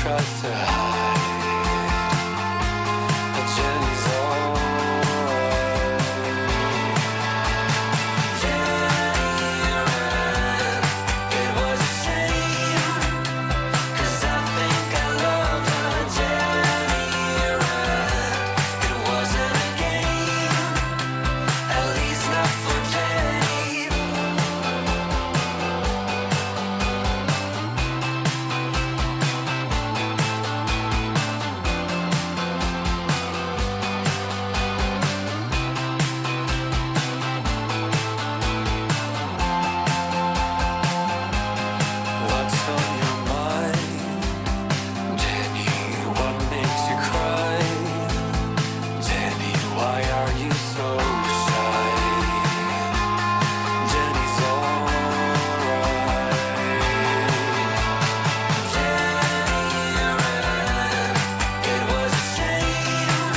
tries to hide, but Jenny's alright. Jenny ran, it was a shame, 'cause I think I love her. Jenny ran, it wasn't a game, at least not for Jenny. What's on your mind, Jenny? What makes you cry? Jenny, why are you so shy? Jenny's alright. Jenny ran, it was a shame,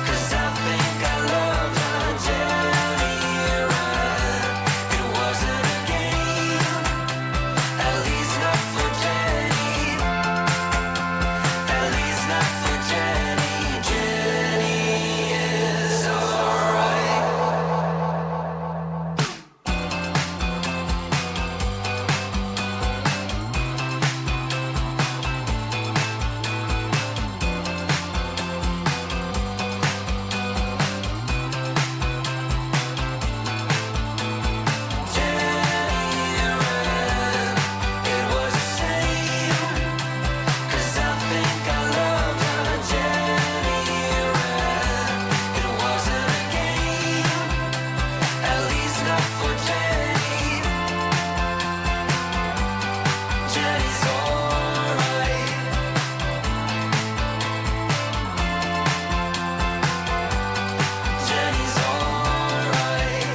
'cause I think I love her. Jenny ran, it wasn't a game, at least not for Jenny. At least not for Jenny. Jenny is alright. Jenny ran, it was a shame, 'cause I think I love her. Jenny ran, it wasn't a game, at least not for Jenny. Jenny's alright. Jenny's alright.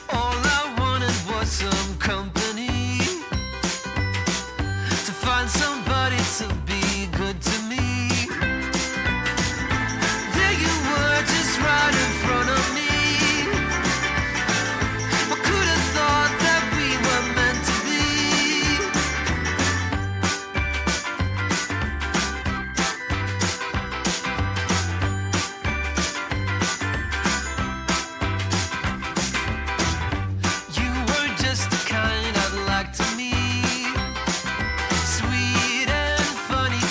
All I wanted was some company, to find somebody to be good to me. There you were, just right in front of me. I could have thought that we were meant to be. You were just the kind I'd like to meet, sweet and funny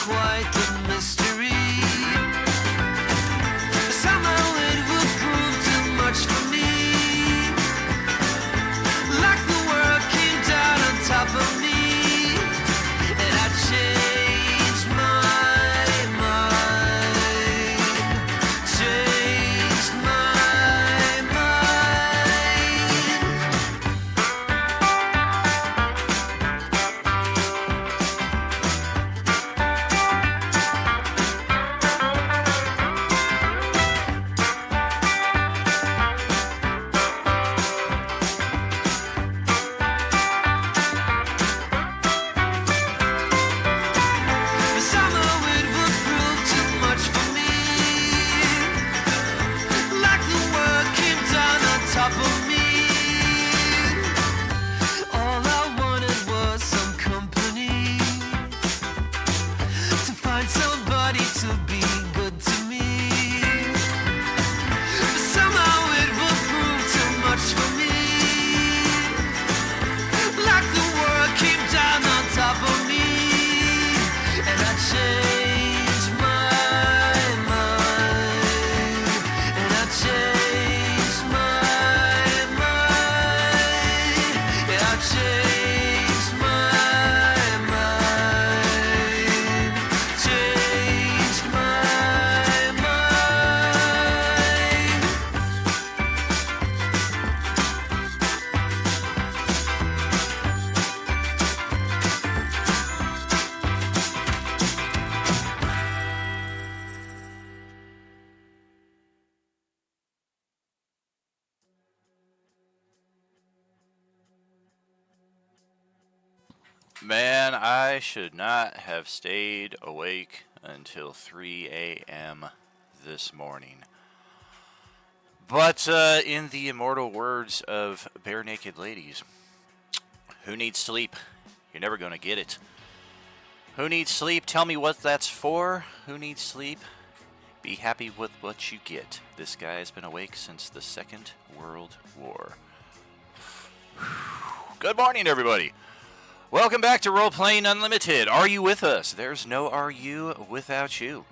Man, I should not have stayed awake until 3 a.m. this morning. But in the immortal words of Bare Naked Ladies, who needs sleep? You're never going to get it. Who needs sleep? Tell me what that's for. Who needs sleep? Be happy with what you get. This guy has been awake since the Second World War. Good morning, everybody. Welcome back to Role Playing Unlimited. Are you with us? There's no are you without you.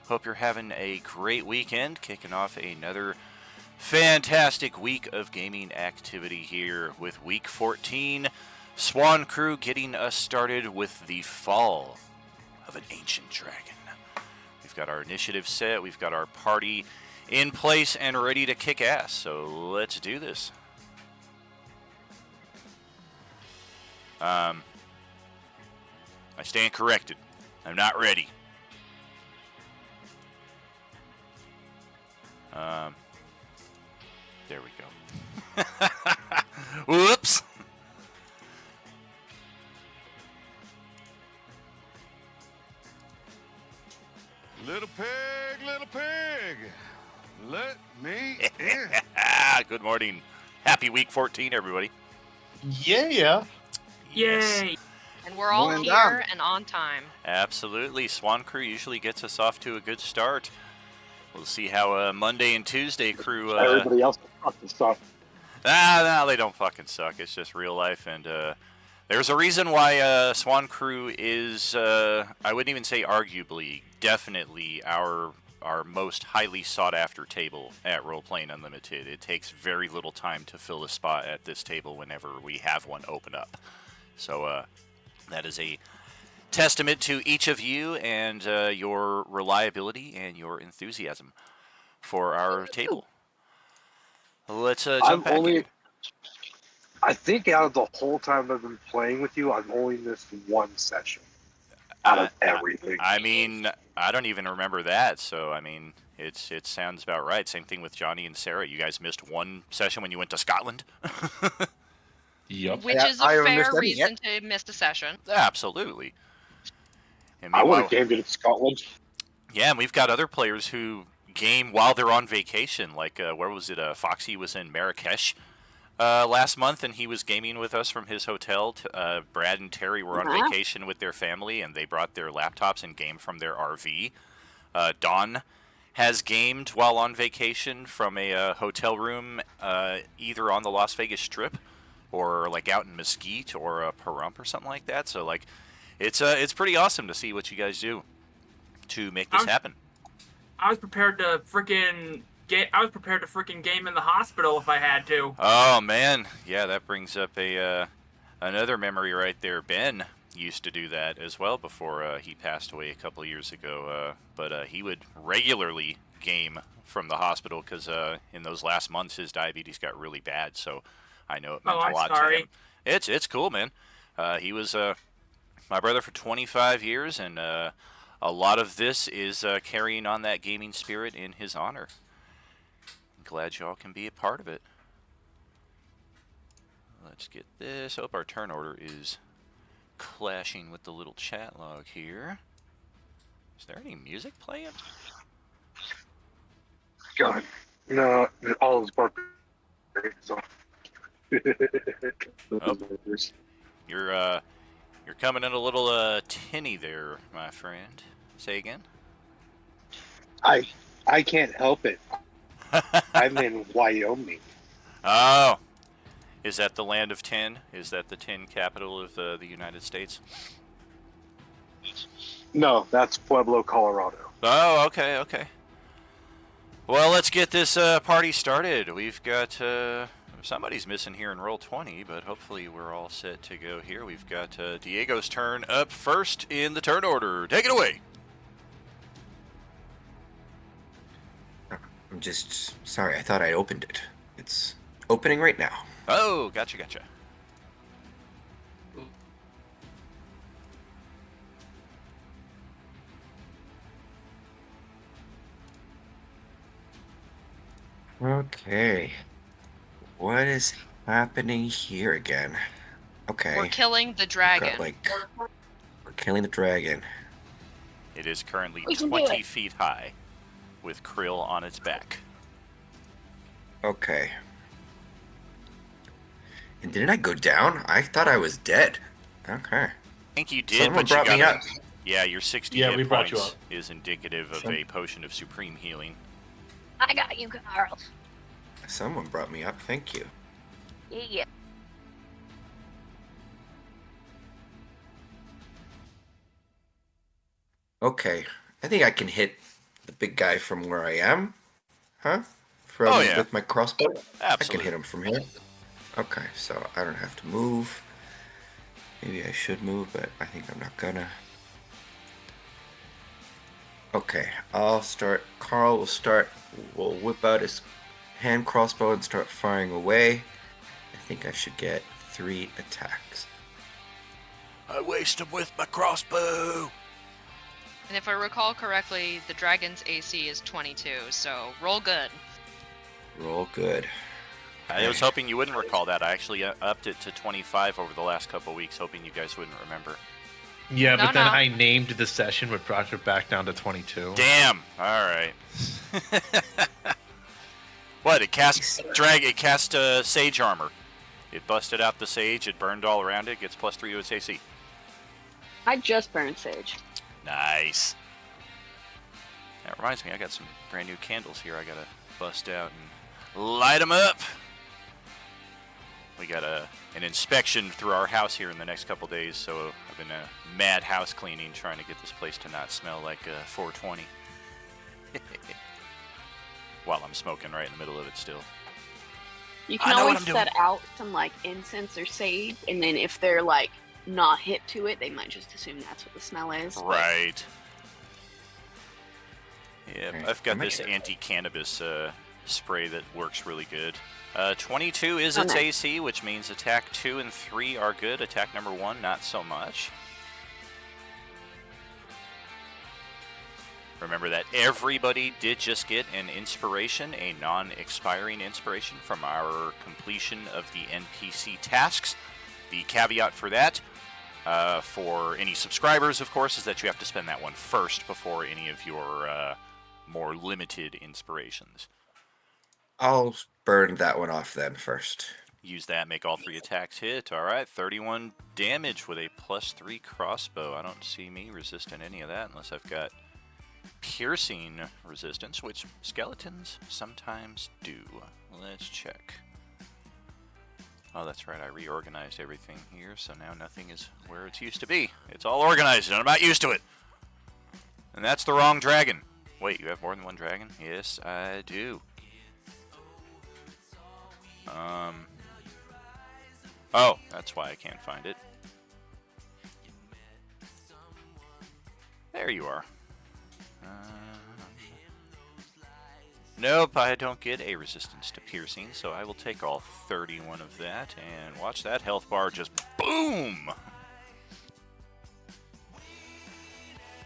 Hope you're having a great weekend, kicking off another fantastic week of gaming activity here with week 14. Swan Crew getting us started with the fall of an ancient dragon. We've got our initiative set, we've got our party in place and ready to kick ass, so let's do this. I stand corrected. I'm not ready. There we go. Whoops. Little pig, let me in. Good morning. Happy week 14, everybody. Yeah. Yes. And we're all Morning, here Dom. and on time. Absolutely. Swan Crew usually gets us off to a good start. We'll see how Monday and Tuesday crew... Everybody else fucking sucks. No, they don't fucking suck. It's just real life, and there's a reason why Swan Crew is, I wouldn't even say arguably, definitely our most highly sought-after table at Role Playing Unlimited. It takes very little time to fill a spot at this table whenever we have one open up. So that is a testament to each of you and your reliability and your enthusiasm for our table. Let's jump back in. I think out of the whole time I've been playing with you, I've only missed one session out of everything. I mean, I don't even remember that, so I mean, it sounds about right. Same thing with Johnny and Sarah. You guys missed one session when you went to Scotland. Yep. Which is a I haven't fair missed any reason to miss a session. Absolutely. And I would meanwhile, have gamed it in Scotland. yeah, and we've got other players who game while they're on vacation. Like, where was it? Foxy was in Marrakesh last month, and he was gaming with us from his hotel. Brad and Terry were on vacation with their family, and they brought their laptops and gamed from their RV. Dawn has gamed while on vacation from a hotel room, either on the Las Vegas Strip or like out in Mesquite or Pahrump or something like that. So like, it's pretty awesome to see what you guys do to make this happen. I was prepared to freaking game in the hospital if I had to. Oh man, yeah, that brings up a another memory right there. Ben used to do that as well before he passed away a couple of years ago. But he would regularly game from the hospital because in those last months his diabetes got really bad. So I know it meant a lot to him. It's cool, man. He was my brother for 25 years, and a lot of this is carrying on that gaming spirit in his honor. Glad y'all can be a part of it. Let's get this. Hope our turn order is clashing with the little chat log here. Is there any music playing? God, no, all those bark. So. You're coming in a little tinny there, my friend. Say again. I can't help it. I'm in Wyoming. Oh, is that the land of tin? Is that the tin capital of the United States? No, that's Pueblo, Colorado. Oh, okay. Well, let's get this party started. We've got somebody's missing here in roll 20, but hopefully we're all set to go here. We've got Diego's turn up first in the turn order. Take it away. I'm just sorry. I thought I opened it. It's opening right now. Oh, gotcha. Okay. What is happening here again? Okay. We're killing the We've dragon. got, like, we're killing the dragon. It is currently We can do 20 it. feet high, with Krill on its back. Okay. And didn't I go down? I thought I was dead. Okay. I think you did, Someone but you brought got me up. Yeah, your 60 Yeah, hit we brought you points up. is indicative of a potion of supreme healing. I got you, Carl. Someone brought me up. Thank you. Yeah. Okay. I think I can hit the big guy from where I am. Huh? From Oh, yeah. with my crossbow? I can Absolutely. hit him from here. Okay, so I don't have to move. Maybe I should move, but I think I'm not gonna. Okay, I'll start. Carl will whip out his hand crossbow and start firing away. I think I should get 3 attacks. I waste him with my crossbow. And if I recall correctly, the dragon's AC is 22, so roll good. Roll good. I was hoping you wouldn't recall that. I actually upped it to 25 over the last couple weeks, hoping you guys wouldn't remember. Yeah, No, but then no. I named the session, which brought it back down to 22. Damn. All right. What? It cast sage armor. It busted out the sage. It burned all around it. Gets +3 to its AC. I just burned sage. Nice. That reminds me, I got some brand new candles here. I gotta bust out and light them up. We got an inspection through our house here in the next couple days, so I've been mad house cleaning, trying to get this place to not smell like 420. While I'm smoking right in the middle of it still. You I can know what always I'm set out some like incense or sage, and then if they're like not hit to it, they might just assume that's what the smell is. but- Right. Yeah, Alright, I've got how this much- anti-cannabis spray that works really good. 22 is Oh, its nice. AC, which means attack 2 and 3 are good. Attack number 1, not so much. Remember that everybody did just get an inspiration, a non-expiring inspiration from our completion of the NPC tasks. The caveat for that, for any subscribers, of course, is that you have to spend that one first before any of your more limited inspirations. I'll burn that one off then first. Use that, make all 3 attacks hit. All right, 31 damage with a +3 crossbow. I don't see me resisting any of that unless I've got piercing resistance, which skeletons sometimes do. Let's check. Oh, that's right, I reorganized everything here, so now nothing is where it's used to be. It's all organized, and I'm not used to it. And that's the wrong dragon. Wait, you have more than one dragon? Yes, I do. Oh, that's why I can't find it. There you are. Nope, I don't get a resistance to piercing, so I will take all 31 of that, and watch that health bar just boom!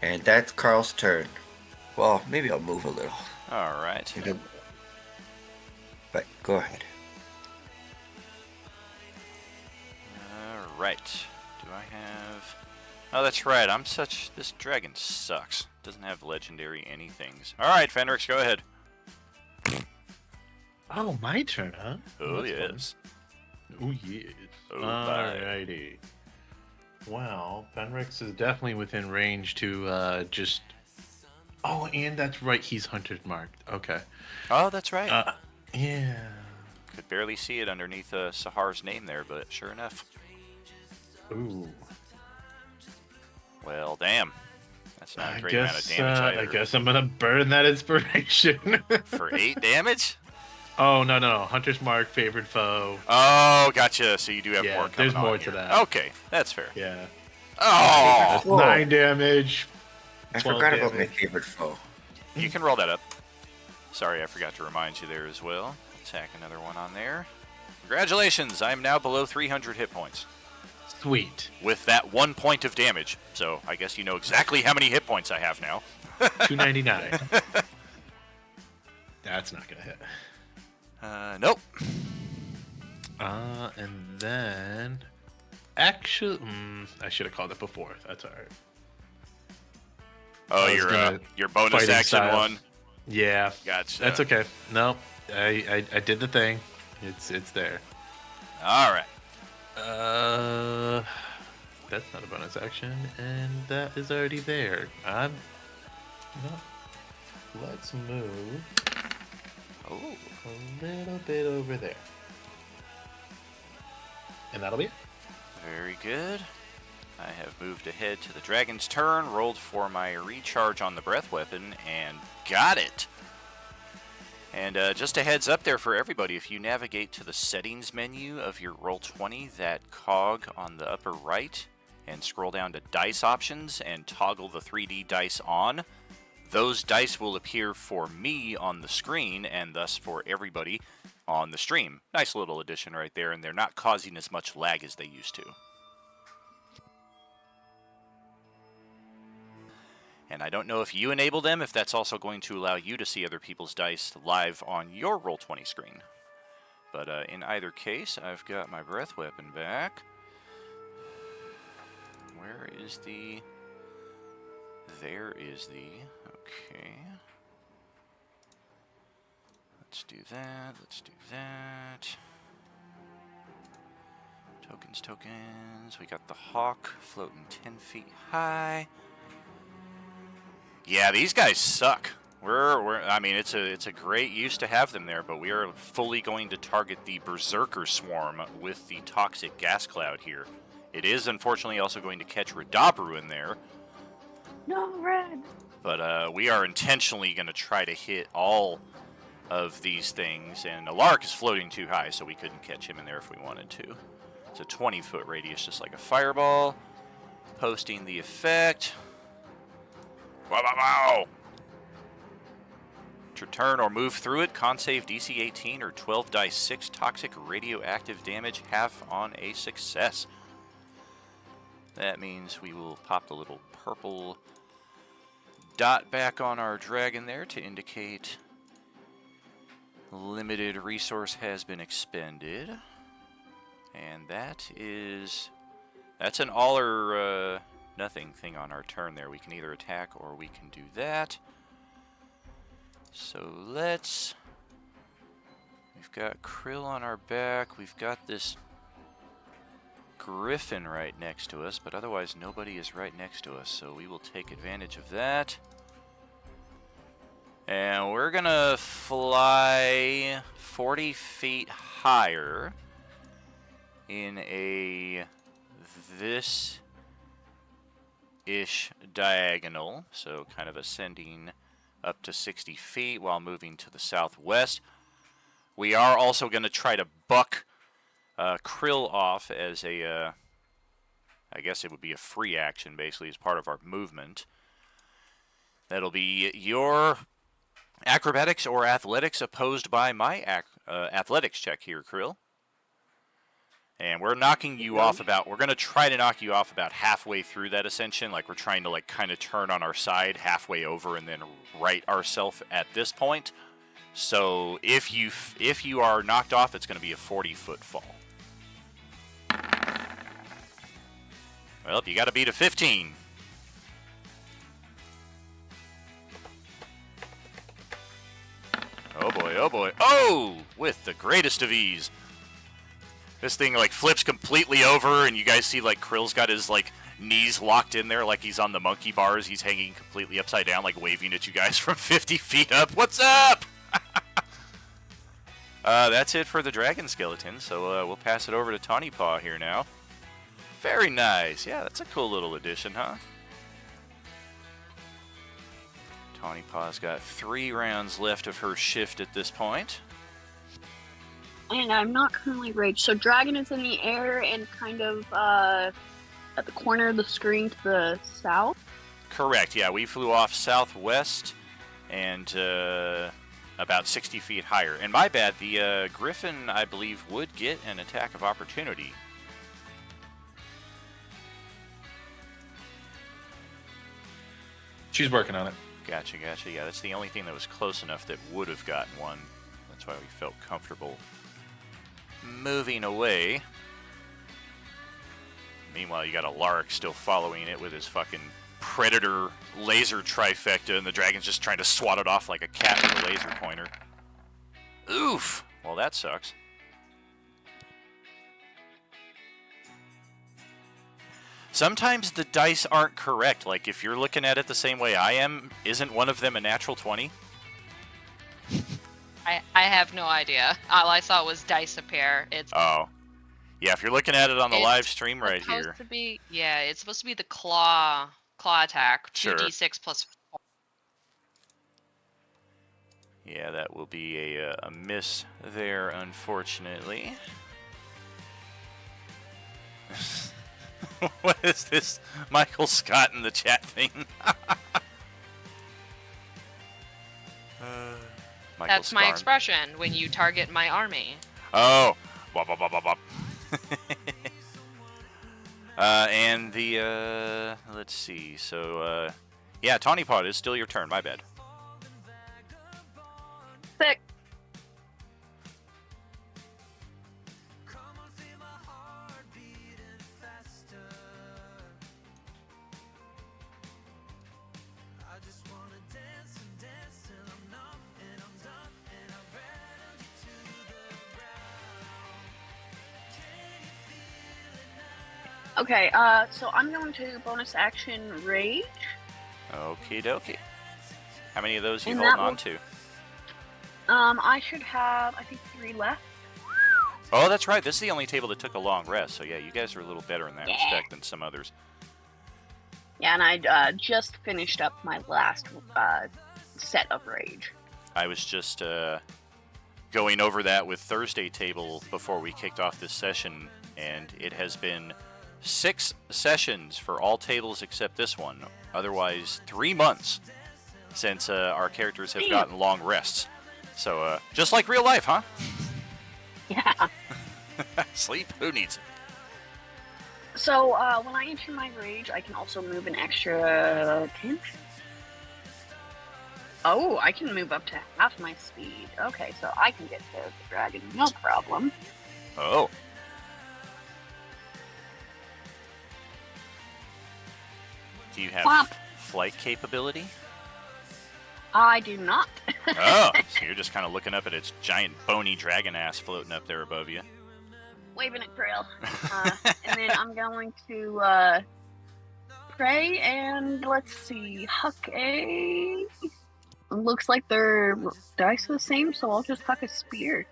And that's Carl's turn. Well, maybe I'll move a little. Alright. But go ahead. Alright. Do I have... Oh, that's right, this dragon sucks. Doesn't have legendary anythings. Alright, Fenrix, go ahead. Oh, my turn, huh? Oh, That's fun. yes. Oh, yes. Oh, my. Alrighty. Well, Fenrix is definitely within range to just... Oh, and that's right, he's hunted marked. Okay. Oh, that's right. Yeah. Could barely see it underneath Sahar's name there, but sure enough. Ooh. Well, damn. That's not a I great amount of guess, damage I either. guess I'm gonna burn that inspiration. For 8 damage? Oh, no. Hunter's Mark, favorite foe. Oh, gotcha. So you do have Yeah, more coming there's on more here. to that. Okay, that's fair. Yeah. Oh! That's Whoa. 9 damage. I 12 forgot about my damage. favorite foe. You can roll that up. Sorry, I forgot to remind you there as well. Tack another one on there. Congratulations, I am now below 300 hit points. Sweet. With that 1 point of damage. So I guess you know exactly how many hit points I have now. 299. That's not gonna hit. Nope. And then Actually, I should have called it before. That's all right. Oh, I was gonna your bonus fighting action style. one. Yeah, Gotcha. that's okay. No, I did the thing. It's there. All right. That's not a bonus action, and that is already there. I'm not. Let's move Oh, a little bit over there, and that'll be it. very good. I have moved ahead to the dragon's turn, rolled for my recharge on the breath weapon, and got it. And just a heads up there for everybody, if you navigate to the settings menu of your Roll20, that cog on the upper right, and scroll down to dice options and toggle the 3D dice on, those dice will appear for me on the screen and thus for everybody on the stream. Nice little addition right there, and they're not causing as much lag as they used to. And I don't know if you enable them, if that's also going to allow you to see other people's dice live on your Roll20 screen. But in either case, I've got my breath weapon back. Where is the... There is the... Okay. Let's do that, let's do that. Tokens, tokens. We got the hawk floating 10 feet high. Yeah, these guys suck. I mean, it's a great use to have them there, but we are fully going to target the Berserker Swarm with the Toxic Gas Cloud here. It is unfortunately also going to catch Radabru in there. No, Red. But we are intentionally going to try to hit all of these things, and Alark is floating too high, so we couldn't catch him in there if we wanted to. It's a 20-foot radius, just like a fireball. Posting the effect. Wow, wow, wow! To turn or move through it, con save DC 18 or 12 dice 6 toxic radioactive damage, half on a success. That means we will pop the little purple dot back on our dragon there to indicate limited resource has been expended. And that's an all or nothing thing on our turn there. We can either attack or we can do that. So we've got Krill on our back. We've got this Griffin right next to us, but otherwise nobody is right next to us, so we will take advantage of that. And we're gonna fly 40 feet higher in a this-ish diagonal, so kind of ascending up to 60 feet while moving to the southwest. We are also going to try to buck Krill off as a, I guess it would be a free action, basically, as part of our movement. That'll be your acrobatics or athletics opposed by my athletics check here, Krill. And we're knocking you off we're going to try to knock you off about halfway through that ascension. Like we're trying to kind of turn on our side halfway over and then right ourselves at this point. So if you are knocked off, it's going to be a 40-foot fall. Well, you got to beat a 15. Oh boy, oh boy. Oh! With the greatest of ease. This thing flips completely over, and you guys see Krill's got his knees locked in there like he's on the monkey bars. He's hanging completely upside down, waving at you guys from 50 feet up. What's up? That's it for the dragon skeleton, so we'll pass it over to Tawny Paw here now. Very nice. Yeah, that's a cool little addition, huh? Tawny Paw's got 3 rounds left of her shift at this point. And I'm not currently raged. So dragon is in the air and kind of at the corner of the screen to the south? Correct, yeah. We flew off southwest and about 60 feet higher. And my bad, the Griffin, I believe, would get an attack of opportunity. She's working on it. Gotcha, gotcha. Yeah, that's the only thing that was close enough that would have gotten one. That's why we felt comfortable moving away. Meanwhile, you got a Lark still following it with his fucking Predator laser trifecta, and the dragon's just trying to swat it off like a cat with a laser pointer. Oof! Well, that sucks. Sometimes the dice aren't correct. Like, if you're looking at it the same way I am, isn't one of them a natural 20? I have no idea. All I saw was dice appear. It's Oh. Yeah, if you're looking at it on the It's live stream right supposed here. to be, yeah, it's supposed to be the claw attack. Sure. 2d6 plus. Yeah, that will be a miss there, unfortunately. What is this? Michael Scott in the chat thing. Michael That's my Scarn. expression when you target my army. Oh. Bop, bop, bop, bop, bop. And the, let's see. So, yeah, Tawny Pod is still your turn. My bad. Sick. Okay, so I'm going to bonus action rage. Okie dokie. How many of those you And holding that on will- to? I should have, I think, 3 left. Oh, that's right. This is the only table that took a long rest. So, yeah, you guys are a little better in that Yeah. respect than some others. Yeah, and I just finished up my last set of rage. I was just going over that with Thursday table before we kicked off this session, and it has been 6 sessions for all tables except this one. Otherwise, 3 months since our characters have gotten long rests. So, just like real life, huh? Yeah. Sleep? Who needs it? So when I enter my rage, I can also move an extra 10. Oh, I can move up to half my speed. Okay, so I can get to the dragon, no problem. Oh. Do you have Whomp. flight capability? I do not. Oh, so you're just kind of looking up at its giant bony dragon ass floating up there above you. Waving at Krill. And then I'm going to pray and let's see, huck a. Looks like their dice are the same, so I'll just huck a spear.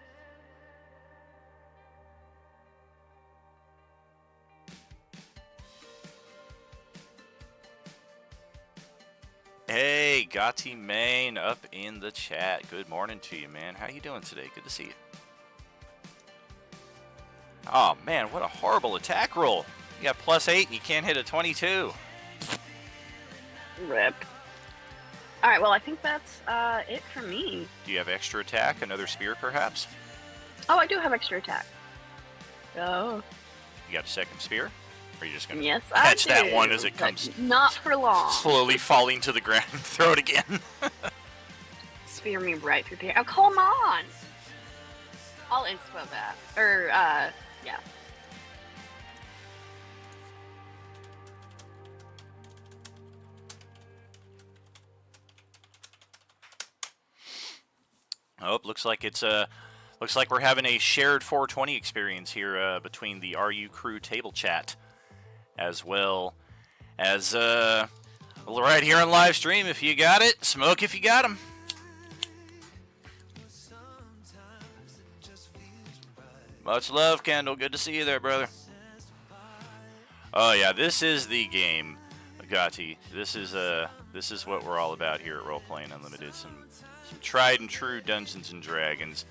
Hey, Gotti Main up in the chat. Good morning to you, man. How you doing today? Good to see you. Oh, man, what a horrible attack roll. You got +8 and you can't hit a 22. Rip. Alright, well, I think that's it for me. Do you have extra attack? Another spear, perhaps? Oh, I do have extra attack. Oh, You got a second spear? Or are you just going to yes, catch I that do, one as it but comes not for long. slowly falling to the ground and throw it again? Spear me right through the air. Oh, come on! I'll inspo that. Or, yeah. Oh, looks like it's looks like we're having a shared 420 experience here between the RU crew table chat, as well as right here on live stream. If you got it, smoke if you got 'em. Much love, Kendall. Good to see you there, brother. Oh yeah, this is the game, Gotti. This is what we're all about here at Role Playing Unlimited. Some tried and true Dungeons and Dragons.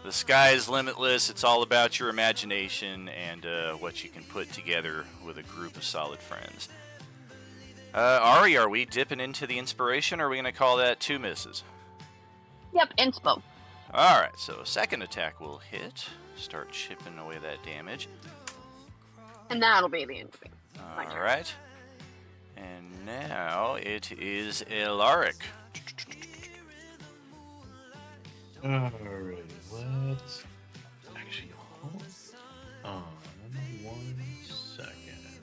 The sky is limitless. It's all about your imagination and what you can put together with a group of solid friends. Ari, are we dipping into the inspiration, or are we going to call that 2 misses? Yep, inspo. All right, so second attack will hit. Start chipping away that damage. And that'll be the end of it. My All turn. right. And now it is Elaric. Alright, let's actually hold on 1 second.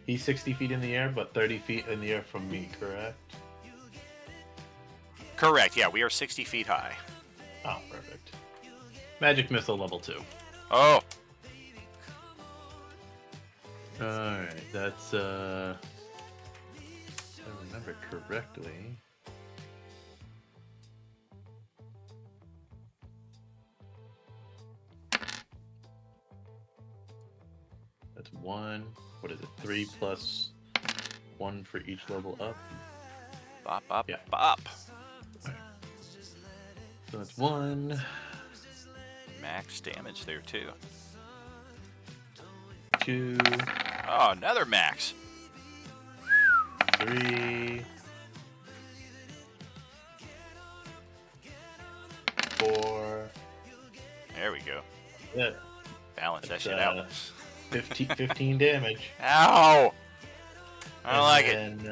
He's 60 feet in the air, but 30 feet in the air from me, correct? Correct. Yeah, we are 60 feet high. Oh, perfect. Magic missile level 2. Oh, Alright, that's, if I remember correctly. That's 1. What is it? 3 plus 1 for each level up. bop, bop, Yeah. bop. So that's 1, Max damage there, too. 2, Oh, another max. 3, 4. There we go. Yeah, Balance that That's, shit out. 15 damage. Ow! I don't like it. And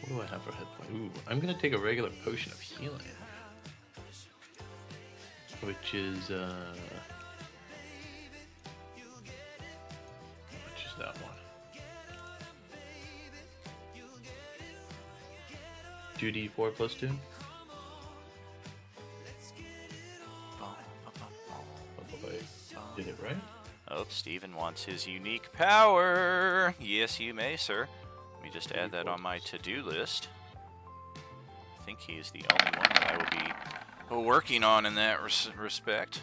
what do I have for hit point? Ooh, I'm gonna take a regular potion of healing, which is that one? 2d4 plus 2. Did it right? Oh, Steven wants his unique power. Yes, you may, sir. Let me just add that on my to-do list. I think he is the only one that I will be working on in that respect.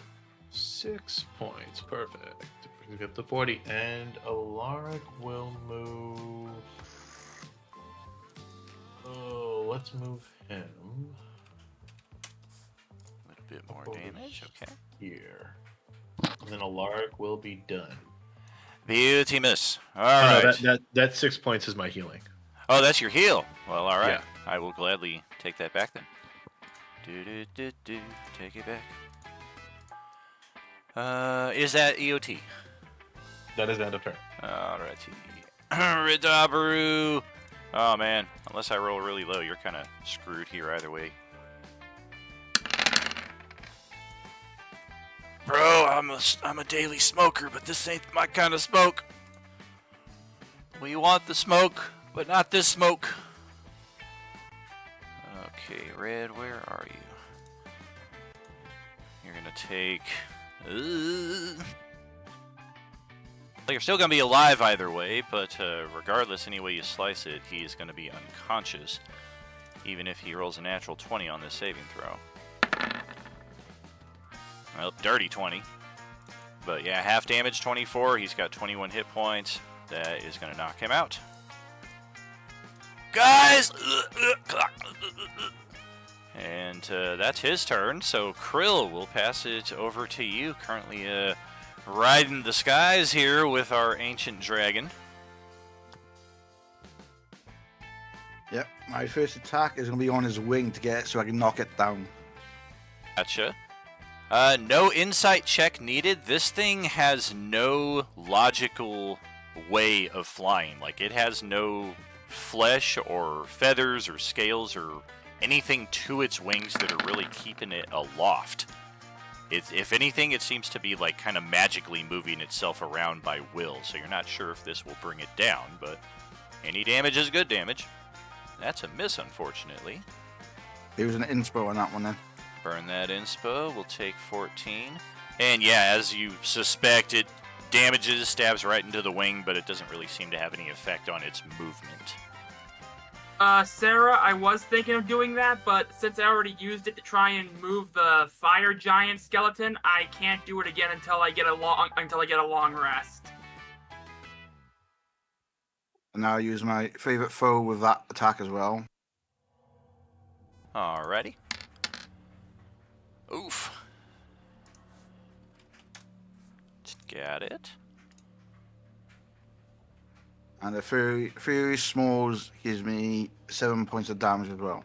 6 points, perfect. Brings it up to 40, and Alaric will move. Oh, let's move him A little bit more over damage, okay. here. And then Alaric will be done. Beauty miss. Oh, All right. no, that 6 points is my healing. Oh, that's your heal. Well, all right. Yeah. I will gladly take that back then. Do. Take it back. Is that EOT? That is end of turn. Alrighty. Ridabaru. Oh man, unless I roll really low, you're kind of screwed here either way. Bro, I'm a daily smoker, but this ain't my kind of smoke. We want the smoke, but not this smoke. Okay, Red, where are you? You're gonna take. Well, you're still gonna be alive either way, but regardless, any way you slice it, he is gonna be unconscious, even if he rolls a natural 20 on this saving throw. Well, dirty 20. But yeah, half damage, 24. He's got 21 hit points. That is going to knock him out. Guys! And that's his turn. So Krill, we'll pass it over to you. Currently riding the skies here with our ancient dragon. Yep, my first attack is going to be on his wing to get it so I can knock it down. Gotcha. No insight check needed. This thing has no logical way of flying. Like, it has no flesh or feathers or scales or anything to its wings that are really keeping it aloft. If anything, it seems to be like kind of magically moving itself around by will, so you're not sure if this will bring it down, but any damage is good damage. That's a miss, unfortunately. There was an inspo on that one then. Burn that inspo. We'll take 14. And yeah, as you suspect, it damages, stabs right into the wing, but it doesn't really seem to have any effect on its movement. Sarah, I was thinking of doing that, but since I already used it to try and move the fire giant skeleton, I can't do it again until I get a long rest. And I'll use my favorite foe with that attack as well. Alrighty. Oof. Got it. And the Fury Smalls gives me 7 points of damage as well.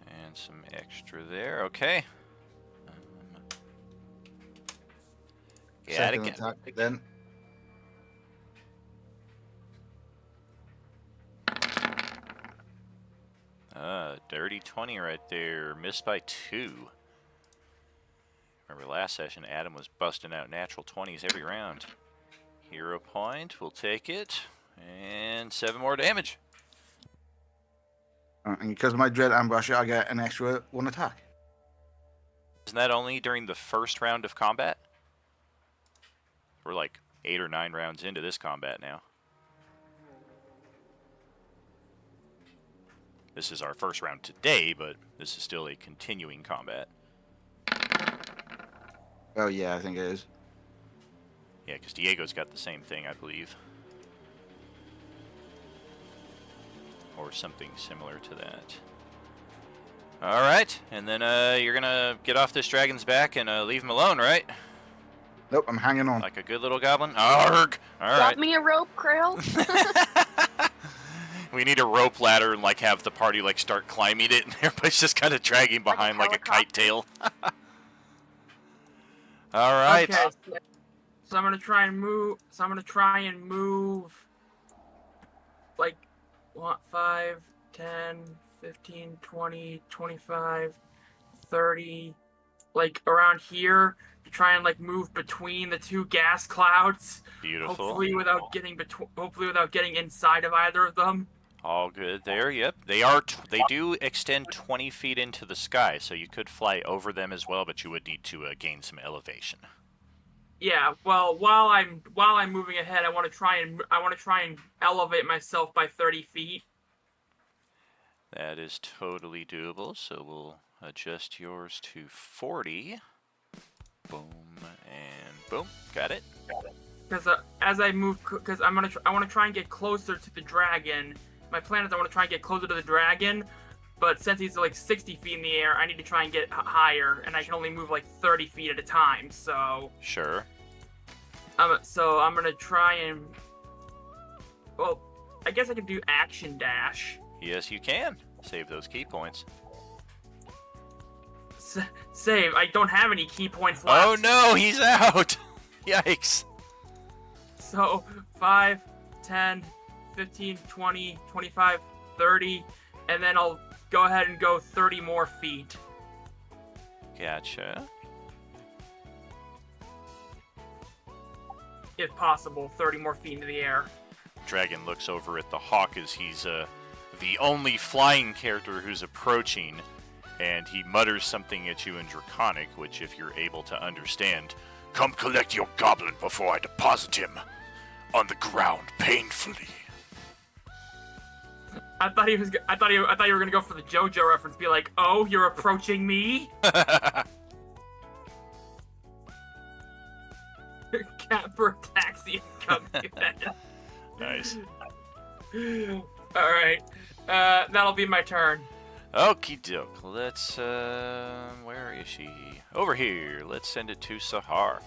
And some extra there. Okay. Got Second it. attack then. Dirty 20 right there. Missed by 2. Remember last session, Adam was busting out natural 20s every round. Hero point, we'll take it. And 7 more damage. And because of my Dread Ambusher, I get an extra 1 attack. Isn't that only during the first round of combat? We're like 8 or 9 rounds into this combat now. This is our first round today, but this is still a continuing combat. Oh, yeah, I think it is. Yeah, because Diego's got the same thing, I believe. Or something similar to that. Alright, and then you're gonna get off this dragon's back and leave him alone, right? Nope, I'm hanging on. Like a good little goblin? Arrgh! Drop Alright. me a rope, Krill. We need a rope ladder and like have the party like start climbing it and everybody's just kind of dragging behind like a kite tail. Alright. Okay, so I'm gonna try and move. Like, 5, 10, 15, 20, 25, 30, like around here to try and like move between the 2 gas clouds. Beautiful. Hopefully without getting inside of either of them. All good there. Yep. They they do extend 20 feet into the sky, so you could fly over them as well, but you would need to gain some elevation. Yeah, well, while I'm moving ahead, I want to try and elevate myself by 30 feet. That is totally doable, so we'll adjust yours to 40. Boom and boom. Got it. Because as I move, because I want to try and get closer to the dragon. My plan is I want to try and get closer to the dragon, but since he's like 60 feet in the air, I need to try and get higher, and I can only move like 30 feet at a time. So sure. So I'm gonna try and, well, I guess I can do action dash. Yes, you can. Save those key points. Save. I don't have any key points left. Oh no, he's out! Yikes. So 5, 10, 15, 20, 25, 30, and then I'll go ahead and go 30 more feet. Gotcha. If possible, 30 more feet into the air. Dragon looks over at the hawk as he's the only flying character who's approaching, and he mutters something at you in Draconic, which if you're able to understand, come collect your goblin before I deposit him on the ground painfully. I thought you were gonna go for the JoJo reference. Be like, oh, you're approaching me. Capper taxi coming. Nice. All right, that'll be my turn. Okie doke. Let's where is she? Over here. Let's send it to Sahar.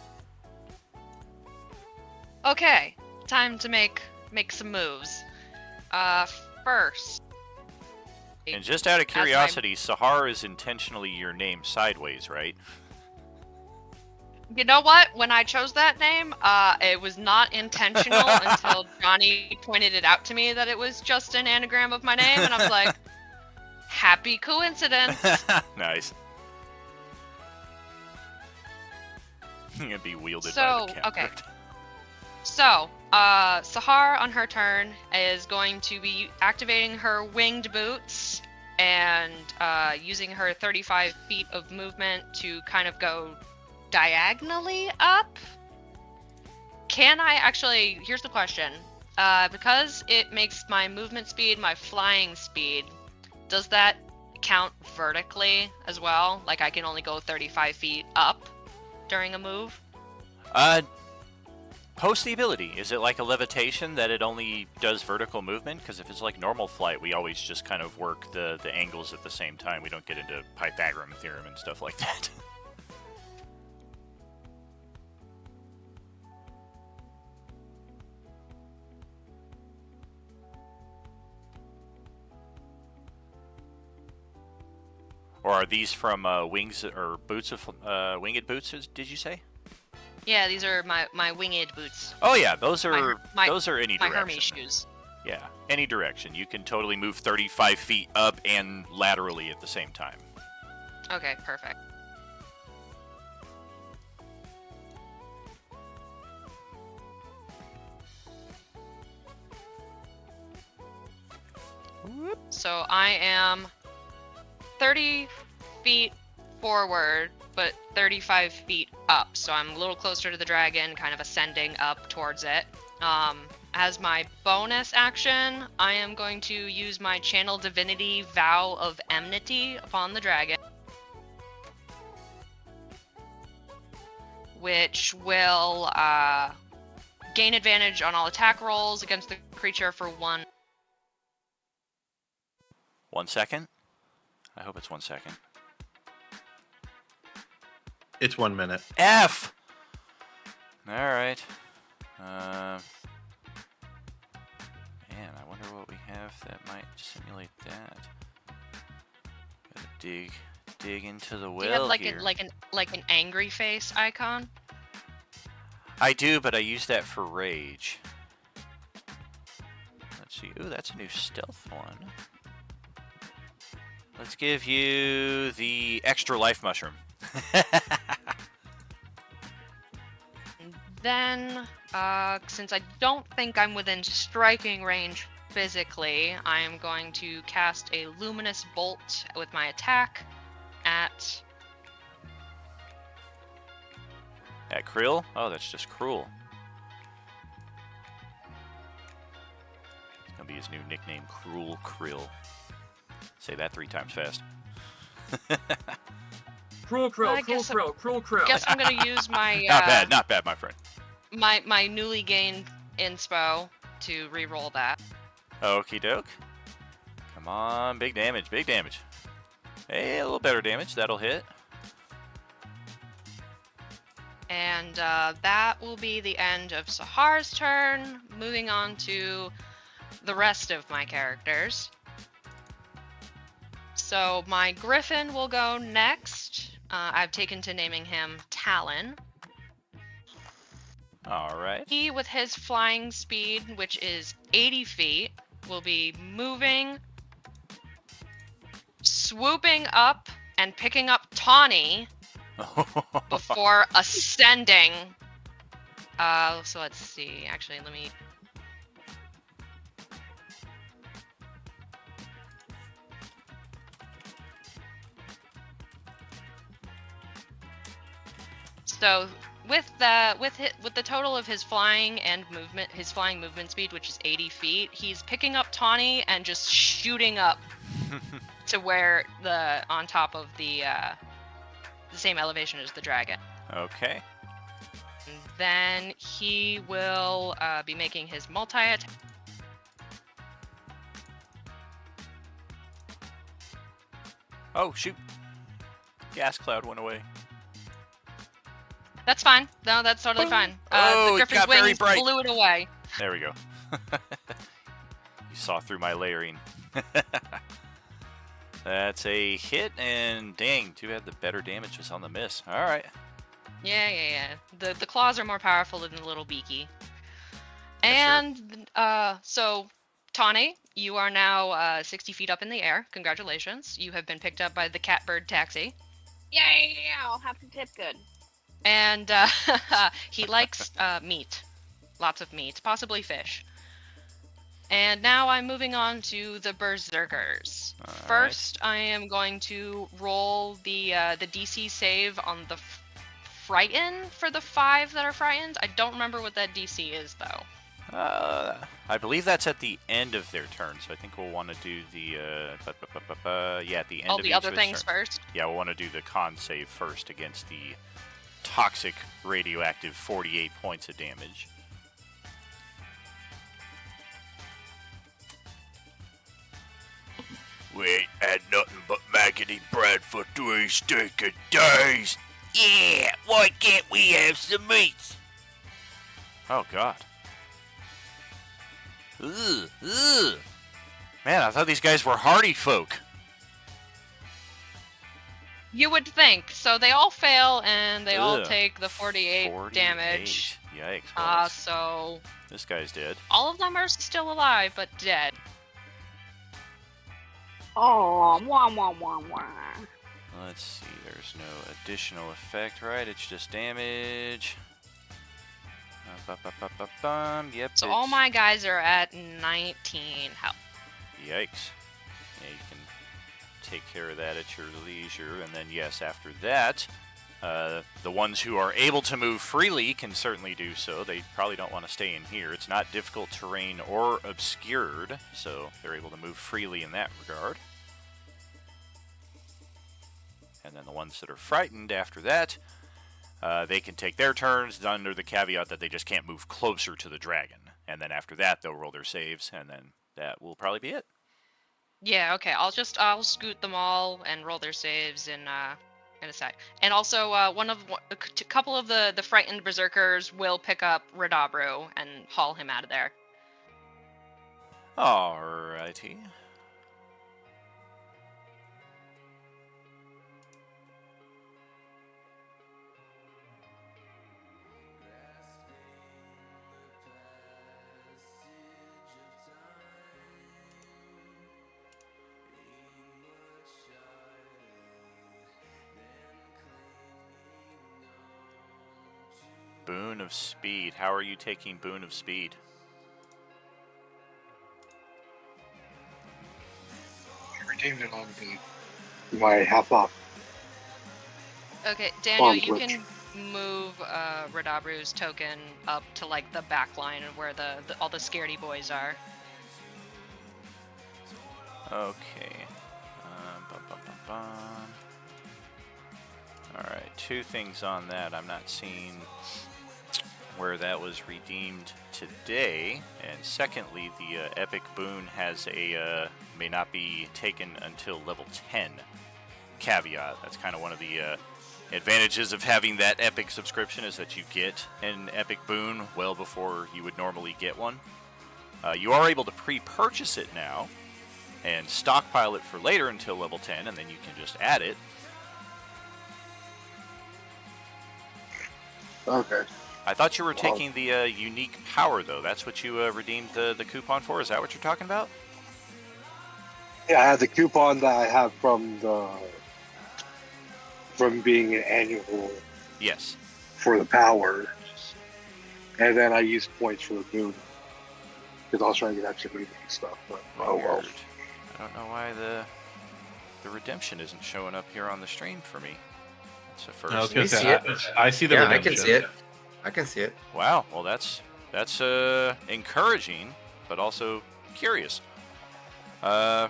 Okay, time to make some moves. First. And just out of as my- curiosity, Sahar is intentionally your name sideways, right? You know what? When I chose that name, it was not intentional until Johnny pointed it out to me that it was just an anagram of my name, and I was like, happy coincidence. Nice. You're gonna be wielded by So, the cat. okay. So, Sahar on her turn is going to be activating her winged boots and using her 35 feet of movement to kind of go diagonally up. Can I actually, here's the question. Because it makes my movement speed my flying speed, does that count vertically as well? Like I can only go 35 feet up during a move? Post the ability. Is it like a levitation that it only does vertical movement? Because if it's like normal flight, we always just kind of work the angles at the same time. We don't get into Pythagorean theorem and stuff like that. Or are these from wings or boots of winged boots? Did you say? Yeah, these are my winged boots. Oh yeah, those are my any my direction. Hermes shoes. Yeah, any direction. You can totally move 35 feet up and laterally at the same time. Okay, perfect. So I am 30 feet forward, but 35 feet up. So I'm a little closer to the dragon, kind of ascending up towards it. As my bonus action, I am going to use my Channel Divinity Vow of Enmity upon the dragon, which will gain advantage on all attack rolls against the creature for 1. 1 second. I hope it's 1 second. It's 1 minute. F! Alright. Man, I wonder what we have that might simulate that. Gotta dig into the Do you have well like here. like an angry face icon? I do, but I use that for rage. Let's see. Ooh, that's a new stealth one. Let's give you the extra life mushroom. Then, since I don't think I'm within striking range physically, I am going to cast a luminous bolt with my attack at... At Krill? Oh, that's just cruel. It's gonna be his new nickname, Cruel Krill. Say that 3 times fast. Cruel Krill, I Cruel guess Krill, Cruel Krill. guess I'm gonna use my Not bad, my friend. my newly gained inspo to re-roll that. Okie doke. Come on, big damage, big damage. Hey, a little better damage, that'll hit. And that will be the end of Sahar's turn. Moving on to the rest of my characters. So my Griffin will go next. I've taken to naming him Talon. Alright. He, with his flying speed, which is 80 feet, will be moving, swooping up, and picking up Tawny before ascending. So let's see. Actually, let me... So with the total of his flying and movement, his flying movement speed, which is 80 feet, he's picking up Tawny and just shooting up to where on top of the same elevation as the dragon. Okay. And then he will be making his multi-attack. Oh, shoot. Gas cloud went away. That's fine. No, that's totally fine. Oh, The it Griffin's got very wings bright. blew it away. There we go. You saw through my layering. That's a hit, and dang, too bad the better damage was on the miss. Alright. Yeah. The claws are more powerful than the little beaky. Yeah, And so, Tawny, you are now 60 feet up in the air. Congratulations. You have been picked up by the Catbird Taxi. Yay! I'll have to tip good. And he likes meat. Lots of meat, possibly fish. And now I'm moving on to the Berserkers. All right. First, I am going to roll the DC save on the Frighten for the 5 that are frightened. I don't remember what that DC is, though. I believe that's at the end of their turn, so I think we'll want to do the, at the end All of the each other of his things turn. first. Yeah, we'll want to do the con save first against the toxic radioactive 48 points of damage. We ain't had nothing but maggoty bread for 3 stinking days. Yeah, why can't we have some meats? Oh, God. Ugh. Man, I thought these guys were hardy folk. You would think. So they all fail, and they all Ugh. take the 48 damage. Yikes. Well, So this guy's dead. all of them are still alive, but dead. Oh, wah wah wah wah. Let's see, there's no additional effect, right? It's just damage. Yep. So all my guys are at 19 health. Yikes. Yeah, you can take care of that at your leisure. And then, yes, after that, the ones who are able to move freely can certainly do so. They probably don't want to stay in here. It's not difficult terrain or obscured, so they're able to move freely in that regard. And then the ones that are frightened after that, they can take their turns under the caveat that they just can't move closer to the dragon. And then after that, they'll roll their saves, and then that will probably be it. Yeah, okay. I'll scoot them all and roll their saves in a sec. And also, a couple of the frightened berserkers will pick up Radabru and haul him out of there. Alrighty. Boon of Speed. How are you taking Boon of Speed? I redeemed it on my half off. Okay, Daniel, On you which? can move Radabru's token up to like the back line of where all the scaredy boys are. Okay. Alright, two things on that. I'm not seeing where that was redeemed today. And secondly, the Epic Boon has a may not be taken until level 10 caveat. That's kind of one of the advantages of having that Epic subscription, is that you get an Epic Boon well before you would normally get one. You are able to pre-purchase it now and stockpile it for later until level 10, and then you can just add it. Okay. I thought you were taking the unique power, though. That's what you redeemed the coupon for? Is that what you're talking about? Yeah, I had the coupon that I have from being an annual Yes. for the power, and then I used points for the boon because I was trying to get extra movie stuff. But oh well. Weird. I don't know why the redemption isn't showing up here on the stream for me. That's the first. I was gonna You say, see it? I see the Yeah, I redemption. can see it. I can see it. Wow. Well, that's encouraging, but also curious. I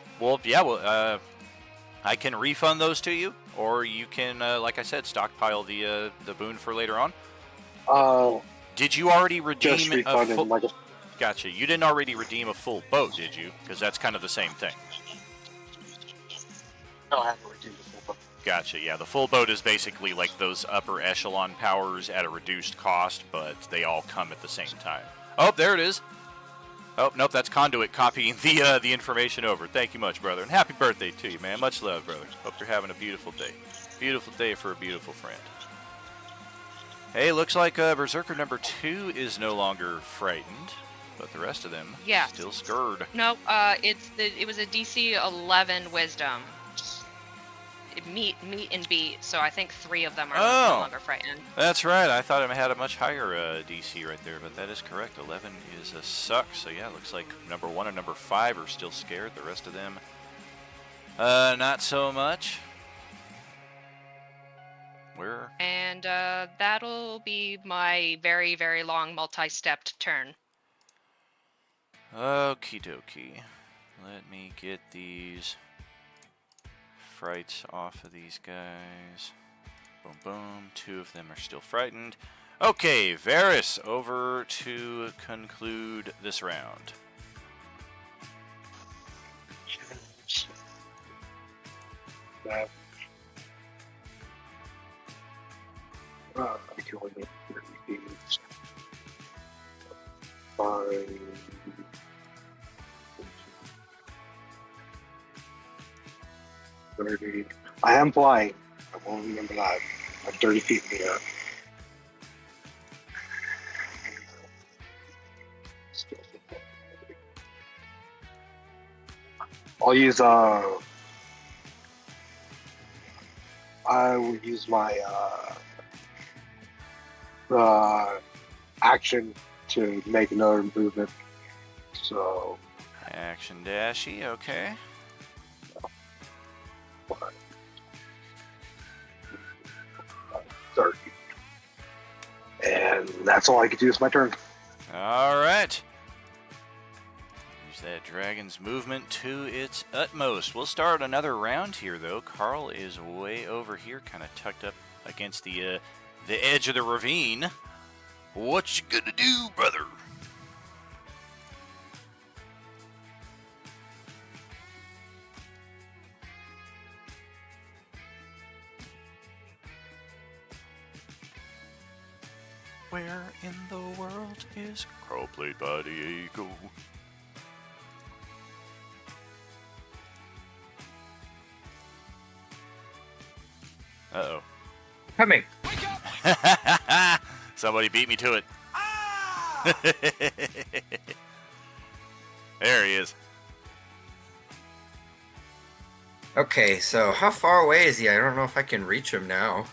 can refund those to you, or you can, like I said, stockpile the boon for later on. Just Did you already redeem a refunded full? like a, Gotcha. You didn't already redeem a full boat, did you? Because that's kind of the same thing. no, I haven't redeemed the full book. Gotcha. Yeah, the full boat is basically like those upper echelon powers at a reduced cost, but they all come at the same time. Oh, there it is. Oh, nope, that's Conduit copying the information over. Thank you much, brother, and happy birthday to you, man. Much love, brother. Hope you're having a beautiful day. Beautiful day for a beautiful friend. Hey, looks like Berserker number 2 is no longer frightened, but the rest of them still scared. No, it was a DC 11 Wisdom. Meet and beat, so I think 3 of them are no longer frightened. That's right. I thought it had a much higher DC right there, but that is correct. 11 is a suck. So yeah, it looks like number 1 and number 5 are still scared. The rest of them, not so much. And that'll be my very, very long multi-stepped turn. Okie dokie. Let me get these frights off of these guys. Boom, boom. 2 of them are still frightened. Okay, Varys, over to conclude this round. That. I can only make 30 feet. 5. 30. I am flying. I won't remember that. I'm 30 feet in the air. I'll use I will use my action to make another movement. So Action dashy, okay. Sorry. And that's all I can do. It's my turn. All right. Use that dragon's movement to its utmost. We'll start another round here, though. Carl is way over here, kind of tucked up against the edge of the ravine. What you gonna do, brother? Where in the world is Carl played by Diego? Uh-oh. Coming. Somebody beat me to it. There he is. Okay, so how far away is he? I don't know if I can reach him now.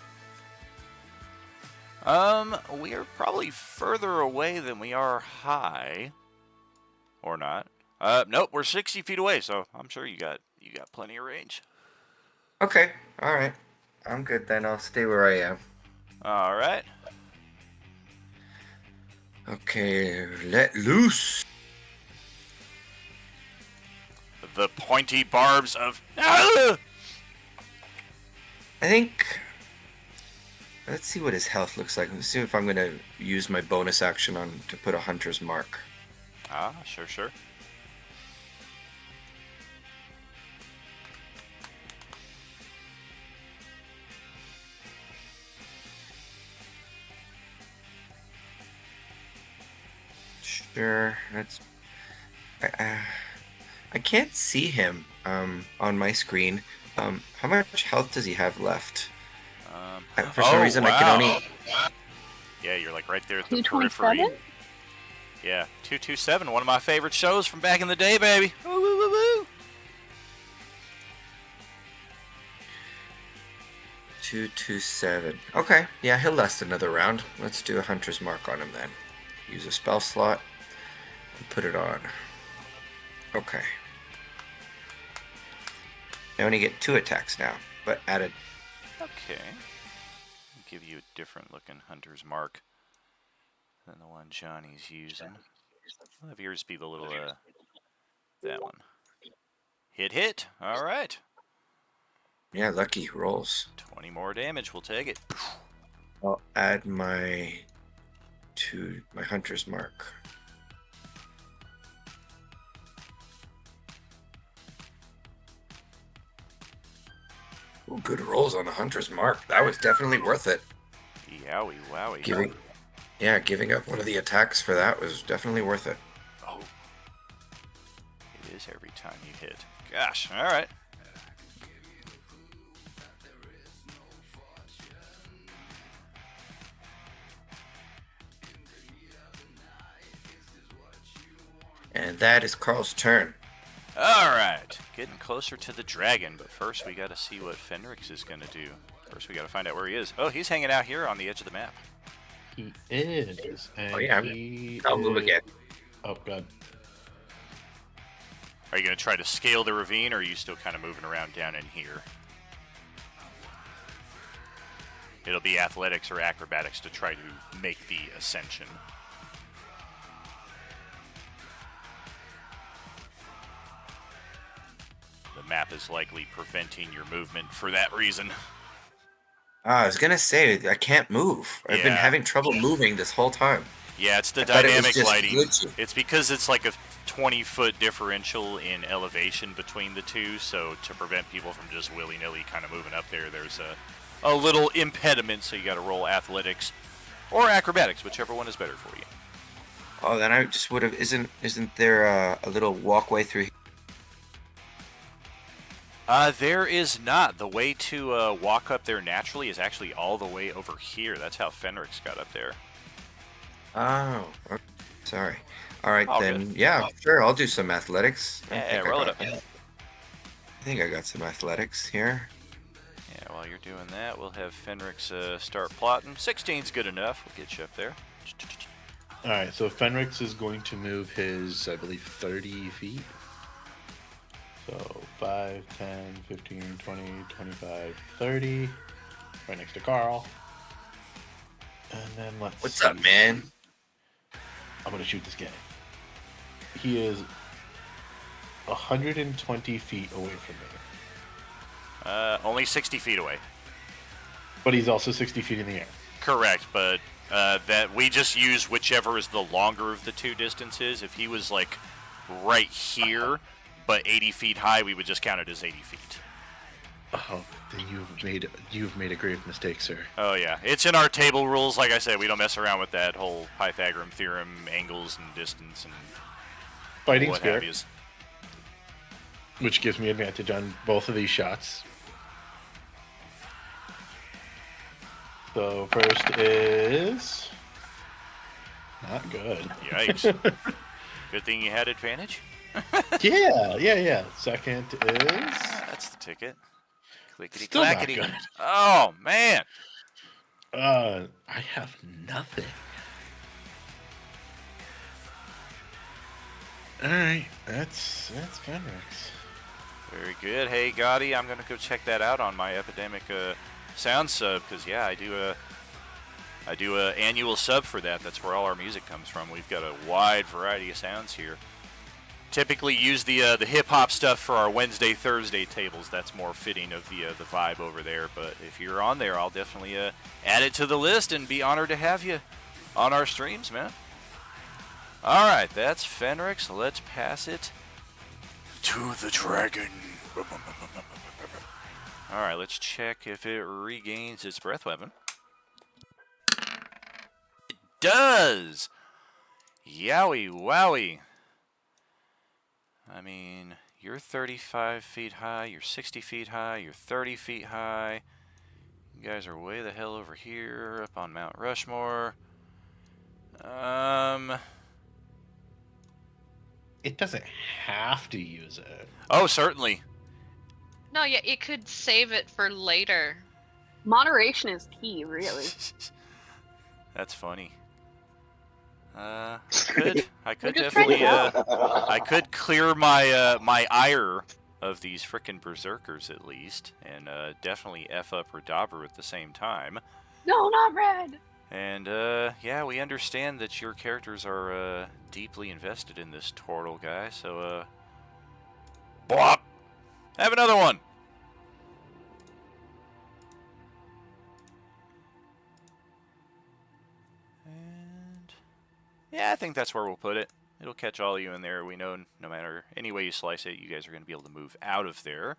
We are probably further away than we are high. Or not. Nope, we're 60 feet away, so I'm sure you got plenty of range. Okay, alright. I'm good then. I'll stay where I am. Alright. Okay, let loose. The pointy barbs of... Ah! I think... Let's see what his health looks like. Let's see if I'm going to use my bonus action on to put a hunter's mark. Ah, sure. Sure, that's... I can't see him on my screen. How much health does he have left? For some reason, I can only... Yeah, you're like right there at the 227? periphery. Yeah, 227, one of my favorite shows from back in the day, baby. Woo, woo, woo, woo. 227. Okay, yeah, he'll last another round. Let's do a hunter's mark on him then. Use a spell slot and put it on. Okay. I only get 2 attacks now, but added. Okay. Give you a different looking hunter's mark than the one Johnny's using. I'll have yours be the little, that one. Hit. All right. Yeah, lucky rolls. 20 more damage, we'll take it. I'll add my hunter's mark. Ooh, good rolls on the hunter's mark. That was definitely worth it. Yowie, wowie. Giving up one of the attacks for that was definitely worth it. Oh. It is every time you hit. Gosh, all right. And that is Carl's turn. All right, getting closer to the dragon, but first we got to see what Fenrix is going to do. First we got to find out where he is. Oh, he's hanging out here on the edge of the map. He is. And I'll move again. Oh, God. Are you going to try to scale the ravine, or are you still kind of moving around down in here? It'll be athletics or acrobatics to try to make the ascension. The map is likely preventing your movement for that reason. I was gonna say I can't move. I've been Yeah. having trouble moving this whole time. Yeah, it's the I thought it was dynamic just lighting. glitchy. It's because it's like a 20-foot differential in elevation between the two, so to prevent people from just willy-nilly kind of moving up there, there's a little impediment, so you got to roll athletics or acrobatics, whichever one is better for you. Oh, then I just would have. Isn't there a little walkway through? There is not. The way to walk up there naturally is actually all the way over here. That's how Fenrix got up there. Oh, okay. Sorry. All right All then. good. Yeah, sure. I'll do some athletics. Yeah, roll it up. I think I got some athletics here. Yeah, while you're doing that, we'll have Fenrix start plotting. 16's good enough. We'll get you up there. All right, so Fenrix is going to move his, I believe, 30 feet. So 5, 10, 15, 20, 25, 30. Right next to Carl. And then let's What's see. up, man? I'm going to shoot this guy. He is 120 feet away from me. Only 60 feet away. But he's also 60 feet in the air. Correct, but that we just use whichever is the longer of the two distances. If he was like right here, but 80 feet high, we would just count it as 80 feet. Oh, then you've made a grave mistake, sir. Oh yeah, it's in our table rules. Like I said, we don't mess around with that whole Pythagorean theorem, angles and distance and Fighting what spear, have you. which gives me advantage on both of these shots. So first is not good. Yikes. Good thing you had advantage. Yeah. Second is That's the ticket. Clickety still not clackety. good. Oh man. I have nothing. All right, that's Fenrix. Very good. Hey Gotti, I'm gonna go check that out on my Epidemic sound sub because yeah, I do a annual sub for that. That's where all our music comes from. We've got a wide variety of sounds here. Typically use the hip hop stuff for our Wednesday, Thursday tables. That's more fitting of the vibe over there. But if you're on there, I'll definitely add it to the list and be honored to have you on our streams, man. All right, that's Fenrix. Let's pass it to the dragon. All right, let's check if it regains its breath weapon. It does. Yowie wowie. I mean, you're 35 feet high, you're 60 feet high, you're 30 feet high. You guys are way the hell over here, up on Mount Rushmore. It doesn't have to use it. Oh, certainly. No, yeah, it could save it for later. Moderation is key, really. That's funny. I could We're just trying to definitely, help. I could clear my my ire of these frickin' berserkers at least, and definitely f up Radabra at the same time. No, not red. And yeah, we understand that your characters are deeply invested in this turtle guy, so bop, have another one. And yeah, I think that's where we'll put it. It'll catch all of you in there. We know no matter any way you slice it, you guys are going to be able to move out of there.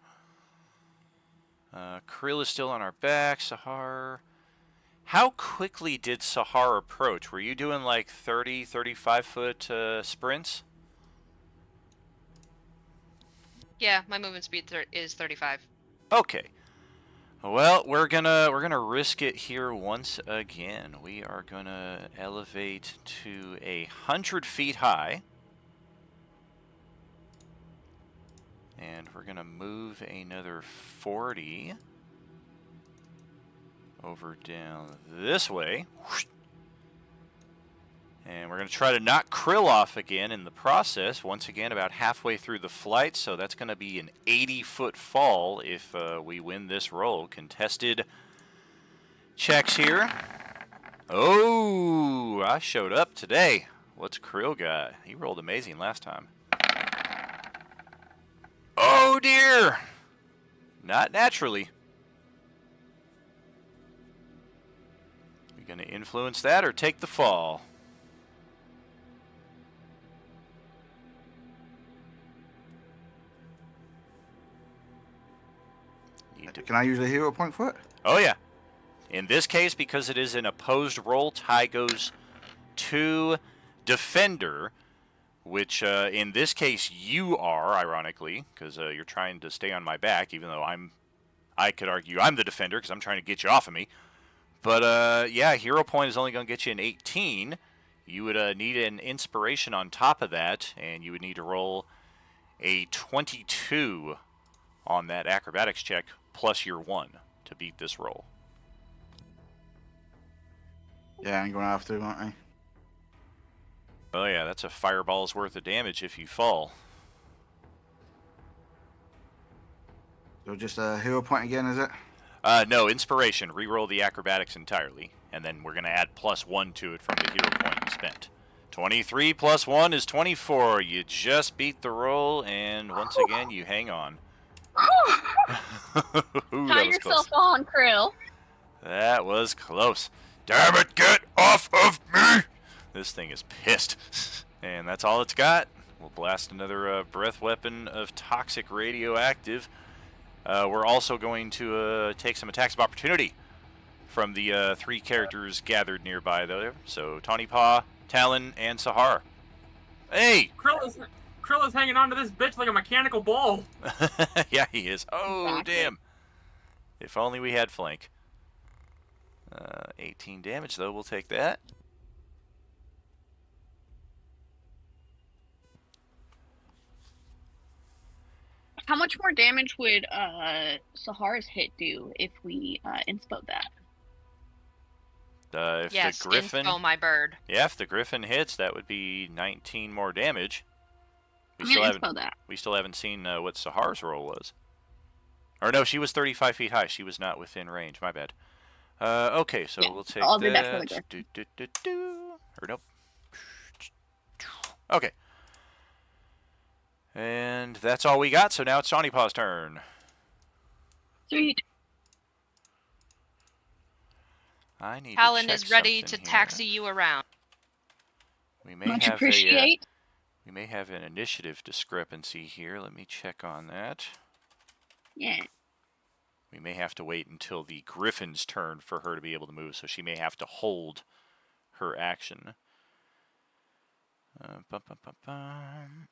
Krill is still on our back. Sahar. How quickly did Sahar approach? Were you doing like 30, 35 foot sprints? Yeah, my movement speed is 35. Okay. Well, we're gonna risk it here once again. We are gonna elevate to 100 feet high, and we're gonna move another 40 over down this way, and we're gonna try to knock Krill off again in the process. Once again, about halfway through the flight, so that's gonna be an 80-foot fall if we win this roll. Contested checks here. Oh, I showed up today. What's Krill got? He rolled amazing last time. Oh dear! Not naturally. We gonna influence that or take the fall? Can I use a hero point for it? Oh yeah. In this case, because it is an opposed roll, tie goes to defender, which in this case you are, ironically, because you're trying to stay on my back, even though I could argue I'm the defender because I'm trying to get you off of me. But yeah, hero point is only going to get you an 18. You would need an inspiration on top of that, and you would need to roll a 22 on that acrobatics check plus your 1 to beat this roll. Yeah, I'm going to have to, aren't I? Oh yeah, that's a fireball's worth of damage if you fall. So just a hero point again, is it? No, inspiration. Reroll the acrobatics entirely, and then we're gonna add +1 to it from the hero point you spent. 23 plus 1 is 24. You just beat the roll, and once again, you hang on. Ooh, Tie that was yourself close. on, Krill. That was close. Damn it, get off of me! This thing is pissed. And that's all it's got. We'll blast another breath weapon of toxic radioactive. We're also going to take some attacks of opportunity from the 3 characters gathered nearby, though. So Tawny Paw, Talon, and Sahar. Hey! Krill is hanging onto this bitch like a mechanical ball. Yeah, he is. Oh, Exactly. damn. If only we had flank. 18 damage, though. We'll take that. How much more damage would Sahar's hit do if we inspo that? If Yes, the Griffin... inspo my bird. Yeah, if the Griffin hits, that would be 19 more damage. I'm gonna inspo that. We still haven't seen what Sahar's roll was. Or no, she was 35 feet high. She was not within range. My bad. Okay, so Yeah, we'll take I'll that. do that for the Griffin. Or nope. Okay. And that's all we got. So now it's Tawny Paw's turn. Sweet. I need Talon to check is ready to something here. taxi you around. We may Much have appreciate. we may have an initiative discrepancy here. Let me check on that. Yeah. We may have to wait until the Griffin's turn for her to be able to move, so she may have to hold her action. Bum, bum, bum, bum.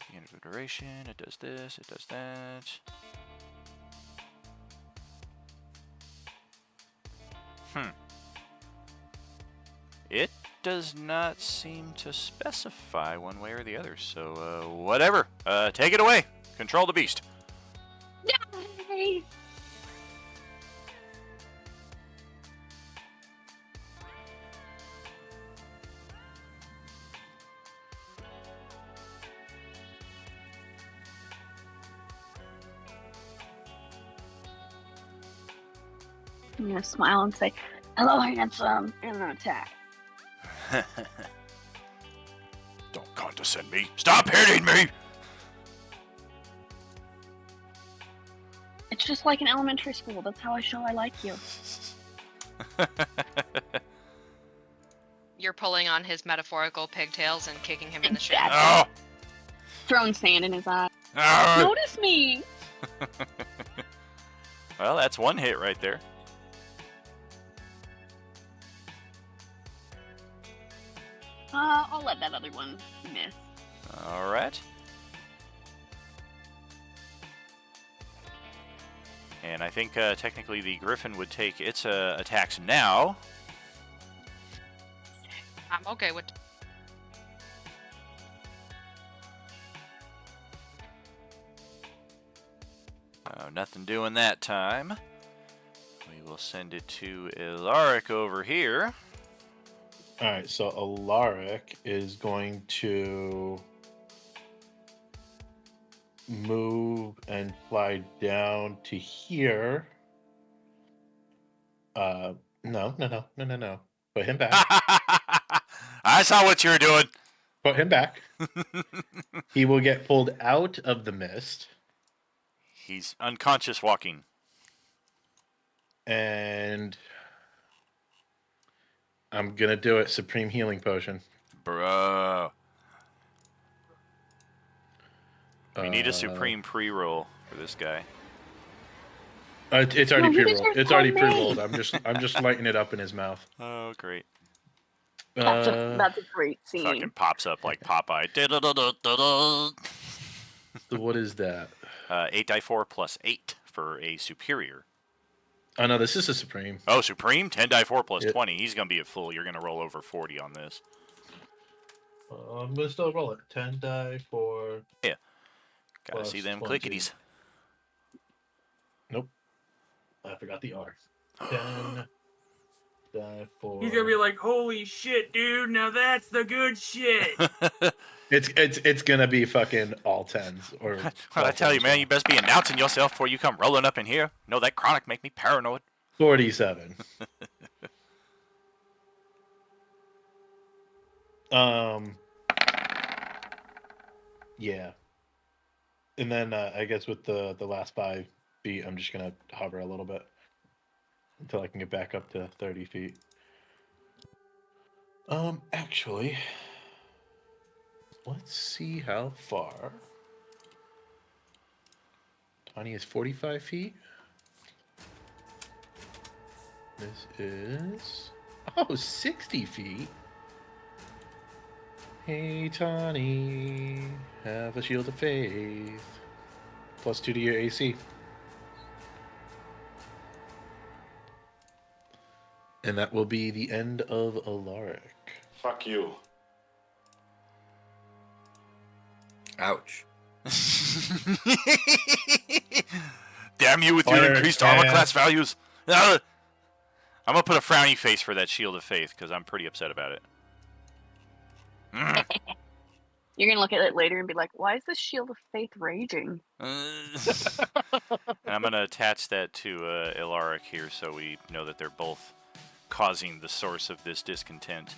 The end of the duration, it does this, it does that. It does not seem to specify one way or the other, so whatever. Take it away. Control the beast. Yay! I'm gonna smile and say, "Hello, handsome," and an attack. Don't condescend me. Stop hitting me! It's just like in elementary school. That's how I show I like you. You're pulling on his metaphorical pigtails and kicking him in the shin. Exactly. Oh! Throwing sand in his eye. Oh! Notice me. Well, that's one hit right there. I'll let that other one miss. All right. And I think technically the Griffin would take its attacks now. I'm okay with. Nothing doing that time. We will send it to Ilaric over here. Alright, so Alaric is going to move and fly down to here. No. Put him back. I saw what you were doing. Put him back. He will get pulled out of the mist. He's unconscious walking. And I'm gonna do it. Supreme Healing Potion. Bro. We need a Supreme pre-roll for this guy. It's already No, you pre-rolled. just It's already told me. pre-rolled. I'm just lighting it up in his mouth. Oh, great. That's Uh, a great scene. Fucking pops up like Popeye. Da-da-da-da-da-da. So what is that? 8 die 4 plus 8 for a superior. Oh no, this is a Supreme. Oh, Supreme? 10 die 4 plus Yeah. 20. He's going to be a fool. You're going to roll over 40 on this. I'm gonna still roll it. 10 die for. Gotta Plus see them 20. clickities. Nope. I forgot the R. 10, 5, 4. He's gonna be like, "Holy shit, dude! Now that's the good shit." It's gonna be fucking all 10s. Or Well, I tell you, man, you best be announcing yourself before you come rolling up in here. No, that chronic make me paranoid. 47. Yeah. And then I guess with the last 5 feet, I'm just gonna hover a little bit until I can get back up to 30 feet. Actually, let's see how far. Tiny is 45 feet. This is 60 feet. Hey, Tawny, have a shield of faith. +2 to your AC. And that will be the end of Alaric. Fuck you. Ouch. Damn you with your Fire increased armor attack. class values. I'm gonna put a frowny face for that shield of faith because I'm pretty upset about it. You're gonna look at it later and be like, "Why is this shield of faith raging?" And I'm gonna attach that to Ilaric here so we know that they're both causing the source of this discontent.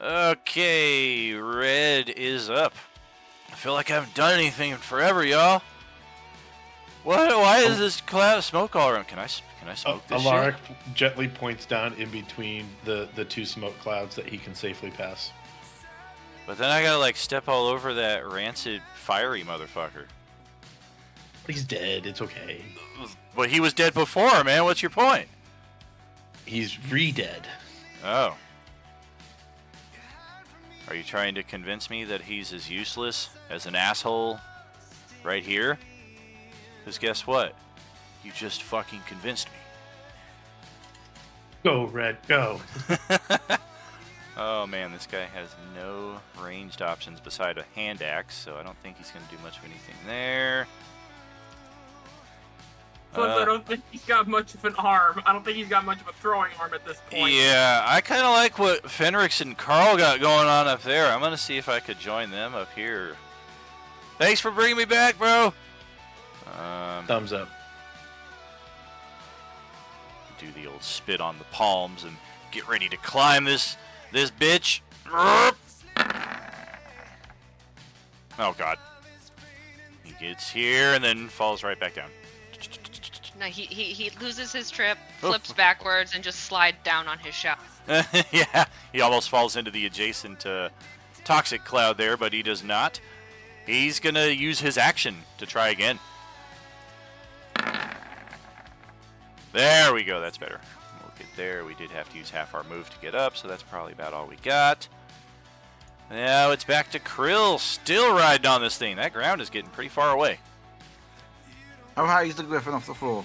Okay, red is up. I feel like I haven't done anything in forever, y'all. What? Why is this cloud of smoke all around? Can I smoke this Alaric shit? gently points down in between the 2 smoke clouds that he can safely pass. But then I gotta like step all over that rancid, fiery motherfucker. He's dead. It's okay. But he was dead before, man. What's your point? He's re-dead. Oh. Are you trying to convince me that he's as useless as an asshole right here? Because guess what? You just fucking convinced me. Go, Red, go. Oh man, this guy has no ranged options beside a hand axe, so I don't think he's going to do much of anything there. Plus, I don't think he's got much of an arm. I don't think he's got much of a throwing arm at this point. Yeah, I kind of like what Fenrix and Carl got going on up there. I'm going to see if I could join them up here. Thanks for bringing me back, bro. Thumbs up. Do the old spit on the palms and get ready to climb this bitch. Oh god. He gets here and then falls right back down. No, he loses his trip, flips backwards, and just slides down on his shot. Yeah, he almost falls into the adjacent toxic cloud there, but he does not. He's gonna use his action to try again. There we go, that's better. We'll get there. We did have to use half our move to get up, so that's probably about all we got. Now it's back to Krill, still riding on this thing. That ground is getting pretty far away. How high is the griffin off the floor?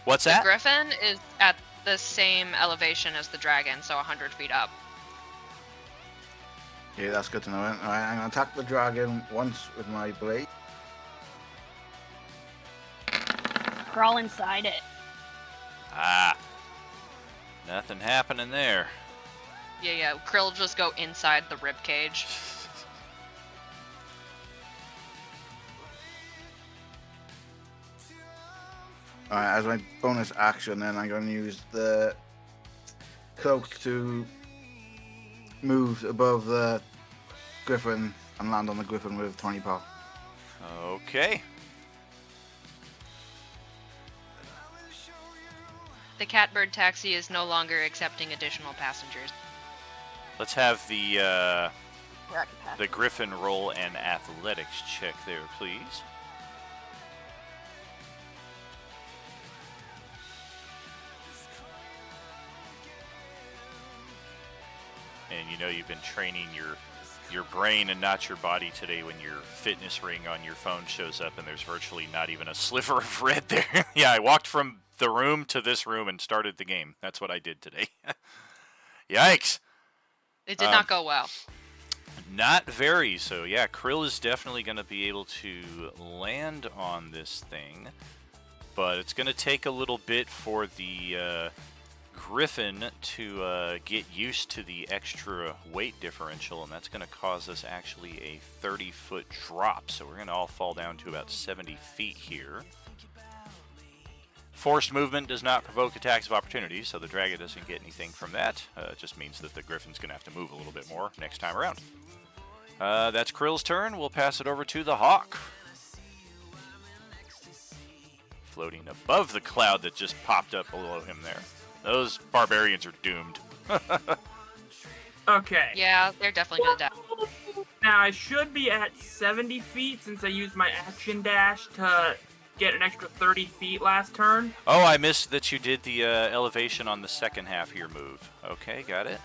What's The that? griffin is at the same elevation as the dragon, so 100 feet up. Yeah, that's good to know. Alright, I'm gonna attack the dragon once with my blade. Crawl inside it. Ah. Nothing happening there. Yeah, Krill just go inside the rib cage. Alright, as my bonus action, then I'm gonna use the cloak to move above the griffin and land on the griffin with 20 power. Okay. The Catbird taxi is no longer accepting additional passengers. Let's have the Rocket path. Griffin roll an athletics check there, please. And you know you've been training your brain and not your body today when your fitness ring on your phone shows up and there's virtually not even a sliver of red there. Yeah, I walked from the room to this room and started the game. That's what I did today. Yikes. It did not go well. Not very. So yeah, Krill is definitely going to be able to land on this thing. but it's going to take a little bit for the Griffin to get used to the extra weight differential, and that's going to cause us actually a 30-foot drop. So we're going to all fall down to about 70 feet here. Forced movement does not provoke attacks of opportunity, so the dragon doesn't get anything from that. It just means that the Griffin's going to have to move a little bit more next time around. That's Krill's turn. We'll pass it over to the Hawk. Floating above the cloud that just popped up below him there. Those barbarians are doomed. Okay. Yeah, they're definitely gonna die. Now I should be at 70 feet since I used my action dash to get an extra 30 feet last turn. Oh, I missed that you did the elevation on the second half of your move. Okay, got it.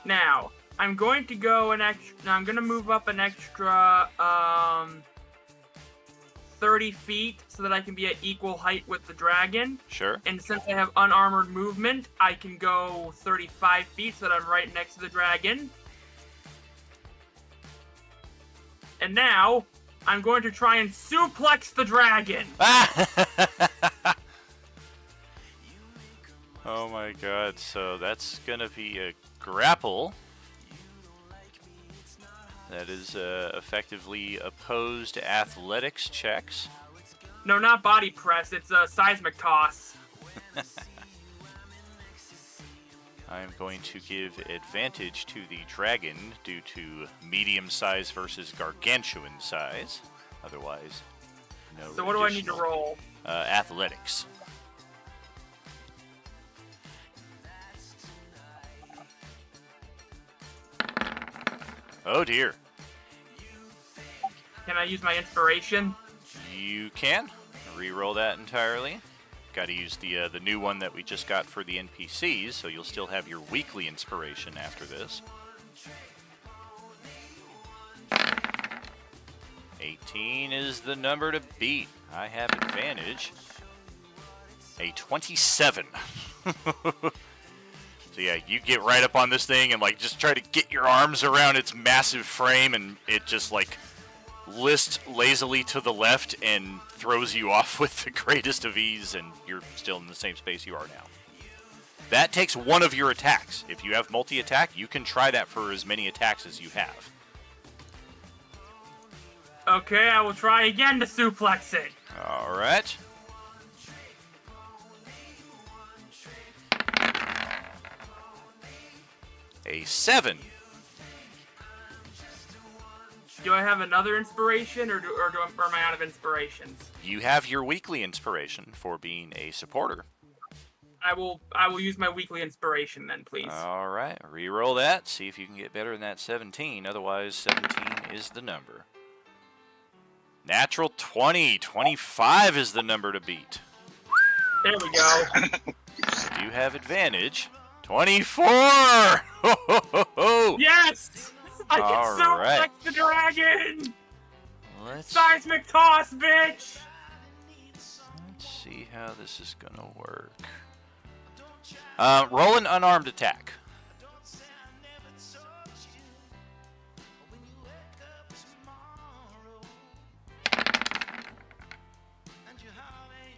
Now I'm going to go an extra. Now I'm going to move up an extra 30 feet so that I can be at equal height with the dragon. Sure. And since I have unarmored movement, I can go 35 feet so that I'm right next to the dragon. And now I'm going to try and suplex the dragon. Oh my god, so that's gonna be a grapple. That is effectively opposed athletics checks. No, not body press. It's a seismic toss. I'm going to give advantage to the dragon due to medium size versus gargantuan size. Otherwise, no. So what do I need to additional, roll? Athletics. Oh dear. Can I use my inspiration? You can re-roll that entirely. Got to use the new one that we just got for the NPCs, so you'll still have your weekly inspiration after this. 18 is the number to beat. I have advantage. A 27. So yeah, you get right up on this thing and like just try to get your arms around its massive frame, and it just like lists lazily to the left and throws you off with the greatest of ease, and you're still in the same space you are now. That takes one of your attacks. If you have multi-attack, you can try that for as many attacks as you have. Okay, I will try again to suplex it. All right. A 7. Do I have another inspiration, or am I out of inspirations? You have your weekly inspiration for being a supporter. I will use my weekly inspiration then, please. All right, re-roll that. See if you can get better than that 17. Otherwise, 17 is the number. Natural 20. 25 is the number to beat. There we go. You have advantage. 24! Ho, ho, ho, ho. Yes! I can All suplex right. the dragon! Let's Seismic toss, bitch! see how this is going to work. Roll an unarmed attack.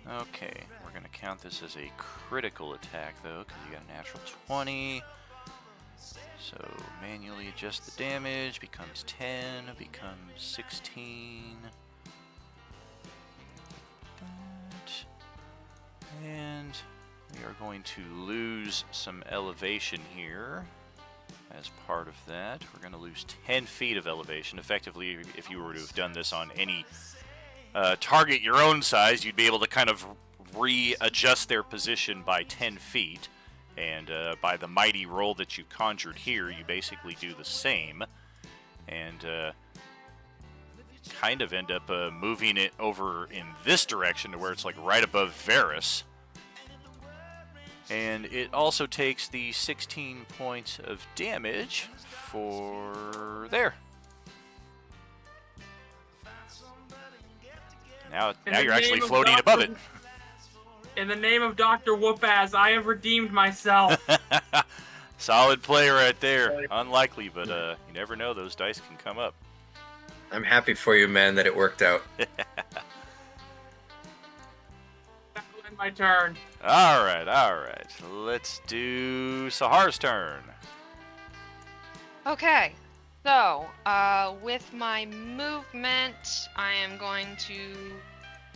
Okay, we're going to count this as a critical attack, though, because you got a natural 20. So manually adjust the damage, becomes 10, becomes 16. And we are going to lose some elevation here as part of that. We're going to lose 10 feet of elevation. Effectively, if you were to have done this on any target your own size, you'd be able to kind of readjust their position by 10 feet. And by the mighty roll that you conjured here, you basically do the same. And kind of end up moving it over in this direction to where it's like right above Varus. And it also takes the 16 points of damage for there. Now you're actually floating above it. In the name of Dr. Whoopaz, I have redeemed myself. Solid play right there. Unlikely, but you never know. Those dice can come up. I'm happy for you, man, that it worked out. end my turn. All right. Let's do Sahar's turn. Okay, so with my movement, I am going to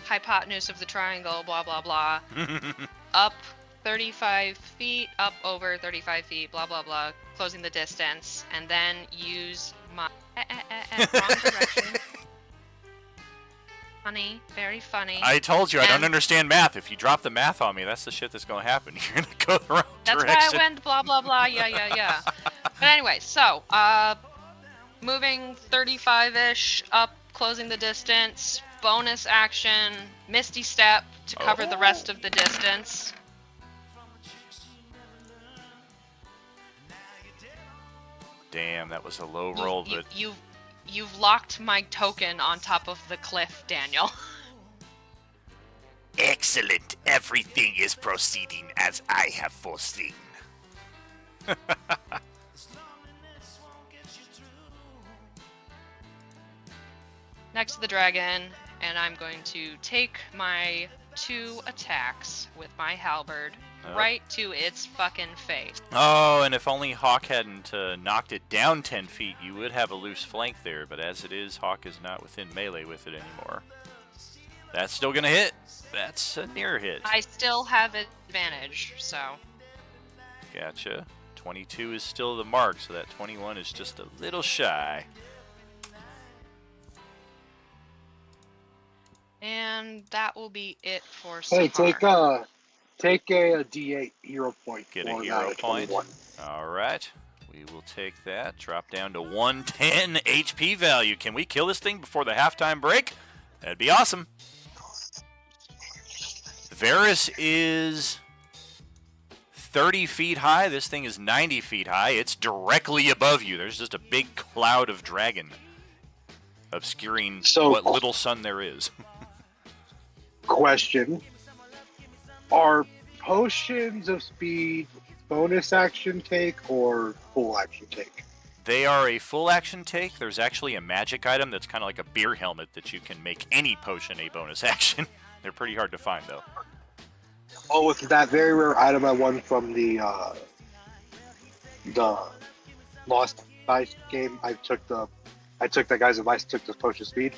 hypotenuse of the triangle, blah blah blah, up 35 feet, up over 35 feet, blah blah blah, closing the distance, and then use my wrong direction. Funny, very funny. I told you I don't And- understand math. If you drop the math on me, that's the shit that's gonna happen. You're gonna go the wrong That's direction. why I went blah blah blah. Yeah. But anyway, so moving 35-ish up, closing the distance. Bonus action, Misty Step to cover the rest of the distance. Damn, that was a low roll, but You've locked my token on top of the cliff, Daniel. excellent. Everything is proceeding as I have foreseen. Next to the dragon, and I'm going to take my 2 attacks with my halberd Oh. right to its fucking face. Oh, and if only Hawk hadn't knocked it down 10 feet, you would have a loose flank there. But as it is, Hawk is not within melee with it anymore. That's still gonna hit. That's a near hit. I still have advantage, so Gotcha. 22 is still the mark, so that 21 is just a little shy. and that will be it for Hey, Sahar. take a D8 hero point. Get a for hero that point. 21. All right. We will take that. Drop down to 110 HP value. Can we kill this thing before the halftime break? That'd be awesome. Varus is 30 feet high. This thing is 90 feet high. It's directly above you. There's just a big cloud of dragon obscuring what little sun there is. Question: are potions of speed bonus action take or full action take? They are a full action take. There's actually a magic item that's kind of like a beer helmet that you can make any potion a bonus action. They're pretty hard to find, though. Oh, with that very rare item I won from the Lost Dice game, I took that guy's advice, took the potion of speed.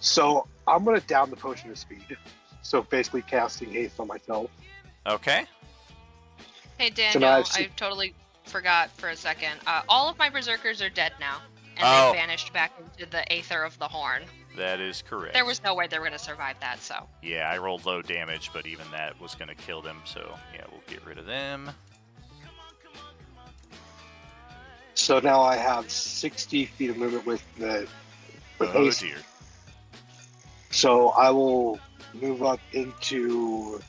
So I'm gonna down the potion of speed. So basically casting haste on myself. Okay. Hey So Daniel, now I totally forgot for a second. All of my berserkers are dead now, and Oh. they vanished back into the aether of the horn. That is correct. There was no way they were gonna survive that, so. Yeah, I rolled low damage, but even that was going to kill them, so yeah, we'll get rid of them. So now I have 60 feet of movement with Oh, haste. dear. So I will move up into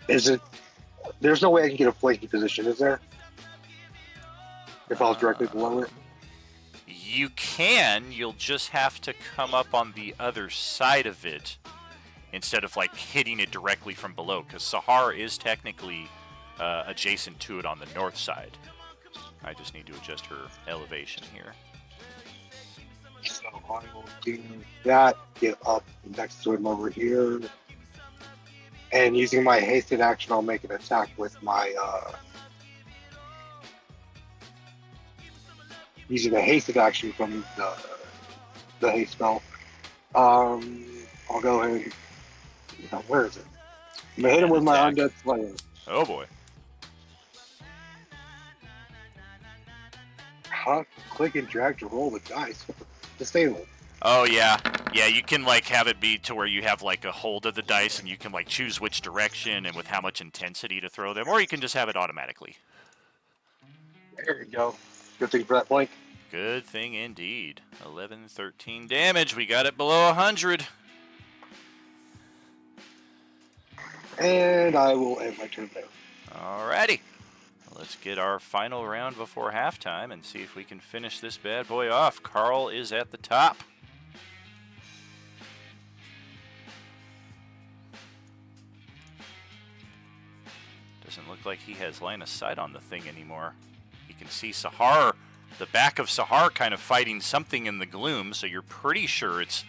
is it there's no way I can get a flanking position, is there? If I was directly below it? You can, you'll just have to come up on the other side of it instead of like hitting it directly from below, because Sahar is technically adjacent to it on the north side. I just need to adjust her elevation here. So I will do that, get up next to him over here. And using my hasted action, I'll make an attack with my using the hasted action from the haste spell. I'll go ahead. Where is it? I'm gonna hit him with my undead slayer. Oh boy. Huh? Click and drag to roll the dice. Disable. Oh yeah, yeah. You can like have it be to where you have like a hold of the dice, and you can like choose which direction and with how much intensity to throw them, or you can just have it automatically. There you go. Good thing for that blank. Good thing indeed. 11, 13 damage. We got it below 100. And I will end my turn there. Alrighty. Let's get our final round before halftime and see if we can finish this bad boy off. Carl is at the top. Doesn't look like he has line of sight on the thing anymore. You can see Sahar, the back of Sahar kind of fighting something in the gloom, so you're pretty sure it's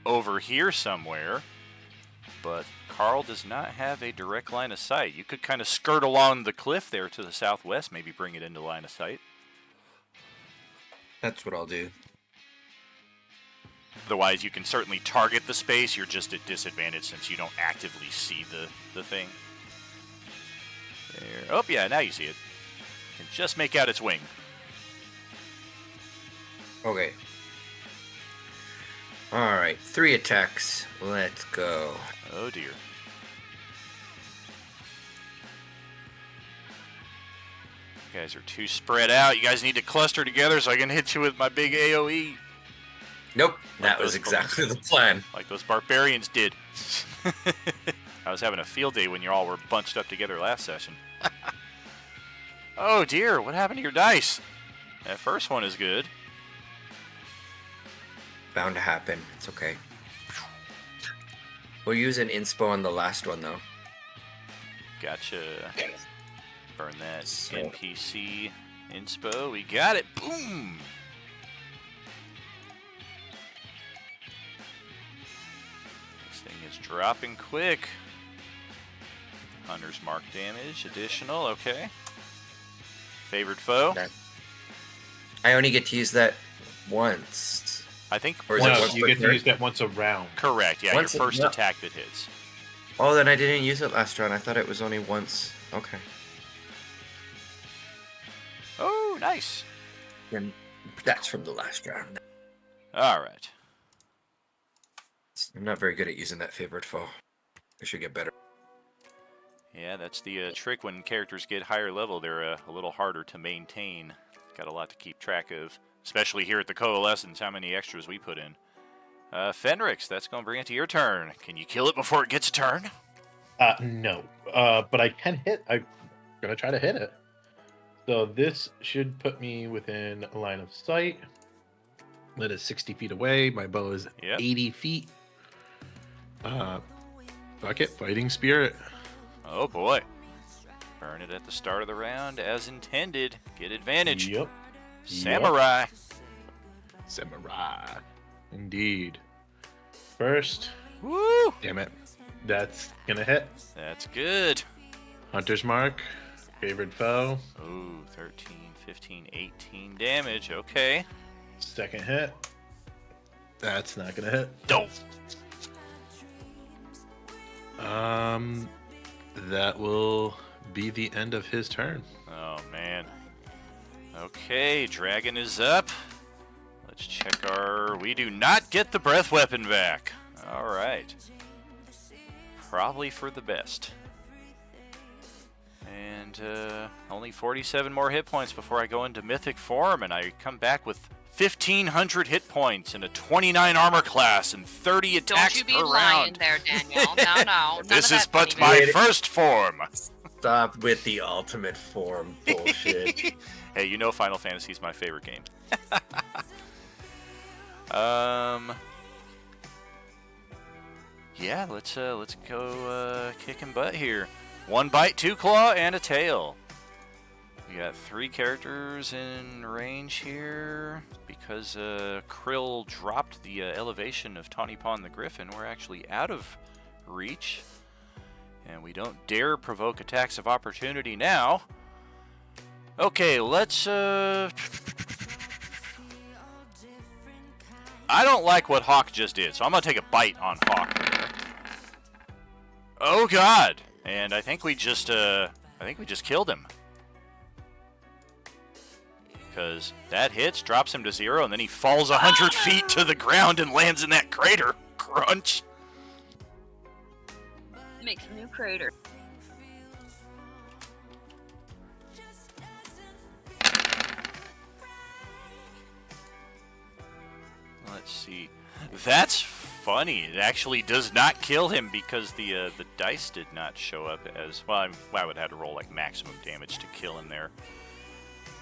over here somewhere. But Carl does not have a direct line of sight. You could kind of skirt along the cliff there to the southwest, maybe bring it into line of sight. That's what I'll do. Otherwise, you can certainly target the space. You're just at disadvantage since you don't actively see the thing. There. Oh, yeah, now you see it. You can just make out its wing. Okay. Alright, 3 attacks. Let's go. Oh, dear. You guys are too spread out. You guys need to cluster together so I can hit you with my big AoE. Nope, that those was exactly the plan. Like those barbarians did. I was having a field day when you all were bunched up together last session. Oh dear, what happened to your dice? That first one is good. Bound to happen. It's okay. We'll use an inspo on the last one, though. Gotcha. Burn that So- NPC inspo. We got it. Boom! This thing is dropping quick. Hunter's mark damage. Additional. Okay. Favored foe. That- I only get to use that once. I think Or is it No, once you per get to turn? use that once a round. correct. Yeah, Once your it- first no. attack that hits. Oh, then I didn't use it last round. I thought it was only once. Okay. Oh, nice. Then that's from the last round. All right. I'm not very good at using that favored foe. I should get better. Yeah, that's the trick when characters get higher level. They're a little harder to maintain. Got a lot to keep track of, especially here at the Coalescence, how many extras we put in. Fenrix, that's going to bring it to your turn. Can you kill it before it gets a turn? No. But I can hit. I'm going to try to hit it. So this should put me within a line of sight. That is 60 feet away. My bow is Yep. 80 feet. Fuck it. Fighting Spirit. Oh, boy. Burn it at the start of the round as intended. Get advantage. Yep. Samurai. Samurai. Indeed. First. Woo! Damn it. That's going to hit. That's good. Hunter's Mark. Favored foe. Ooh, 13, 15, 18 damage. Okay. Second hit. That's not going to hit. Dope. That will be the end of his turn. Oh, man. Okay, dragon is up. Let's check our... We do not get the breath weapon back. All right. Probably for the best. And only 47 more hit points before I go into mythic form, and I come back with 1,500 hit points and a 29 armor class and 30 attacks Don't you be per lying round. there, Daniel. No, no. none This of is that but funny my business. first form. Stop with the ultimate form bullshit. Hey, you know Final Fantasy is my favorite game. Yeah, let's go kicking butt here. 1 bite, 2 claw, and a tail. We got 3 characters in range here. Because Krill dropped the elevation of Tawny Pawn the Griffin, we're actually out of reach. And we don't dare provoke attacks of opportunity now. Okay, let's I don't like what Hawk just did, so I'm gonna take a bite on Hawk here. Oh god! And I think we just killed him. Because that hits, drops him to 0, and then he falls 100 feet to the ground and lands in that crater. Crunch. Makes a new crater. Let's see. That's funny. It actually does not kill him because the dice did I would have to roll like maximum damage to kill him there.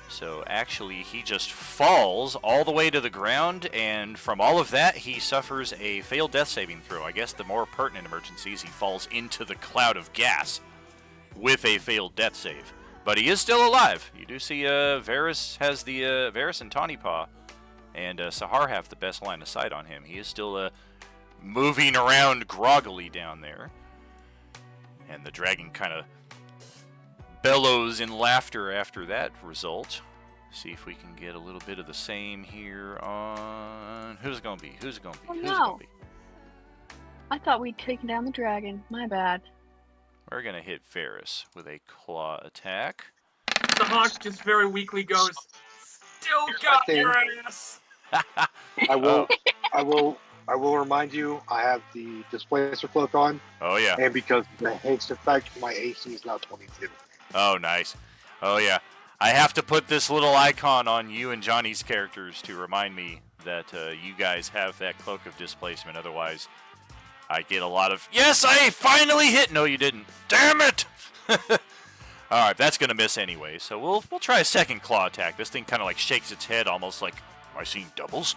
So actually, he just falls all the way to the ground, and from all of that, he suffers a failed death saving throw. I guess the more pertinent emergency is he falls into the cloud of gas with a failed death save. But he is still alive. You do see Varys has the Varys and Tawny Paw, and Sahar have the best line of sight on him. He is still moving around groggily down there. And the dragon kind of bellows in laughter after that result. See if we can get a little bit of the same here on... Who's it going to be? Who's it going to be? Oh, Who's it no. going to be? I thought we'd taken down the dragon. My bad. We're going to hit Varys with a claw attack. The hawk just very weakly goes, "Still got thing. your ass." I will. Oh. I will remind you. I have the displacer cloak on, Oh, yeah. and because of the haste effect, my AC is now 22. Oh, nice. Oh, yeah. I have to put this little icon on you and Johnny's characters to remind me that you guys have that cloak of displacement. Otherwise, I get a lot of, yes, I finally hit. No, you didn't. Damn it. All right, that's going to miss anyway. So we'll try a second claw attack. This thing kind of like shakes its head almost like, am I seeing doubles?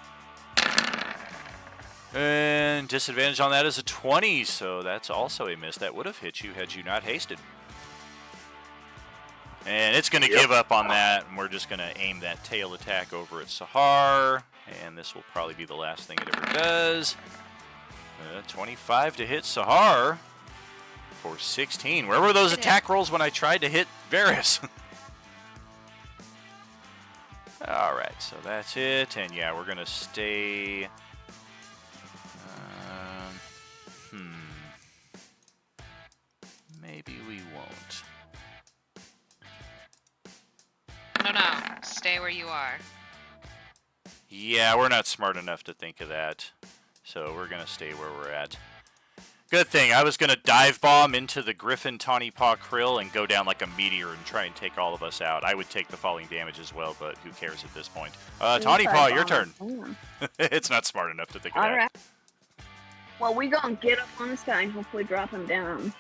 And disadvantage on that is a 20. So that's also a miss. That would have hit you had you not hasted. And it's going to give up on that, and we're just going to aim that tail attack over at Sahar. And this will probably be the last thing it ever does. 25 to hit Sahar for 16. Where were those attack rolls when I tried to hit Varys? All right, so that's it. And yeah, we're going to stay... Maybe we won't. No, stay where you are. Yeah, we're not smart enough to think of that. So we're going to stay where we're at. Good thing. I was going to dive bomb into the Griffin Tawny Paw Krill and go down like a meteor and try and take all of us out. I would take the falling damage as well, but who cares at this point? Tawny Paw, your turn. It's not smart enough to think of that. All right. Well, we gonna get up on this guy and hopefully drop him down.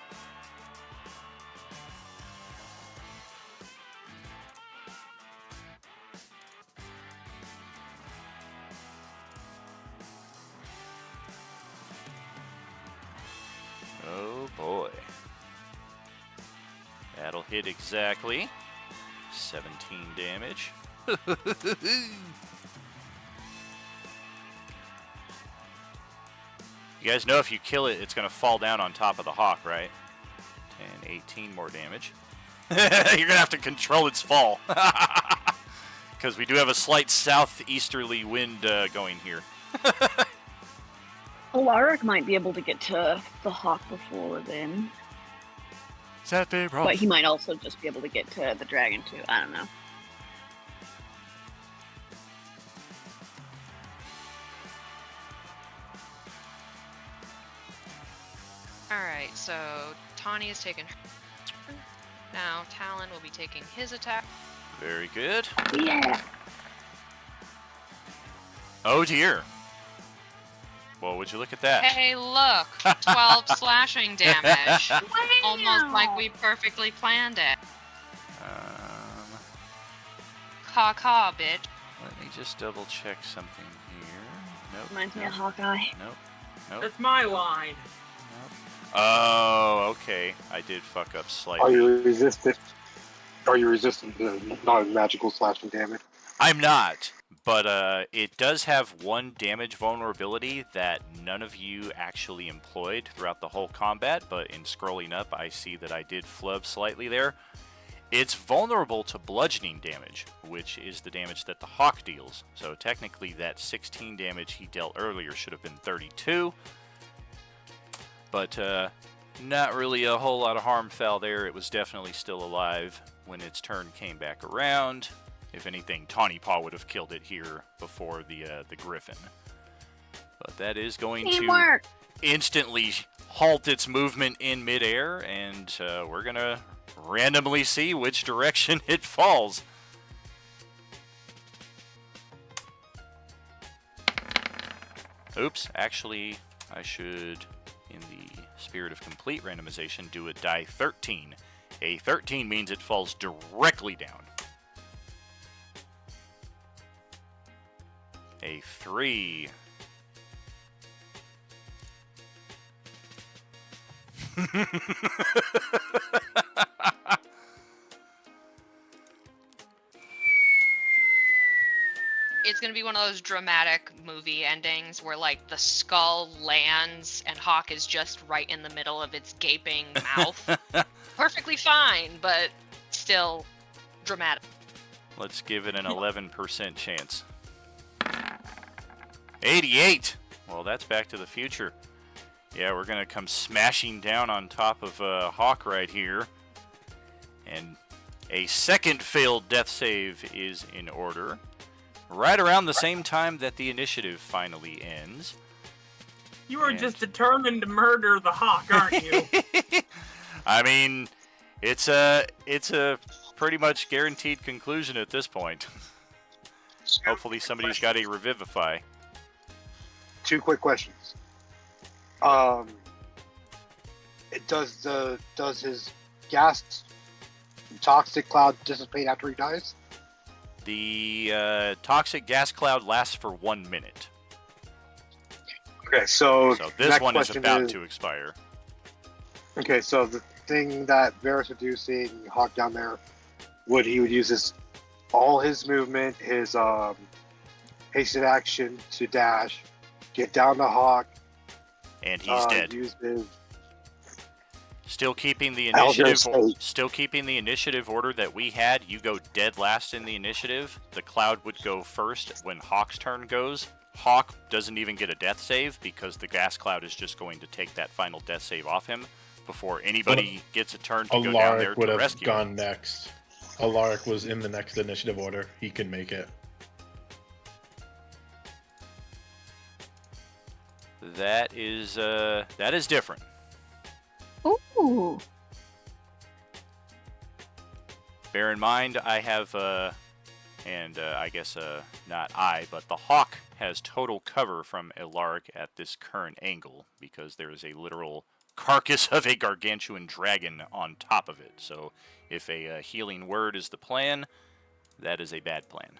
Oh boy. That'll hit exactly 17 damage. You guys know if you kill it, it's going to fall down on top of the hawk, right? 10, 18 more damage. You're going to have to control its fall. Because we do have a slight southeasterly wind going here. Alaric might be able to get to the hawk before then. Is that very rough? But he might also just be able to get to the dragon too. I don't know. Alright, so Tawny has taken her. Now Talon will be taking his attack. Very good. Yeah. Oh dear. Well, would you look at that? Hey, look! 12 slashing damage. Almost like we perfectly planned it. Caw, bitch. Let me just double check something here. Nope. Reminds me nope, of Hawkeye. Nope. Nope. That's my line. Oh, okay. I did fuck up Are slightly. you resistant? Are you resistant to non-magical slashing damage? I'm not, but it does have one damage vulnerability that none of you actually employed throughout the whole combat, but in scrolling up, I see that I did flub slightly there. It's vulnerable to bludgeoning damage, which is the damage that the hawk deals. So technically that 16 damage he dealt earlier should have been 32. But not really a whole lot of harm fell there. It was definitely still alive when its turn came back around. If anything, Tawny Paw would have killed it here before the Griffin. But that is going Teamwork. to instantly halt its movement in midair, and we're going to randomly see which direction it falls. Oops, actually, I should, in the spirit of complete randomization, do a die 13. A 13 means it falls directly down. A 3. It's gonna be one of those dramatic movie endings where like the skull lands and Hawk is just right in the middle of its gaping mouth. Perfectly fine, but still dramatic. Let's give it an 11% chance. 88! Well, that's Back to the Future. Yeah, we're going to come smashing down on top of Hawk right here. And a second failed death save is in order. Right around the same time that the initiative finally ends. You are And- just determined to murder the Hawk, aren't you? I mean, it's a pretty much guaranteed conclusion at this point. Hopefully somebody's got a Revivify. 2 quick questions. Does his gas toxic cloud dissipate after he dies? The toxic gas cloud lasts for 1 minute. Okay, so This next one is question about to expire. Okay, so the thing that Varus would do, seeing Hawk down there, he would use all his movement, his hasted action to dash, get down to Hawk, And he's dead. use his Still keeping the Elder initiative. State. Still keeping the initiative order that we had. You go dead last in the initiative. The cloud would go first when Hawk's turn goes. Hawk doesn't even get a death save because the gas cloud is just going to take that final death save off him before anybody gets a turn to go down there Alaric would to have rescue him. gone next. Alaric was in the next initiative order. He can make it. That is different. Ooh. Bear in mind, I have, I guess not I, but the Hawk has total cover from Alaric at this current angle because there is a literal carcass of a gargantuan dragon on top of it. So if a healing word is the plan, that is a bad plan.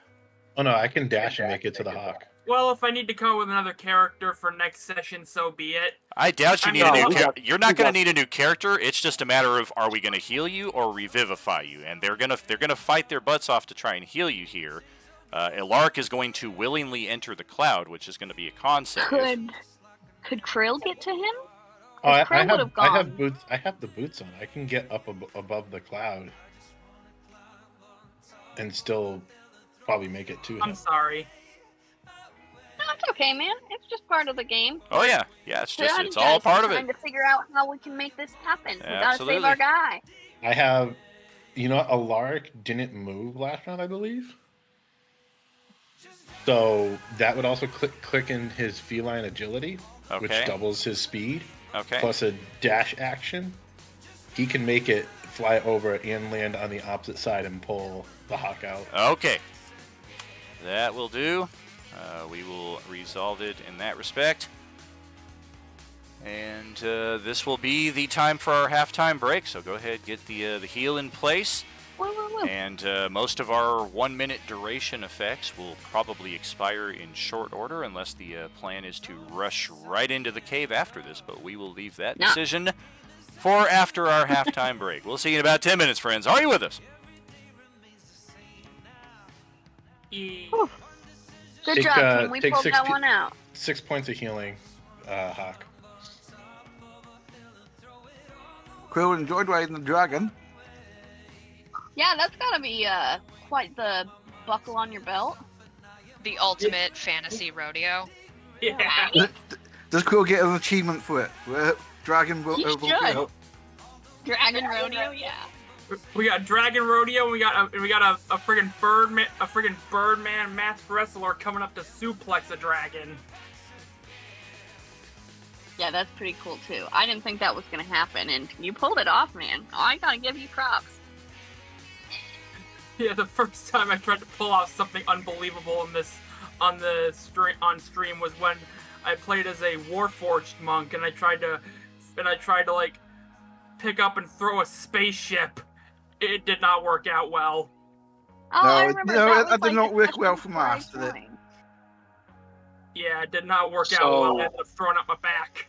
Oh no, I can dash and make it to the Hawk. Well, if I need to come up with another character for next session, so be it. I doubt you I need mean, a new we character. got- You're not we going got- to need a new character. It's just a matter of are we going to heal you or revivify you, and they're gonna fight their butts off to try and heal you here. Alaric is going to willingly enter the cloud, which is going to be a concept. Could Krill get to him? Oh, I Krill would have have I gone. have boots. I have the boots on. I can get up above the cloud and still probably make it to I'm him. sorry. No, it's okay, man. It's just part of the game. Oh yeah, it's just Strategize it's all part and of it. Trying to figure out how we can make this happen. We gotta save Absolutely. our guy. I have, you know, what, Alaric didn't move last round, I believe. So that would also click in his feline agility, which Okay. doubles his speed, Okay. plus a dash action. He can make it fly over and land on the opposite side and pull the Hawk out. Okay. That will do. We will resolve it in that respect. And this will be the time for our halftime break. So go ahead, get the heal in place. Woo, woo, woo. And most of our 1 minute duration effects will probably expire in short order unless the plan is to rush right into the cave after this. But we will leave that No. decision for after our halftime break. We'll see you in about 10 minutes, friends. Are you with us? Good Take, job, team. We take pulled 6 that pe- one out. 6 points of healing, Hawk. Krill enjoyed riding the dragon. Yeah, that's gotta be quite the buckle on your belt. The ultimate fantasy rodeo. Yeah. Right? Does Krill get an achievement for it? Dragon He should. Krill. Dragon rodeo, yeah. We got Dragon Rodeo, and we got a friggin' Birdman masked wrestler coming up to suplex a dragon. Yeah, that's pretty cool too. I didn't think that was gonna happen, and you pulled it off, man. Oh, I gotta give you props. Yeah, the first time I tried to pull off something unbelievable in this on stream was when I played as a Warforged monk, and I tried to like pick up and throw a spaceship. It did not work out well. Oh, No, I remember no, that that was did like not the work session well for before I Mars, did it? joined. Yeah, it did not work out So- well. I ended up throwing up my back.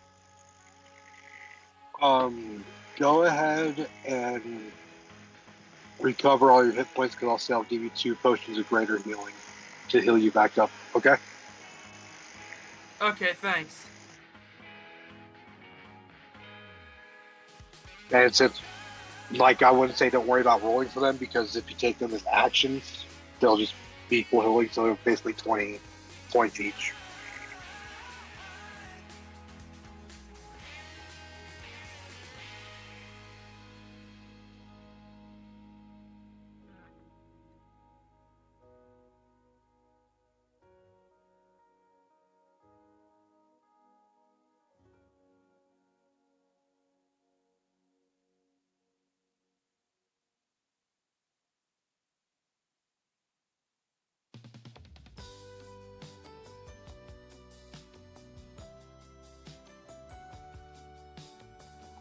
Go ahead and recover all your hit points because I'll give you 2 potions of greater healing. to heal you back up. Okay. Okay, thanks. And since, like, I wouldn't say don't worry about rolling for them because if you take them as actions, they'll just be equal healing. So they're basically 20 points each.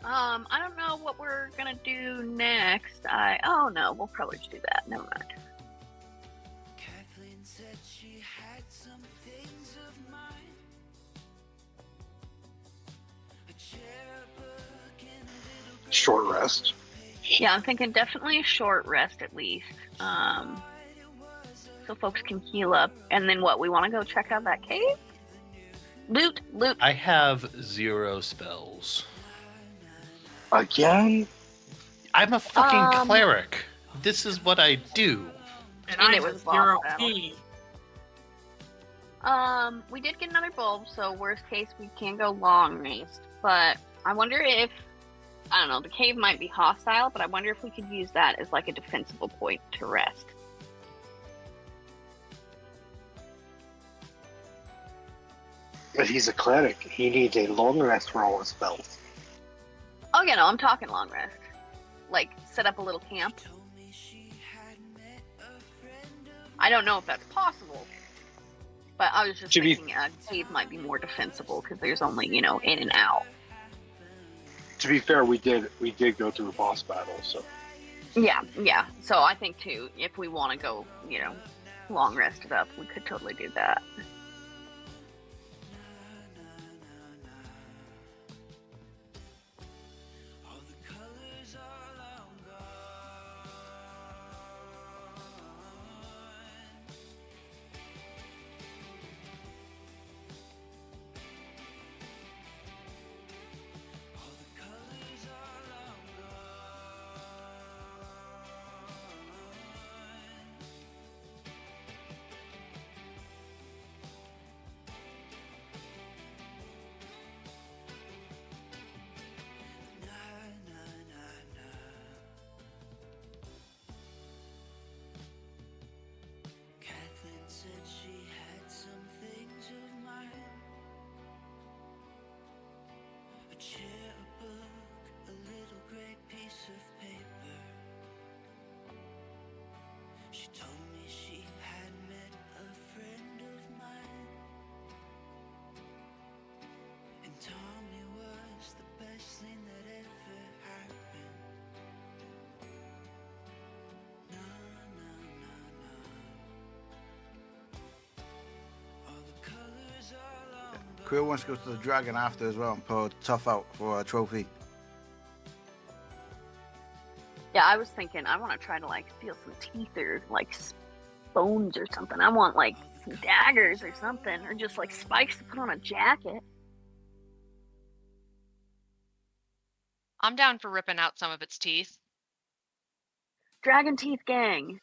I don't know what we're gonna do next. Oh no, we'll probably just do that. Never mind. Kathleen said she had some things of mine. A chair, a book, and little Short rest. Yeah, I'm thinking definitely a short rest at least. So folks can heal up. And then what? We want to go check out that cave? Loot. I have 0 spells. Again? I'm a fucking cleric. This is what I do. And And I it have was boss 0 battle. P. We did get another bulb, so worst case we can go long rest. But I wonder if, I don't know, the cave might be hostile, but I wonder if we could use that as like a defensible point to rest. If he's a cleric, he needs a long rest for all his spells. Oh yeah, no, I'm talking long rest. Like set up a little camp. I don't know if that's possible, but I was just To be- thinking a cave might be more defensible because there's only, in and out. To be fair, we did go through a boss battle, so Yeah. So I think too, if we want to go, long rest it up, we could totally do that. all the colors are long gone. All the colors are long gone. Kathleen said she had some things of mine. A chair, a book, a little gray piece of paper. She told me she had met a friend of mine. And Tommy was the best thing that ever happened. No, no, no, no. All the colors are long Quill wants to go to the dragon after as well and pull Tough out for a trophy. Yeah, I was thinking I want to try to like steal some teeth or like bones or something. I want like some daggers or something, or just like spikes to put on a jacket. I'm down for ripping out some of its teeth. Dragon teeth gang.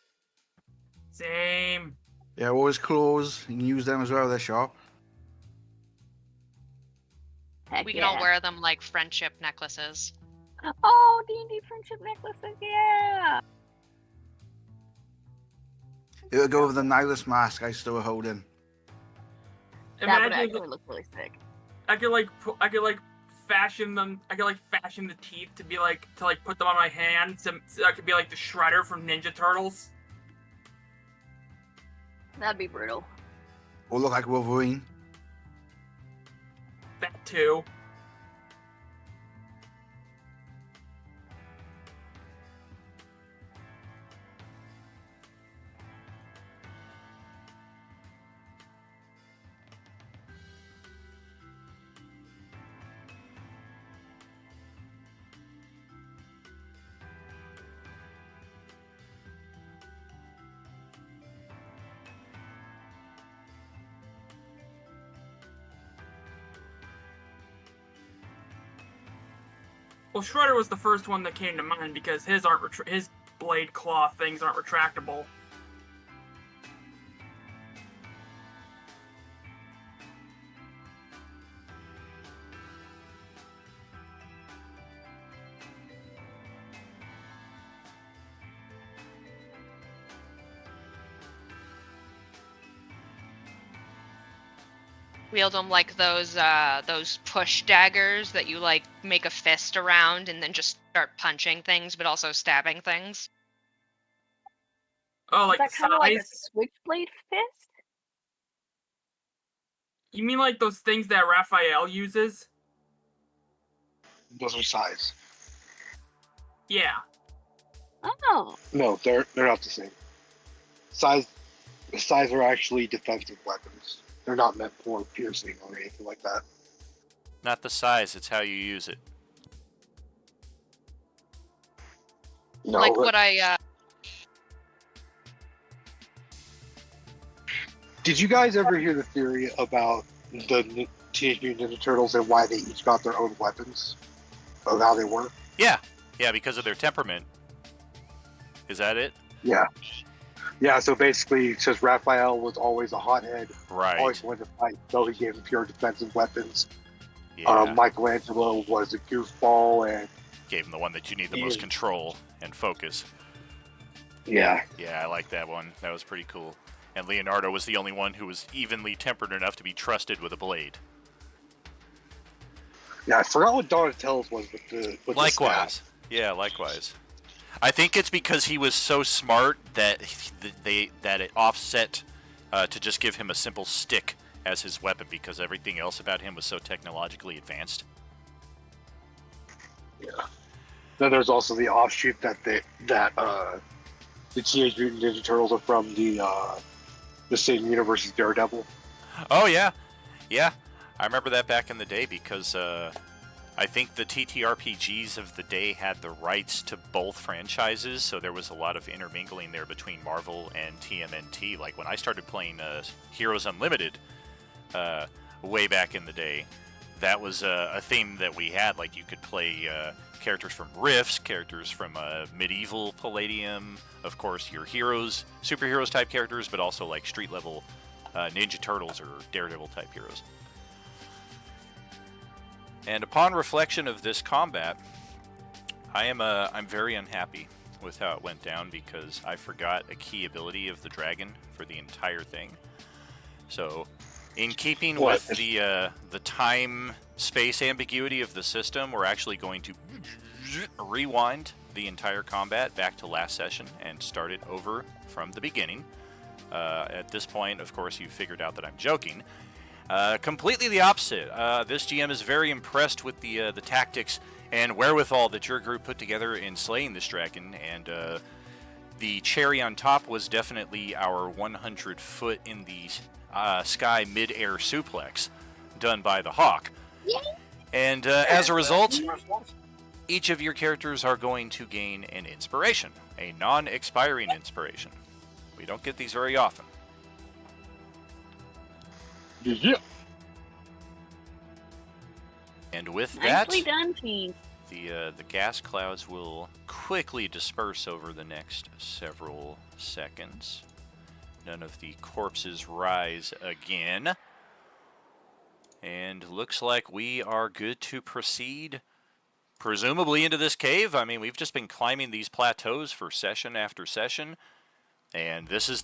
Same. Yeah, always claws. You can use them as well. They're sharp. Heck We can yeah. all wear them like friendship necklaces. Oh, D&D friendship necklaces, yeah. It would go with the Nihilus mask I still holding. That would Imagine actually look really sick. I could fashion them. I could like fashion the teeth to be like put them on my hands. So I could be like the Shredder from Ninja Turtles. That'd be brutal. Or look like Wolverine. That too. Well, Shredder was the first one that came to mind because his his blade claw things aren't retractable. Wield them like those push daggers that you like make a fist around and then just start punching things, but also stabbing things. Oh, Is like that kind of like a size? switchblade fist? You mean like those things that Raphael uses? Those are size. Yeah. Oh. No, they're not the same. Size are actually defensive weapons. They're not meant for piercing or anything like that. Not the size, it's how you use it. No, Like what I Did you guys ever hear the theory about the Teenage Mutant Ninja Turtles and why they each got their own weapons? Of how they work? Yeah, because of their temperament. Is that it? Yeah. Yeah, so basically, since Raphael was always a hothead, Right. always wanted to fight, so he gave him pure defensive weapons. Yeah. Michelangelo was a goofball, and Gave him the one that you need the most control and focus. yeah. Yeah, I like that one. That was pretty cool. And Leonardo was the only one who was evenly tempered enough to be trusted with a blade. Yeah, I forgot what Donatello's was with the Likewise. Yeah, likewise. I think it's because he was so smart that that it offset to just give him a simple stick as his weapon because everything else about him was so technologically advanced. Yeah. Then there's also the offshoot that the Teenage Mutant Ninja Turtles are from the same universe as Daredevil. Oh yeah, I remember that back in the day because I think the TTRPGs of the day had the rights to both franchises, so there was a lot of intermingling there between Marvel and TMNT. Like when I started playing Heroes Unlimited way back in the day, that was a theme that we had. Like you could play characters from Rifts, characters from Medieval Palladium, of course your heroes, superheroes type characters, but also like street level Ninja Turtles or Daredevil type heroes. And upon reflection of this combat, I'm very unhappy with how it went down because I forgot a key ability of the dragon for the entire thing. So, in keeping with the time-space ambiguity of the system, we're actually going to rewind the entire combat back to last session and start it over from the beginning. At this point, of course, you figured out that I'm joking. Completely the opposite. This GM is very impressed with the tactics and wherewithal that your group put together in slaying this dragon, and the cherry on top was definitely our 100-foot in the sky mid-air suplex done by the Hawk. And as a result, each of your characters are going to gain an inspiration, a non-expiring inspiration. We don't get these very often. Yeah. And with that, Nicely done, team. the gas clouds will quickly disperse over the next several seconds. None of the corpses rise again. And looks like we are good to proceed, presumably into this cave. I mean, we've just been climbing these plateaus for session after session. And this is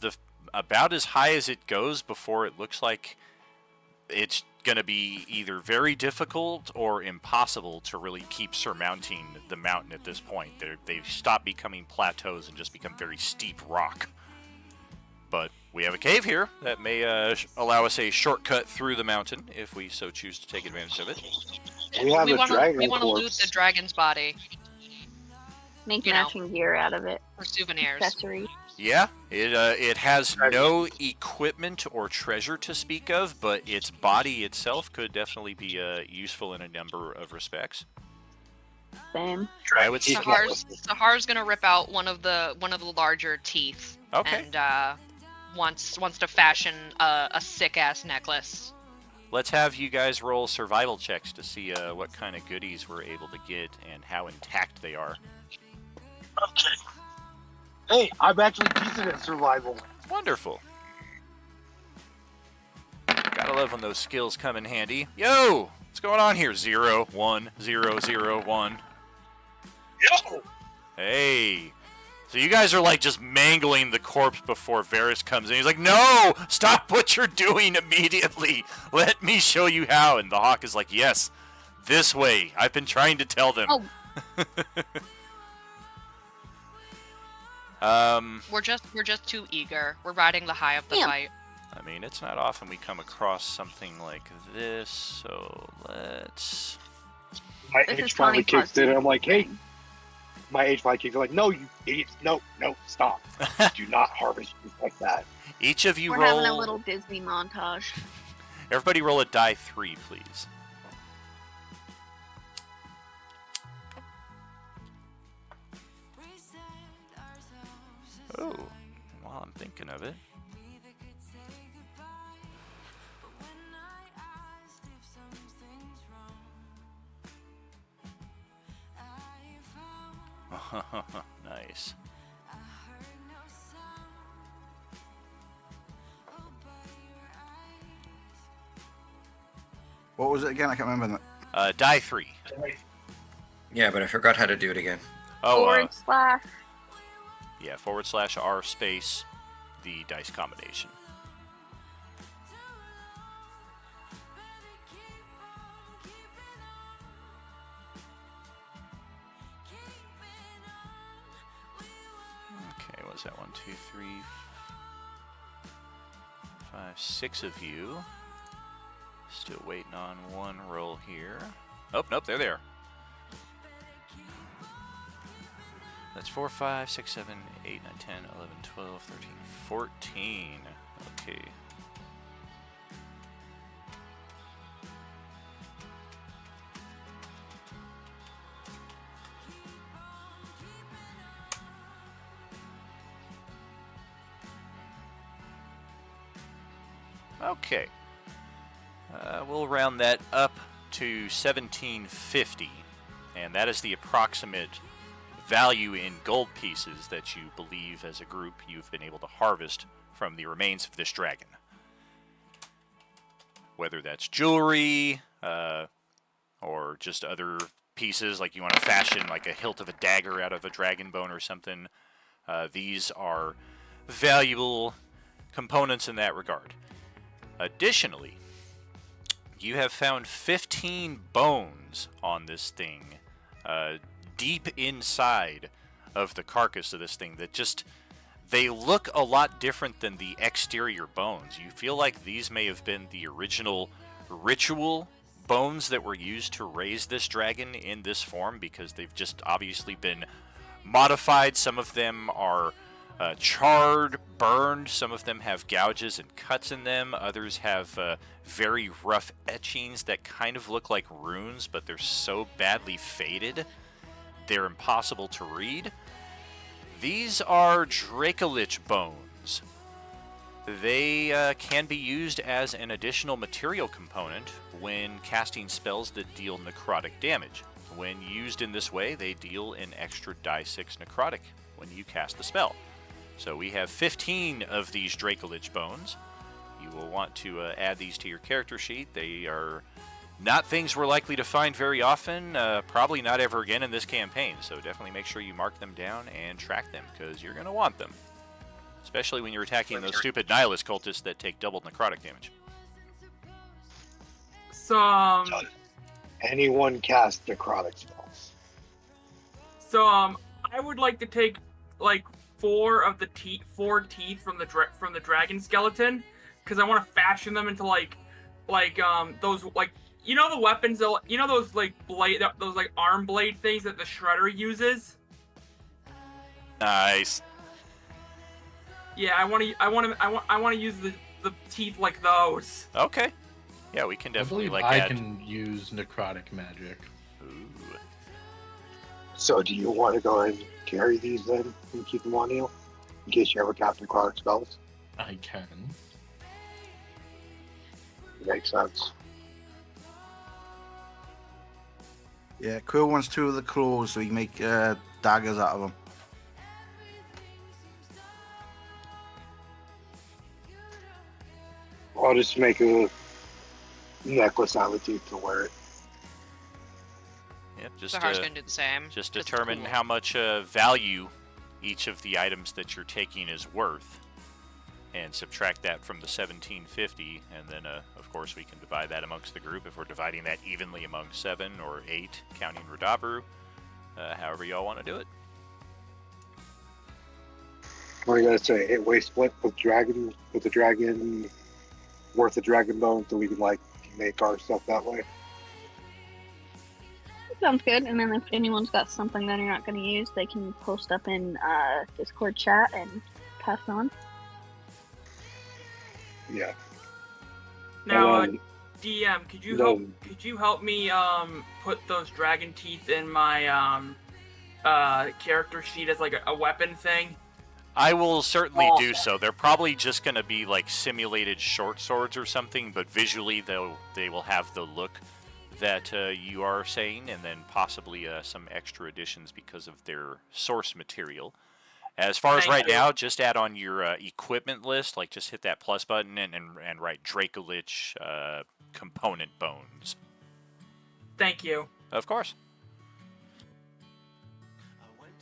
about as high as it goes before it looks like it's going to be either very difficult or impossible to really keep surmounting the mountain at this point. They've stopped becoming plateaus and just become very steep rock. But we have a cave here that may allow us a shortcut through the mountain if we so choose to take advantage of it. We have we a want dragon to loot corpse. the dragon's body Make You know. matching gear out of it. for souvenirs. Accessories. Yeah, it has no equipment or treasure to speak of, but its body itself could definitely be useful in a number of respects. Same. I would say. Sahar's gonna rip out one of the larger teeth Okay. and wants to fashion a sick ass necklace. let's have you guys roll survival checks to see what kind of goodies we're able to get and how intact they are. Okay. Hey, I'm actually decent at survival. Wonderful. Gotta love when those skills come in handy. Yo! What's going on here? 0, 1, 0, 0, 1. Yo! Hey. So you guys are like just mangling the corpse before Varys comes in. He's like, no! Stop what you're doing immediately! Let me show you how. And the Hawk is like, yes, this way. I've been trying to tell them. Oh. We're just too eager. We're riding the high of the fight. I mean, it's not often we come across something like this, so let's... My This H is finally Connie kicks in, and I'm like, hey, thing. my H finally kicks in, like, no, you idiots, no, stop. Do not harvest things like that. Each of you We're roll... having a little Disney montage. Everybody roll a die 3, please. Oh, while I'm thinking of it. Nice. What was it again? I can't remember. Die 3. Yeah, but I forgot how to do it again. Oh, /. yeah, /R space the dice combination. Okay, what's that? 1, 2, 3, 5, 6 of you. Still waiting on one roll here. Oh, nope, they're there. That's 4, 5, 6, 7, 8, 9, 10, 11, 12, 13, 14. Okay. Okay. We'll round that up to 1750, and that is the approximate value in gold pieces that you believe as a group you've been able to harvest from the remains of this dragon. Whether that's jewelry, or just other pieces, like you want to fashion like a hilt of a dagger out of a dragon bone or something. These are valuable components in that regard. Additionally, you have found 15 bones on this thing, deep inside of the carcass of this thing that just, they look a lot different than the exterior bones. You feel like these may have been the original ritual bones that were used to raise this dragon in this form, because they've just obviously been modified. Some of them are charred, burned. Some of them have gouges and cuts in them. Others have very rough etchings that kind of look like runes, but they're so badly faded they're impossible to read. These are Dracolich bones. They can be used as an additional material component when casting spells that deal necrotic damage. When used in this way, they deal an extra die 6 necrotic when you cast the spell. So we have 15 of these Dracolich bones. You will want to add these to your character sheet. They are not things we're likely to find very often, probably not ever again in this campaign, so definitely make sure you mark them down and track them, because you're going to want them. Especially when you're attacking those stupid Nihilist cultists that take double necrotic damage. So, Anyone cast necrotic spells? So, I would like to take, like, four teeth from the dragon skeleton, because I want to fashion them into those, like, you know, the weapons, you know, those like arm blade things that the Shredder uses. Nice. Yeah, I want to use the teeth like those. Okay. Yeah, we can I definitely believe I can use necrotic magic. Ooh. So do you want to go ahead and carry these then and keep them on you in case you ever cast necrotic spells? I can. Makes sense. Yeah, Quill wants 2 of the claws so he can make daggers out of them. I'll just make a necklace out of teeth to wear it. Yep, just Sahar's gonna do the same. just Just determine cool. how much value each of the items that you're taking is worth, and subtract that from the 1750, and then of course we can divide that amongst the group if we're dividing that evenly among 7 or 8, counting Radabru. However y'all want to do it. What are you gonna say? 8-way split with the dragon worth of dragon bone, so we can like make our stuff that way. Sounds good. And then if anyone's got something that you're not going to use, they can post up in Discord chat and pass on. Yeah. Now, And DM, could you no. help me put those dragon teeth in my character sheet as like a weapon thing? I will certainly do so. They're probably just going to be like simulated short swords or something, but visually they will have the look that you are saying, and then possibly some extra additions because of their source material. As far as Thank right you. now, just add on your equipment list, like just hit that plus button and write Dracolich component bones. Thank you. Of course.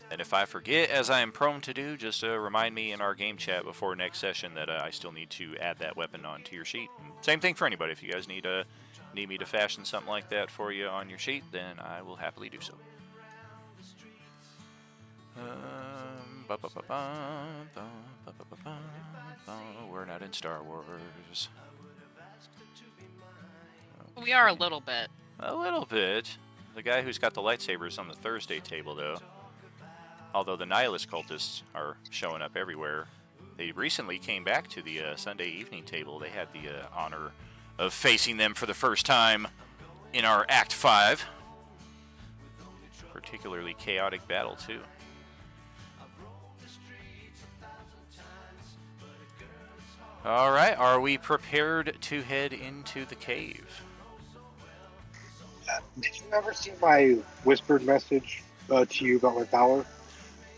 And if I forget, as I am prone to do, just remind me in our game chat before next session that I still need to add that weapon onto your sheet. And same thing for anybody. If you guys need me to fashion something like that for you on your sheet, then I will happily do so. We're not in Star Wars. We are a little bit. A little bit. The guy who's got the lightsabers on the Thursday table, though. Although the Nihilist cultists are showing up everywhere. They recently came back to the Sunday evening table. They had the honor of facing them for the first time in our Act 5. Particularly chaotic battle, too. Alright, are we prepared to head into the cave? Did you ever see my whispered message to you about my power?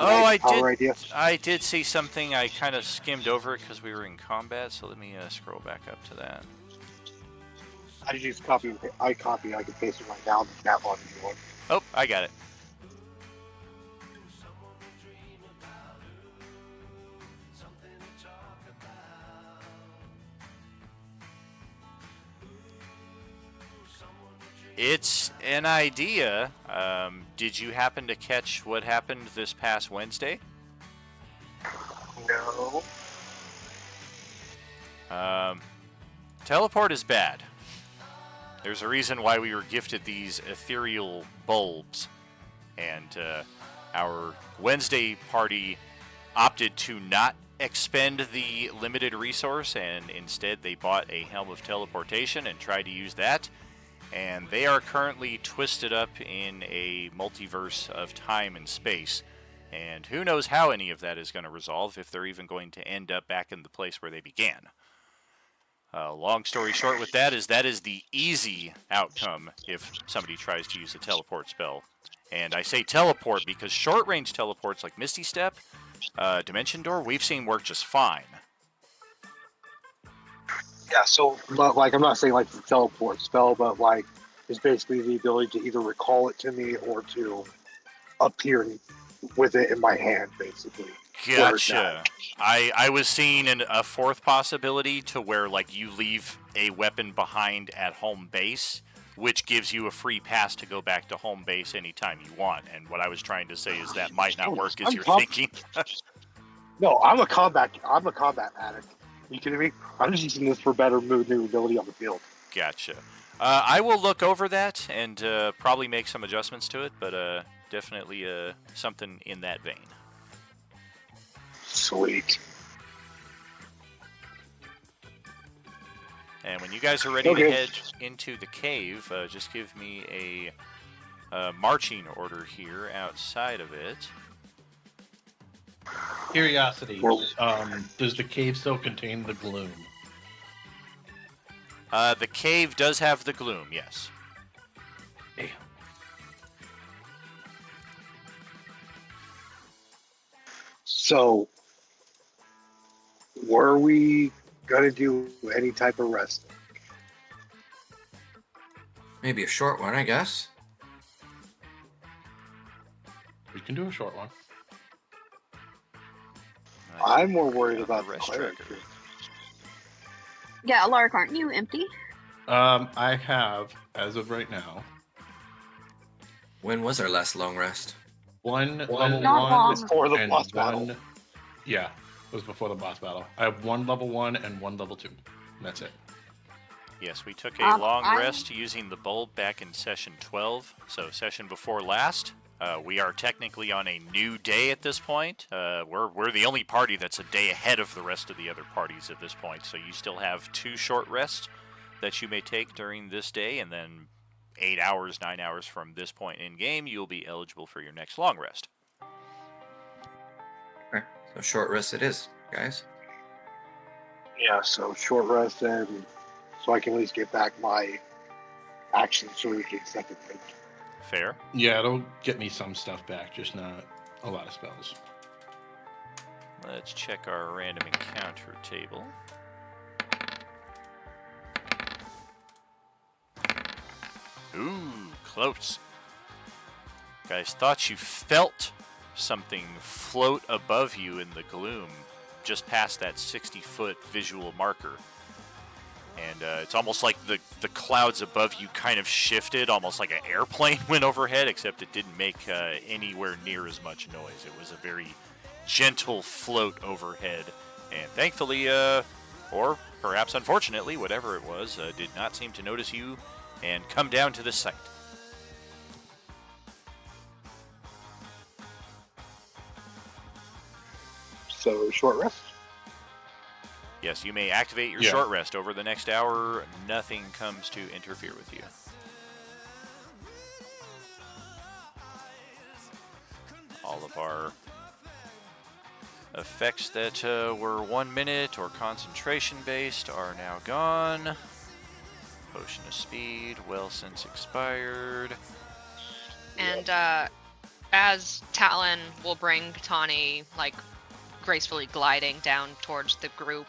Oh, I power did. idea? I did see something. I kind of skimmed over it because we were in combat. So let me scroll back up to that. I just copy. I can paste it right now. That one if you want. Oh, I got it. It's an idea. Did you happen to catch what happened this past Wednesday? No. Teleport is bad. There's a reason why we were gifted these ethereal bulbs. And our Wednesday party opted to not expend the limited resource, and instead they bought a Helm of Teleportation and tried to use that. And they are currently twisted up in a multiverse of time and space. And who knows how any of that is going to resolve, if they're even going to end up back in the place where they began. Long story short with that is the easy outcome if somebody tries to use a teleport spell. And I say teleport because short-range teleports like Misty Step, Dimension Door, we've seen work just fine. Yeah. So, but like, I'm not saying like the teleport spell, but like, it's basically the ability to either recall it to me or to appear with it in my hand, basically. Gotcha. I was seeing a fourth possibility to where like you leave a weapon behind at home base, which gives you a free pass to go back to home base anytime you want. And what I was trying to say is that might not work as you're thinking. No, I'm a combat addict. You kidding me? I'm just using this for better maneuverability on the field. Gotcha. I will look over that and probably make some adjustments to it, but definitely something in that vein. Sweet. And when you guys are ready to head into the cave, just give me a marching order here outside of it. Curiosity. Does the cave still contain the gloom? The cave does have the gloom, yes. Damn. So, were we gonna do any type of rest? Maybe a short one, I guess. We can do a short one. I'm more worried Yeah, about the the rest cleric. tracker. Yeah, Alark, aren't you empty? I have, as of right now, When was our last long rest? one level Not one long. Before the and boss one. battle. Yeah, it was before the boss battle. I have one level 1 and one level 2. And that's it. Yes, we took a long I- rest using the bulb back in session 12, so session before last. We are technically on a new day at this point. We're the only party that's a day ahead of the rest of the other parties at this point, so you still have 2 short rests that you may take during this day, and then 8 hours, 9 hours from this point in game, you'll be eligible for your next long rest. Okay, so short rest it is, guys. Yeah, so short rest, and so I can at least get back my action so we can accept it. Fair. Yeah, it'll get me some stuff back, just not a lot of spells. Let's check our random encounter table. Ooh, close. Guys, thought you felt something float above you in the gloom, just past that 60-foot visual marker. And it's almost like the clouds above you kind of shifted, almost like an airplane went overhead, except it didn't make anywhere near as much noise. It was a very gentle float overhead. And thankfully, or perhaps unfortunately, whatever it was, did not seem to notice you and come down to the site. So short rest. Yes, you may activate your Yeah. short rest over the next hour. Nothing comes to interfere with you. All of our effects that were 1 minute or concentration based are now gone. Potion of speed, well since expired. And as Talon will bring Tawny like gracefully gliding down towards the group,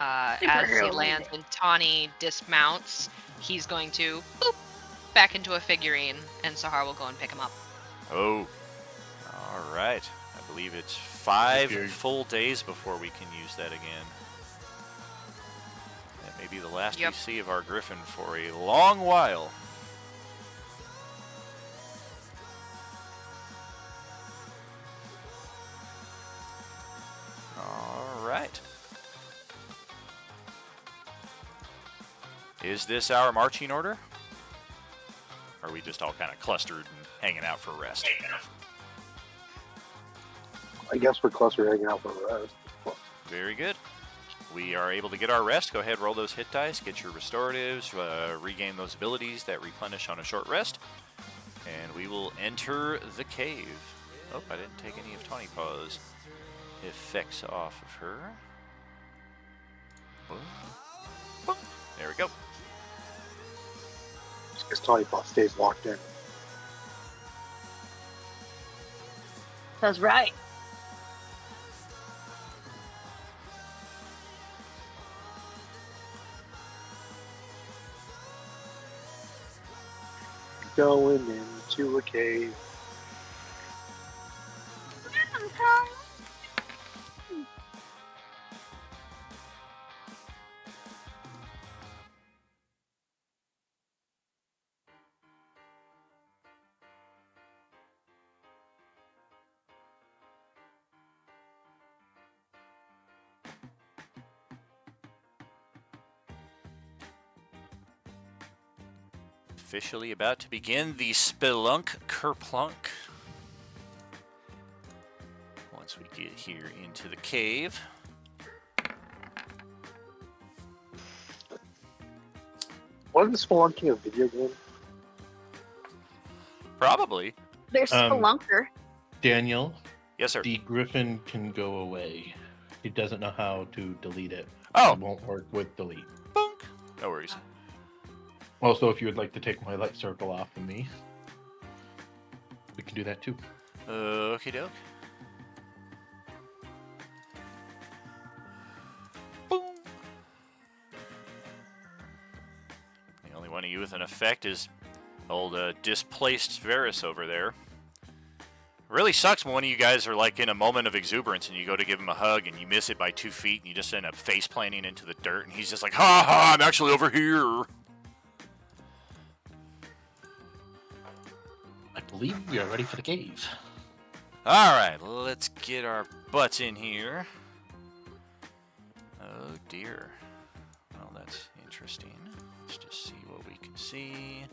as he Superhero lands landing. and Tawny dismounts, he's going to boop back into a figurine, and Sahar will go and pick him up. Oh, all right. I believe it's 5 Figured. full days before we can use that again. That may be the last Yep. we see of our Griffin for a long while. All right. Is this our marching order? Or are we just all kind of clustered and hanging out for rest? I guess we're closer hanging out for the rest. Very good. We are able to get our rest. Go ahead, roll those hit dice, get your restoratives, regain those abilities that replenish on a short rest, and we will enter the cave. Oh, I didn't take any of Tawny Paw's effects off of her. Boom. Boom. There we go. Because Tony Boss stays locked in. That's right. Going into a cave. Officially about to begin the Spelunk Kerplunk. Once we get here into the cave. Wasn't Spelunking a video game? Probably. There's Spelunker. Daniel, Yes, sir. the Griffin can go away. He doesn't know how to delete it. Oh. It won't work with delete. Bunk. No worries. Also, if you would like to take my light circle off of me, we can do that too. Okie doke. Boom. The only one of you with an effect is old displaced Varus over there. Really sucks when one of you guys are like in a moment of exuberance and you go to give him a hug and you miss it by 2 feet and you just end up face planting into the dirt and he's just like, ha ha, I'm actually over here. I believe we are ready for the cave. Alright, let's get our butts in here. Oh dear. Well, that's interesting. Let's just see what we can see.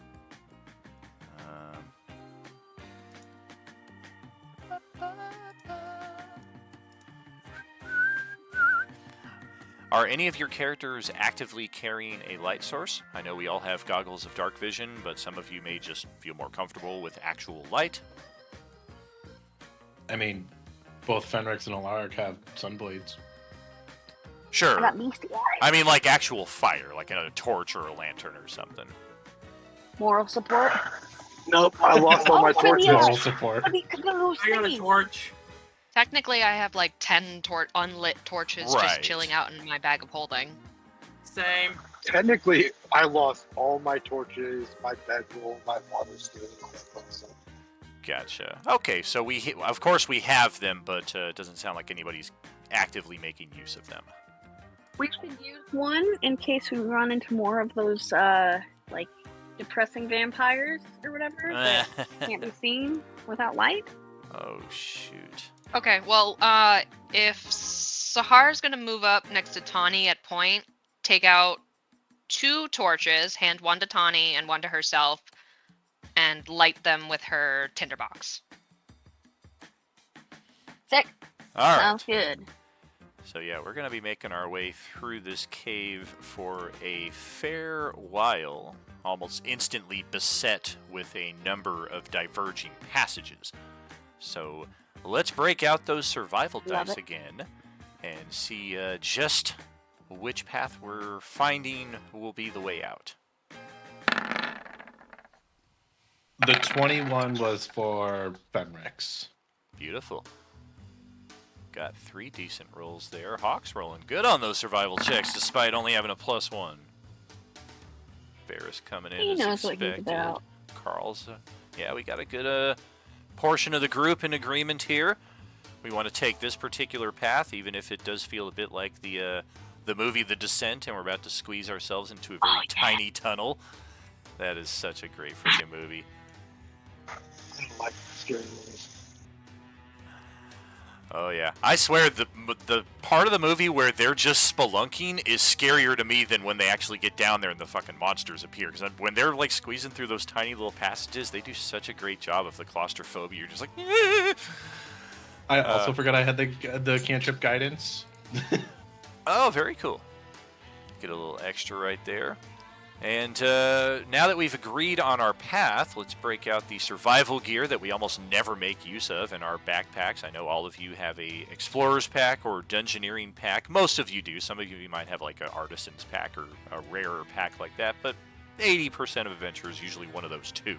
Are any of your characters actively carrying a light source? I know we all have goggles of dark vision, but some of you may just feel more comfortable with actual light. I mean, both Fenrix and Alaric have sunblades. Sure. I got beastie eyes. I mean, like actual fire, like a torch or a lantern or something. Moral support. Nope, I lost all my Oh, torches. yeah. Moral support. I got a torch. Technically, I have like 10 unlit torches Right. just chilling out in my bag of holding. Same. Technically, I lost all my torches, my bedroll, my water stealing, all that fun stuff. Gotcha. Okay, so of course we have them, but it doesn't sound like anybody's actively making use of them. We should use one in case we run into more of those, like, depressing vampires or whatever that can't be seen without light. Oh, shoot. Okay, well, if Sahar's gonna move up next to Tawny at point, take out 2 torches, hand one to Tawny and one to herself, and light them with her tinderbox. Sick. All right. Sounds good. So yeah, we're going to be making our way through this cave for a fair while, almost instantly beset with a number of diverging passages. So let's break out those survival Love dice it. again and see just which path we're finding will be the way out. The 21 was for Fenrix. Beautiful. Got 3 decent rolls there. Hawk's rolling good on those survival checks despite only having a +1. Varus coming in He as knows what he's expected. about. Carl's, yeah, we got a good portion of the group in agreement here. We want to take this particular path, even if it does feel a bit like the movie The Descent, and we're about to squeeze ourselves into a very tiny tunnel. That is such a great freaking movie. I don't like scary movies. Oh yeah, I swear the part of the movie where they're just spelunking is scarier to me than when they actually get down there and the fucking monsters appear. Because when they're like squeezing through those tiny little passages, they do such a great job of the claustrophobia. You're just like, I also forgot I had the cantrip guidance. oh, very cool. Get a little extra right there. And now that we've agreed on our path, let's break out the survival gear that we almost never make use of in our backpacks. I know all of you have a explorer's pack or dungeoneering pack. Most of you do. Some of you might have like an artisan's pack or a rarer pack like that. But 80% of adventurers usually one of those 2.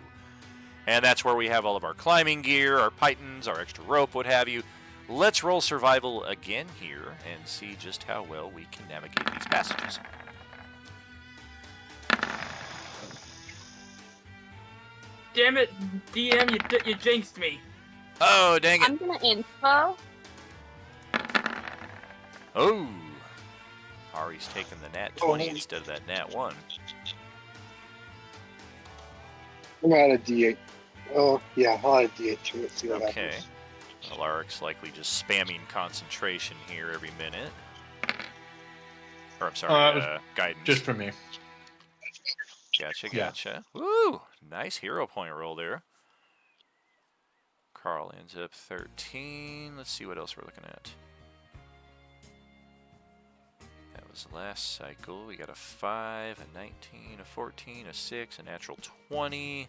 And that's where we have all of our climbing gear, our pythons, our extra rope, what have you. Let's roll survival again here and see just how well we can navigate these passages. Damn it, DM, you jinxed me. Oh, dang it. I'm gonna info. Oh. Ari's taking the nat 20 instead of that nat 1. I'm gonna add a D8. Oh, yeah, I'll add a D8 to it, see what Okay. happens. Alaric's likely just spamming concentration here every minute. Or, I'm sorry, guidance. Just for me. Gotcha, Yeah. gotcha. Woo! Nice hero point roll there. Carl ends up 13. Let's see what else we're looking at. That was last cycle. We got a 5, a 19, a 14, a 6, a natural 20,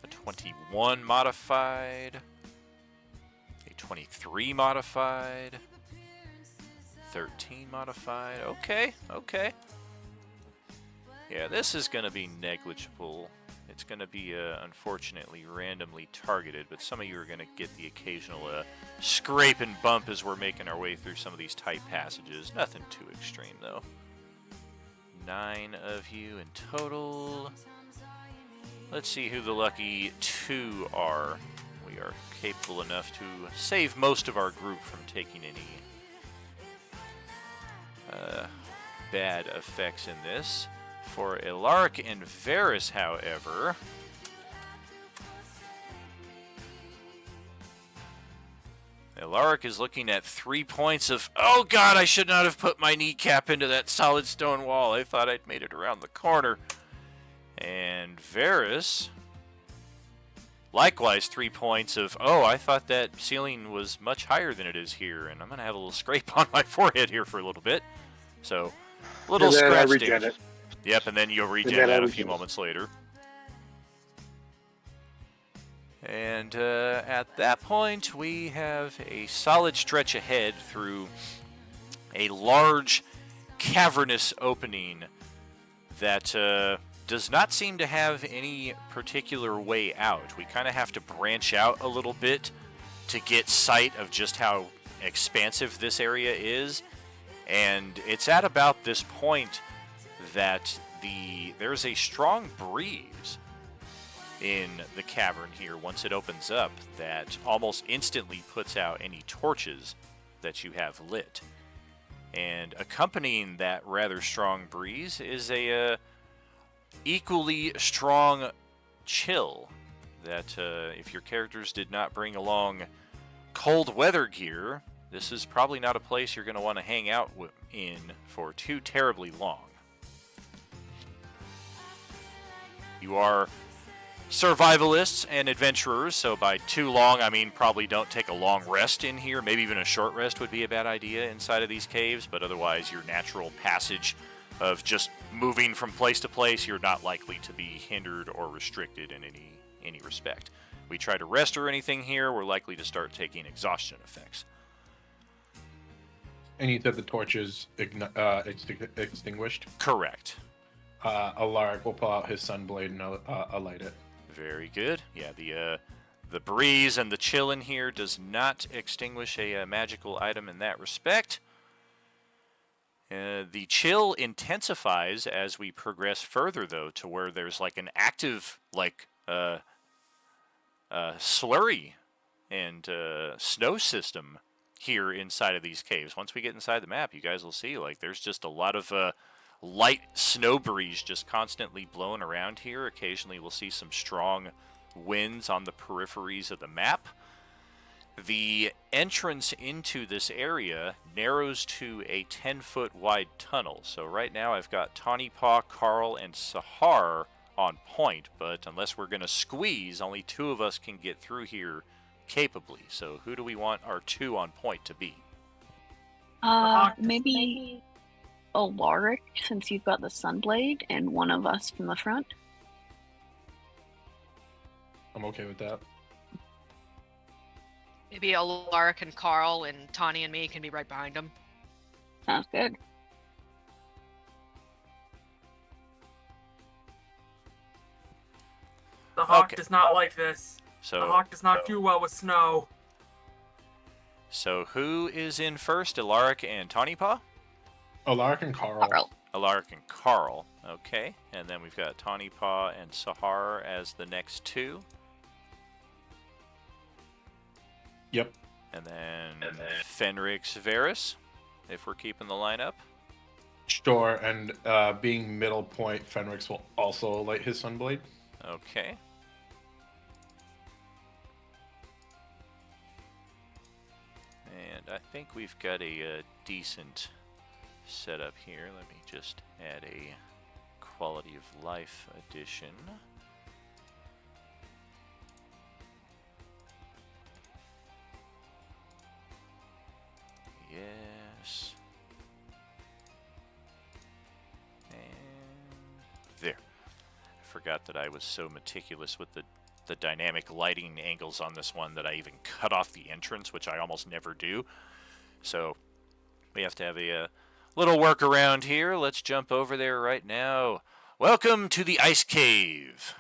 a 21 modified, a 23 modified, 13 modified. Okay, okay. Yeah, this is going to be negligible. It's going to be, unfortunately, randomly targeted, but some of you are going to get the occasional scrape and bump as we're making our way through some of these tight passages. Nothing too extreme, though. 9 of you in total. Let's see who the lucky 2 are. We are capable enough to save most of our group from taking any bad effects in this. For Alaric and Varys, however, Alaric is looking at 3 points of, oh god, I should not have put my kneecap into that solid stone wall. I thought I'd made it around the corner. And Varys, likewise 3 points of, oh, I thought that ceiling was much higher than it is here, and I'm going to have a little scrape on my forehead here for a little bit. So, little And then I scratch regen damage. it. Yep, and then you'll regen then I that a regen few it. moments later. And at that point, we have a solid stretch ahead through a large cavernous opening that does not seem to have any particular way out. We kind of have to branch out a little bit to get sight of just how expansive this area is. And it's at about this point that there's a strong breeze in the cavern here once it opens up that almost instantly puts out any torches that you have lit. And accompanying that rather strong breeze is a equally strong chill that if your characters did not bring along cold weather gear, this is probably not a place you're going to want to hang out in for too terribly long. You are survivalists and adventurers, so by too long, I mean probably don't take a long rest in here. Maybe even a short rest would be a bad idea inside of these caves, but otherwise your natural passage of just moving from place to place, you're not likely to be hindered or restricted in any respect. We try to rest or anything here, we're likely to start taking exhaustion effects. And you said the torches extinguished? Correct. Alaric will pull out his sunblade and alight it. Very good. Yeah, the breeze and the chill in here does not extinguish a magical item in that respect. The chill intensifies as we progress further, though, to where there's like an active, slurry and snow system here inside of these caves. Once we get inside the map, you guys will see, like, there's just a lot of light snow breeze just constantly blowing around here. Occasionally we'll see some strong winds on the peripheries of the map. The entrance into this area narrows to a 10-foot wide tunnel. So right now I've got Tawny Paw, Carl, and Sahar on point, but unless we're going to squeeze, only 2 of us can get through here capably. So who do we want our 2 on point to be? Maybe Alaric, since you've got the Sunblade, and one of us from the front. I'm okay with that. Maybe Alaric and Carl and Tawny and me can be right behind them. Sounds good. The Hawk Okay. does not like this. So The Hawk does not do well with snow. So who is in first, Alaric and Tawny Paw? Alaric and Carl. Alaric and Carl. Okay. And then we've got Tawny Paw and Sahar as the next 2. Yep. And then Fenrix Varys, if we're keeping the lineup. Sure, and being middle point, Fenrix will also light his sunblade. Okay. And I think we've got a decent setup here. Let me just add a quality of life addition. Yes. And there. I forgot that I was so meticulous with the dynamic lighting angles on this one that I even cut off the entrance, which I almost never do. So we have to have a little workaround here. Let's jump over there right now. Welcome to the Ice Cave.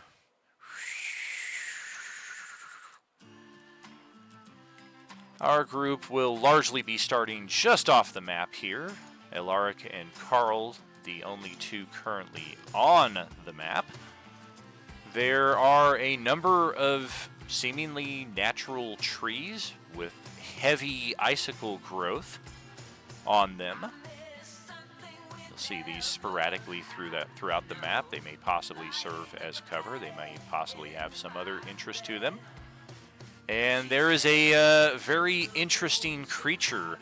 Our group will largely be starting just off the map here. Alaric and Carl, the only two currently on the map. There are a number of seemingly natural trees with heavy icicle growth on them. You'll see these sporadically throughout the map. They may possibly serve as cover. They may possibly have some other interest to them. And there is a very interesting creature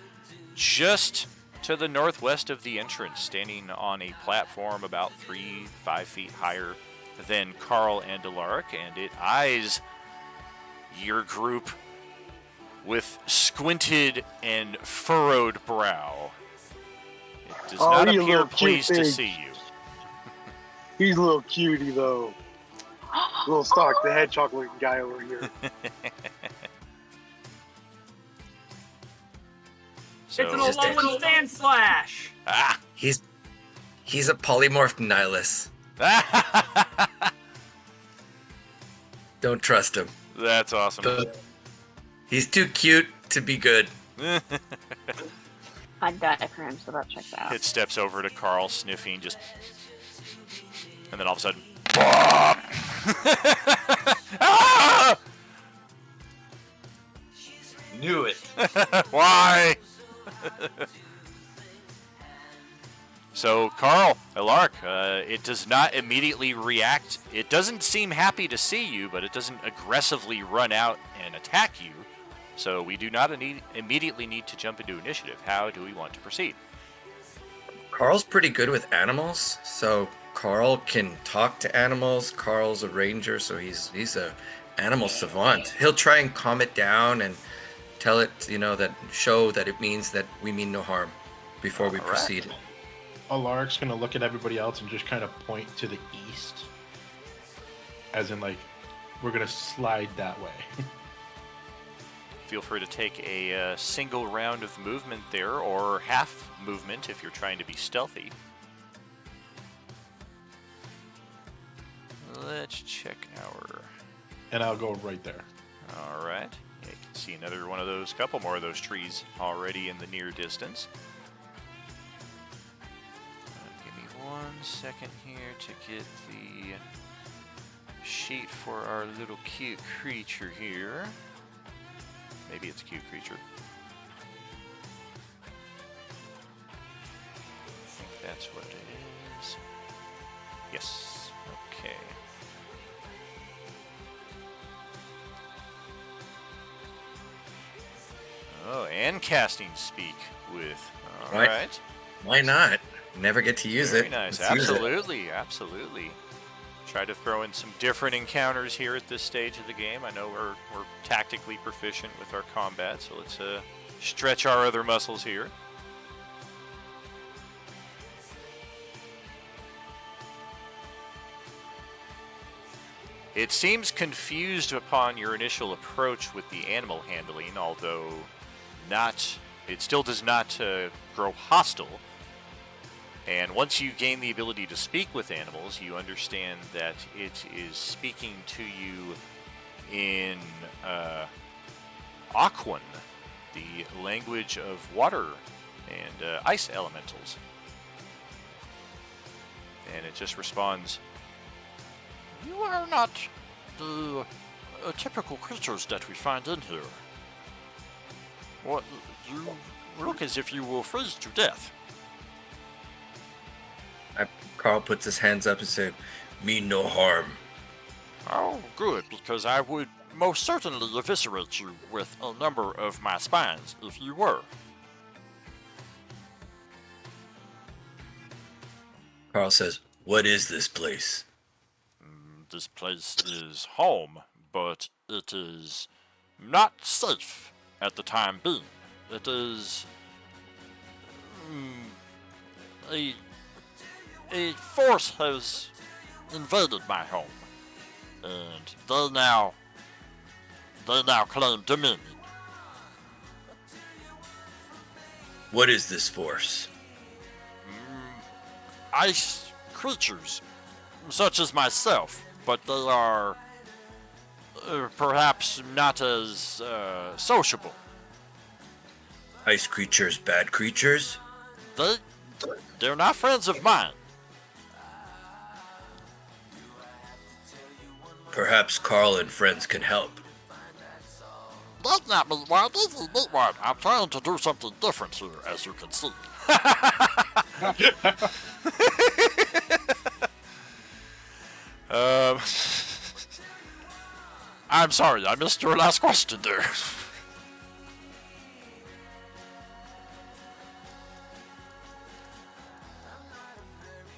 just to the northwest of the entrance, standing on a platform about 3-5 feet higher than Carl and Alaric, and it eyes your group with squinted and furrowed brow. It does not you appear little cute pleased to thing. see you. He's a little cutie though. Little Stock, the hedgehog looking guy over here. So, It's an Alolan Sand Slash! ah, He's a polymorphed Nihilus. Don't trust him. that's awesome. But he's too cute to be good. I diaphragm, so that checks out. It steps over to Carl, sniffing, just, and then all of a sudden, ah! Knew it. Why? So, Carl, Alaric, it does not immediately react. It doesn't seem happy to see you, but it doesn't aggressively run out and attack you. So we do not immediately need to jump into initiative. How do we want to proceed? Carl's pretty good with animals, so Carl can talk to animals. Carl's a ranger, so he's a animal savant. He'll try and calm it down and tell it, that show that it means that we mean no harm before we Alright. proceed. Alaric's gonna look at everybody else and just kind of point to the east, as in like we're gonna slide that way. Feel free to take a single round of movement there, or half movement if you're trying to be stealthy. Let's check our... And I'll go right there. All right. Yeah, you can see another one of those, couple more of those trees already in the near distance. Give me 1 second here to get the sheet for our little cute creature here. Maybe it's a cute creature. I think that's what it is. Yes. Okay. Oh, and casting speak with. All Right. right. Why not? Never get to use Very it. nice. Let's use it. Absolutely. Absolutely. Try to throw in some different encounters here at this stage of the game. I know we're tactically proficient with our combat, so let's stretch our other muscles here. It seems confused upon your initial approach with the animal handling, although it still does not grow hostile. And once you gain the ability to speak with animals, you understand that it is speaking to you in Aquan, the language of water and ice elementals. And it just responds, "You are not the typical creatures that we find in here. What, you look as if you will freeze to death." Carl puts his hands up and says, "Mean no harm." Oh, good, because I would most certainly eviscerate you with a number of my spines if you were. Carl says, "What is this place?" This place is home, but it is not safe at the time being. It is a force has invaded my home, and they now claim dominion. What is this force? Ice creatures such as myself, but they are perhaps not as sociable. Ice creatures, bad creatures? They're not friends of mine. Perhaps Carl and friends can help. That's not me, one. This is me, one. I'm trying to do something different here, as you can see. I'm sorry, I missed your last question there.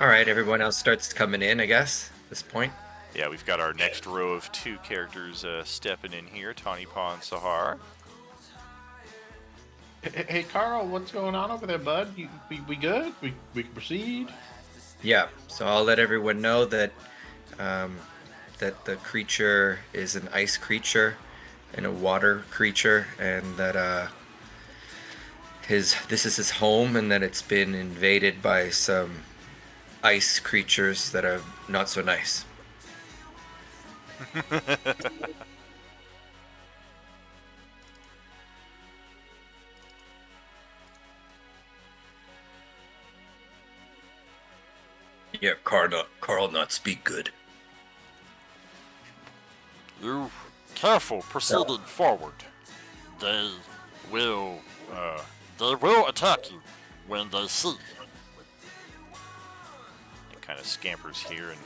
All right, everyone else starts coming in, I guess, at this point. Yeah, we've got our next row of 2 characters stepping in here, Tawny Paw and Sahar. Hey, Carl, what's going on over there, bud? We good? We can proceed? Yeah, so I'll let everyone know that that the creature is an ice creature and a water creature, and that this is his home, and that it's been invaded by some ice creatures that are not so nice. Yeah, Carl not speak good. You careful proceeding forward. They will attack you when they see. It kind of scampers here and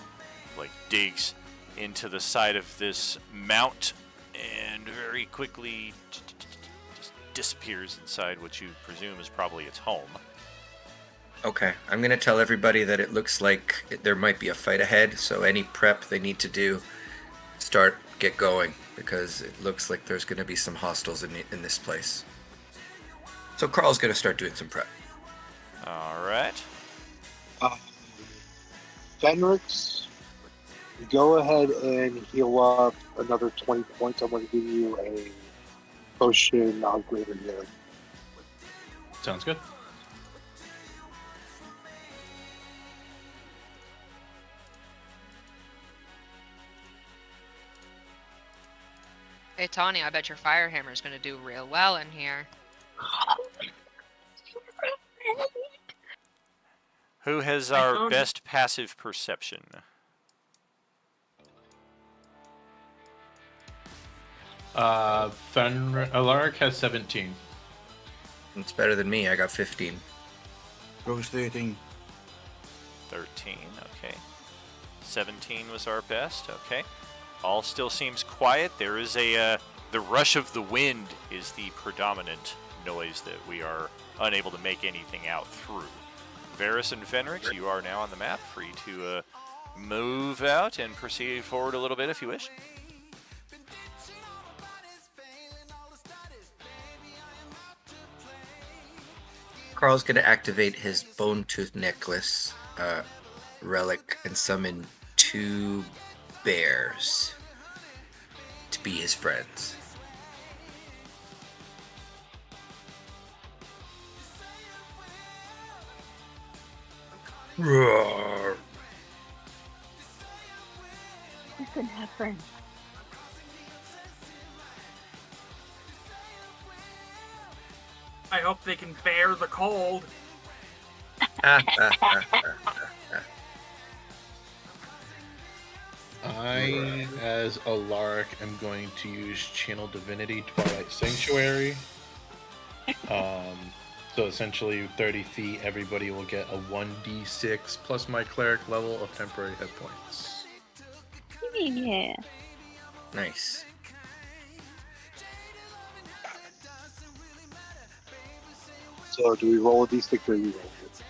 like digs into the side of this mount and very quickly just disappears inside what you presume is probably its home. Okay, I'm gonna tell everybody that it looks like there might be a fight ahead, so any prep they need to do, get going, because it looks like there's gonna be some hostiles in this place. So Carl's gonna start doing some prep. All right. Fenrix, go ahead and heal up another 20 points. I'm going to give you a potion of greater healing. Sounds good. Hey, Tawny, I bet your fire hammer is going to do real well in here. Who has our best passive perception? Alaric has 17. It's better than me. I got 15. Rose 13. 13, okay. 17 was our best, okay. All still seems quiet. There is the rush of the wind is the predominant noise that we are unable to make anything out through. Varus and Fenrix, you are now on the map, free to move out and proceed forward a little bit if you wish. Carl's gonna activate his Bone Tooth Necklace relic and summon 2 bears to be his friends. Roar. You can have friends. I hope they can bear the cold. I, as Alaric, am going to use Channel Divinity Twilight Sanctuary. So essentially, 30 feet, everybody will get a 1d6 plus my cleric level of temporary hit points. Yeah. Nice. So do we roll a d6 or you roll it?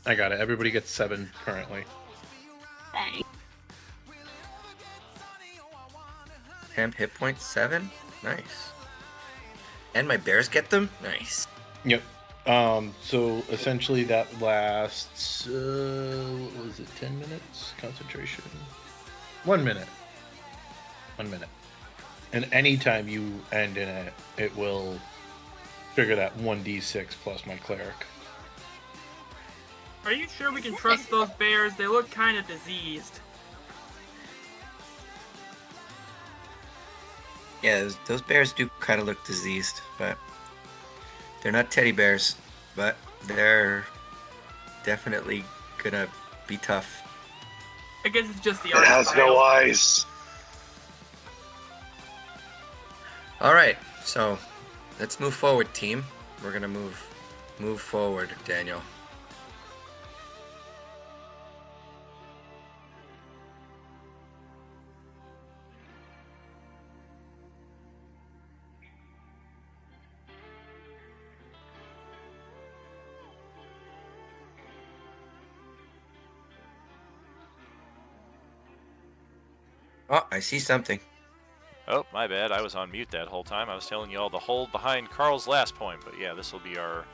I got it. Everybody gets 7 currently. Thanks. Temp hit points 7? Nice. And my bears get them? Nice. Yep. So essentially that lasts, what was it, 10 minutes? Concentration? 1 minute. 1 minute. And anytime you end in it, it will trigger that 1d6 plus my cleric. Are you sure we can trust those bears? They look kind of diseased. Yeah, those bears do kind of look diseased, but they're not teddy bears, but they're definitely gonna be tough. I guess it's just the It art has style. no eyes. All right, so let's move forward, team. We're gonna move forward, Daniel. Oh, I see something. Oh, my bad. I was on mute that whole time. I was telling you all to hold behind Carl's last point, but yeah, this will be our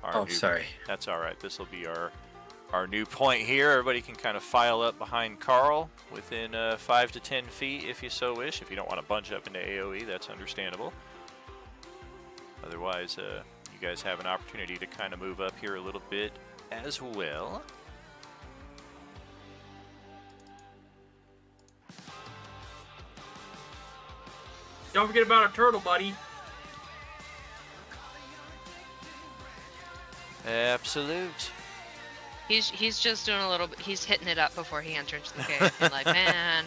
Oh, new, sorry. That's all right. This will be our new point here. Everybody can kind of file up behind Carl within 5 to 10 feet if you so wish. If you don't want to bunch up into AoE, that's understandable. Otherwise, you guys have an opportunity to kind of move up here a little bit as well. Don't forget about a turtle, buddy. Absolute. He's just doing a little bit. He's hitting it up before he enters the cave. He's like, man,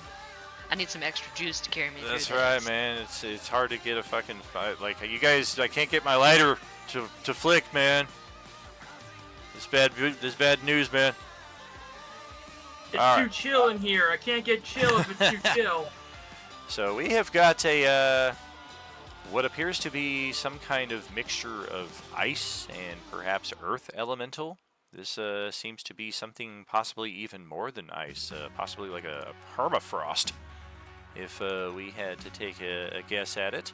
I need some extra juice to carry me through That's this. right, man. It's hard to get a fucking like you guys. I can't get my lighter to flick, man. This bad news, man. It's All too right. chill in here. I can't get chill if it's too chill. So we have got a what appears to be some kind of mixture of ice and perhaps earth elemental. This seems to be something possibly even more than ice, possibly like a permafrost, if we had to take a guess at it.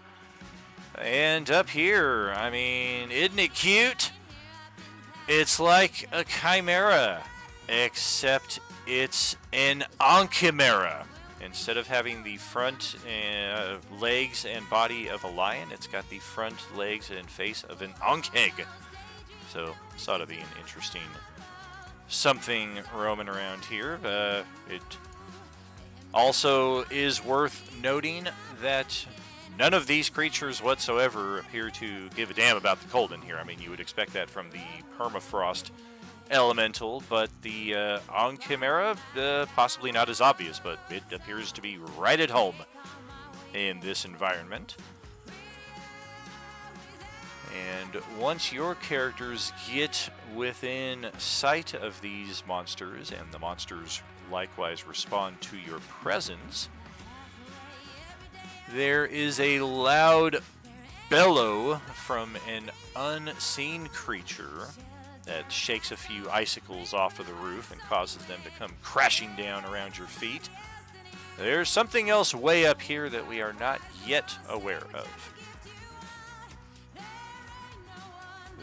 And up here, I mean, isn't it cute? It's like a chimera, except it's an onchimera. Instead of having the front legs and body of a lion, it's got the front legs and face of an onkheg. So, this ought to be an interesting something roaming around here. It also is worth noting that none of these creatures whatsoever appear to give a damn about the cold in here. I mean, you would expect that from the permafrost elemental, but the onchimera, possibly not as obvious, but it appears to be right at home in this environment. And once your characters get within sight of these monsters, and the monsters likewise respond to your presence, there is a loud bellow from an unseen creature that shakes a few icicles off of the roof and causes them to come crashing down around your feet. There's something else way up here that we are not yet aware of.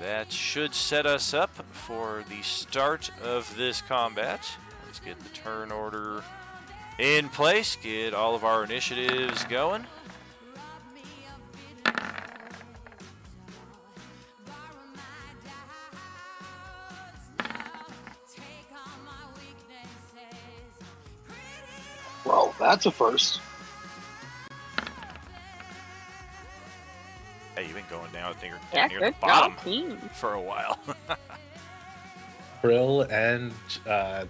That should set us up for the start of this combat. Let's get the turn order in place, get all of our initiatives going. Well, that's a first. Hey, you've been going down Yeah, near the good bottom job, team. for a while. Krill and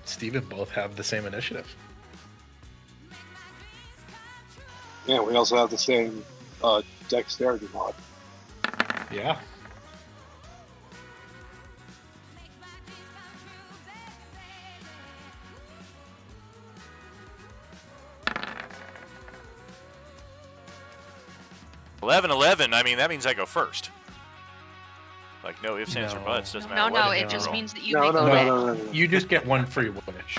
Steven both have the same initiative. Yeah, we also have the same dexterity mod. Yeah. (11-11). I mean, that means I go first. Like, no ifs, ands, or No. buts. Doesn't No, matter no, what it you just roll. means that you No, make no, a no, wish. no, no, no. You just get one free wish.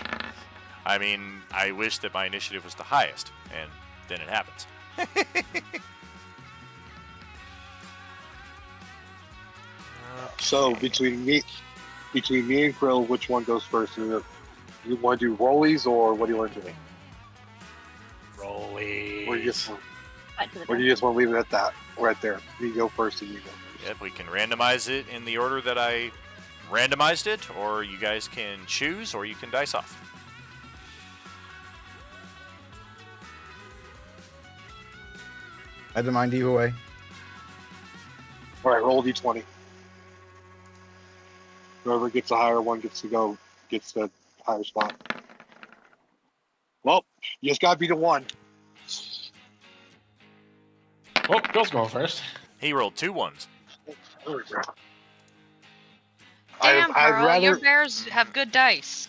I mean, I wish that my initiative was the highest, and then it happens. So between me and Krill, which one goes first? You want to do rollies or what do you want to do? Rollies. Or you just want, Back to the or do you just want to leave it at that, right there? You go first and you go first. Yep, we can randomize it in the order that I randomized it, or you guys can choose, or you can dice off. I don't mind either way. All right, roll d20. Whoever gets the higher one gets the higher spot. Well, you just gotta be the one. Well, Bill's going first. He rolled 2 ones. There we go. Damn, I'd Carl, your rather bears have good dice.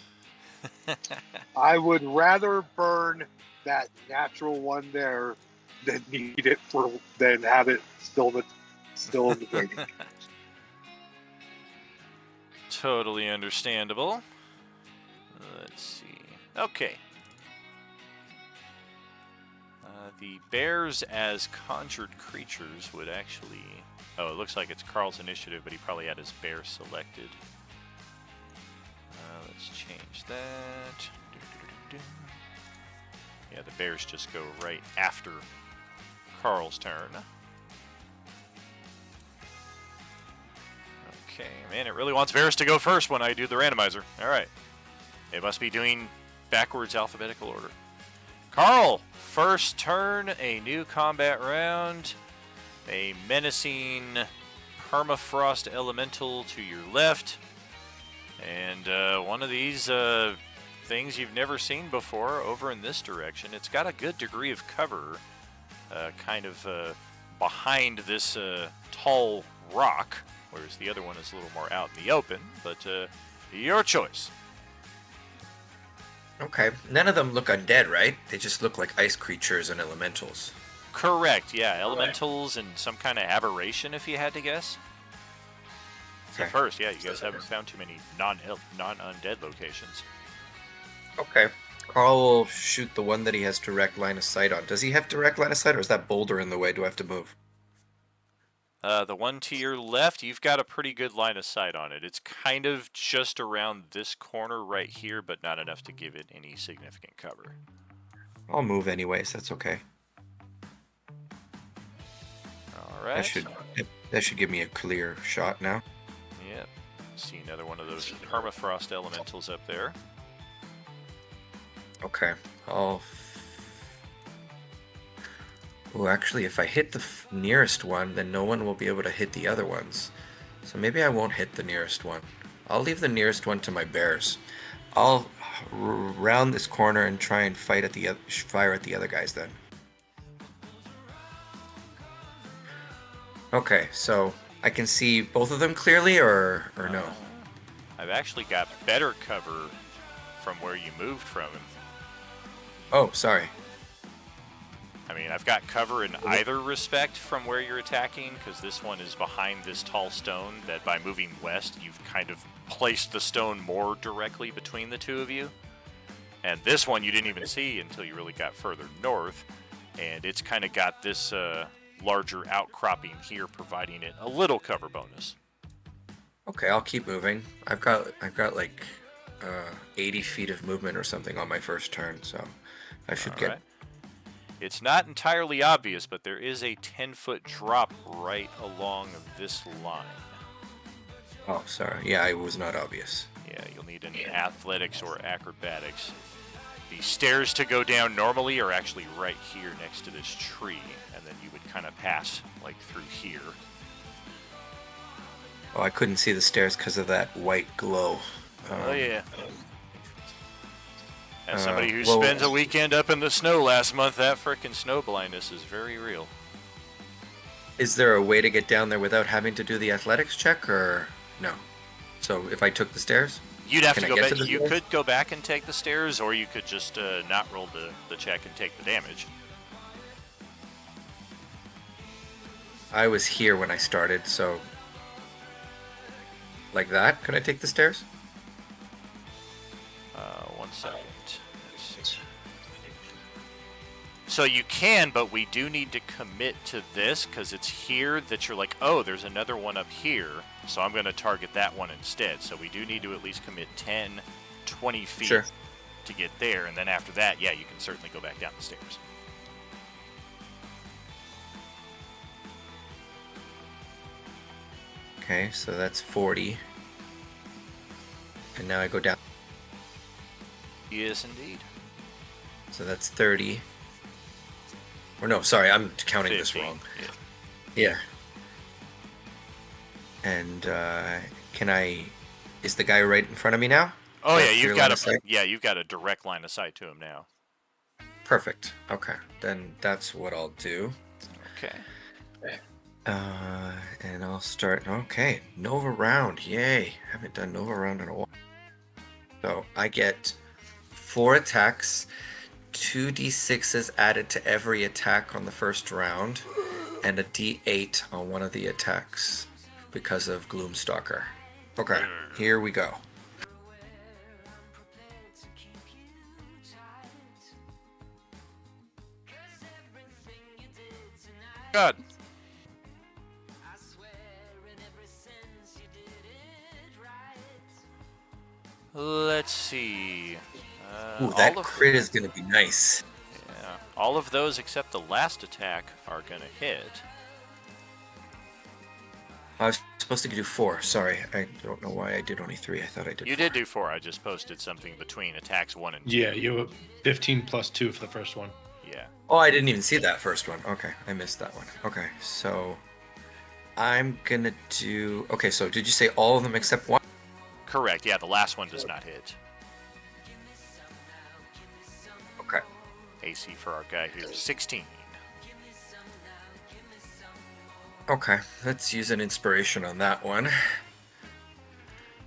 I would rather burn that natural one there than need it than have it still in the waiting. Totally understandable. Let's see. Okay. The bears as conjured creatures would actually... Oh, it looks like it's Carl's initiative, but he probably had his bear selected. Let's change that. Yeah, the bears just go right after Carl's turn. Okay, man, it really wants Varys to go first when I do the randomizer. All right. It must be doing backwards alphabetical order. Carl, first turn, a new combat round. A menacing permafrost elemental to your left. And one of these things you've never seen before over in this direction. It's got a good degree of cover, kind of behind this tall rock, whereas the other one is a little more out in the open. But your choice. Okay. None of them look undead, right? They just look like ice creatures and elementals. Correct, yeah. Elementals and some kind of aberration, if you had to guess. So Okay. first, yeah, you guys haven't found too many non-undead locations. Okay. Carl will shoot the one that he has direct line of sight on. Does he have direct line of sight, or is that boulder in the way? Do I have to move? The one to your left, you've got a pretty good line of sight on it. It's kind of just around this corner right here, but not enough to give it any significant cover. I'll move anyways. That's okay. All right. That should give me a clear shot now. Yep. See another one of those permafrost elementals up there. Okay. Oh, actually, if I hit the nearest one, then no one will be able to hit the other ones. So maybe I won't hit the nearest one. I'll leave the nearest one to my bears. I'll round this corner and try and fire at the other guys then. Okay, so I can see both of them clearly, or no? I've actually got better cover from where you moved from him. Oh, sorry. I mean, I've got cover in either respect from where you're attacking, because this one is behind this tall stone that by moving west, you've kind of placed the stone more directly between the two of you. And this one you didn't even see until you really got further north, and it's kind of got this larger outcropping here, providing it a little cover bonus. Okay, I'll keep moving. I've got like 80 feet of movement or something on my first turn, so I should get. Right. It's not entirely obvious, but there is a 10-foot drop right along this line. Oh, sorry. Yeah, it was not obvious. Yeah, you'll need an athletics or acrobatics. The stairs to go down normally are actually right here next to this tree, and then you would kind of pass like through here. Oh, I couldn't see the stairs because of that white glow. Oh yeah. As somebody who well- spends a weekend up in the snow last month, that frickin' snow blindness is very real. Is there a way to get down there without having to do the athletics check, or no? So if I took the stairs? You'd have Can to I go get back. to the You stairs? could go back and take the stairs, or you could just not roll the check and take the damage. I was here when I started, so... Like that? Could I take the stairs? 1 second. Let's see. So you can, but we do need to commit to this because it's here that you're like, oh, there's another one up here, so I'm going to target that one instead. So we do need to at least commit 10, 20 feet Sure. to get there, and then after that, yeah, you can certainly go back down the stairs. Okay, so that's 40. And now I go down. Yes, indeed. So that's 30. Or no, sorry, I'm counting this 15, wrong. yeah. Yeah. And is the guy right in front of me now? Oh Is yeah, that you've clear got line of sight? you've got a direct line of sight to him now. Perfect. Okay, then that's what I'll do. Okay. And I'll start. Okay, Nova round. Yay! Haven't done Nova round in a while. So I get 4 attacks, 2d6s added to every attack on the first round, and a d8 on one of the attacks because of Gloomstalker. Okay, here we go. Good. Let's see. Ooh, that all of- crit is gonna be nice. Yeah, all of those except the last attack are gonna hit. I was supposed to do 4. Sorry, I don't know why I did only 3. I thought I did. You 4. did do 4. I just posted something between attacks 1 and 2. Yeah, you have 15 plus 2 for the first one. Yeah. Oh, I didn't even see that first one. Okay, I missed that one. Okay, so I'm gonna do. Okay, so did you say all of them except 1? Correct. Yeah, the last one does not hit. Okay. AC for our guy here, 16. Okay, let's use an inspiration on that one.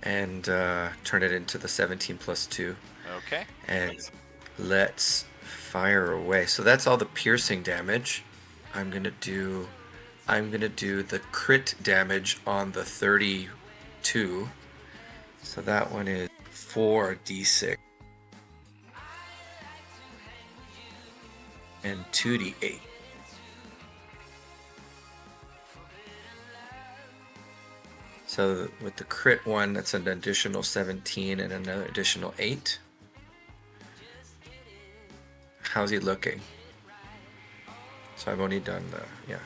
And turn it into the 17 plus 2. Okay. And let's fire away. So that's all the piercing damage. I'm gonna do the crit damage on the 32. So that one is 4d6. And 2d8. So with the crit one, that's an additional 17 and another additional 8. How's he looking? So I've only done the, yeah.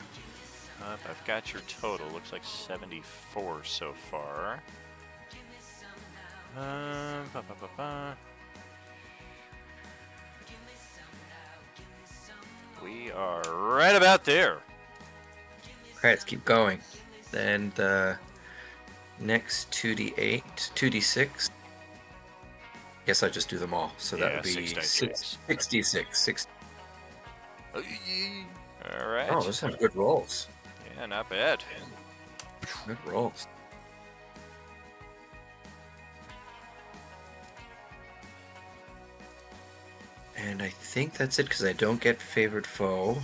I've got your total. Looks like 74 so far. Ba, ba, ba, ba. We are right about there. Alright, let's keep going. Then the next 2d8, 2d6. Guess I just do them all. So that Yeah, would be 6d6. 66. All right. Oh, those are good rolls. Yeah, not bad. Good rolls. And I think that's it because I don't get favored foe.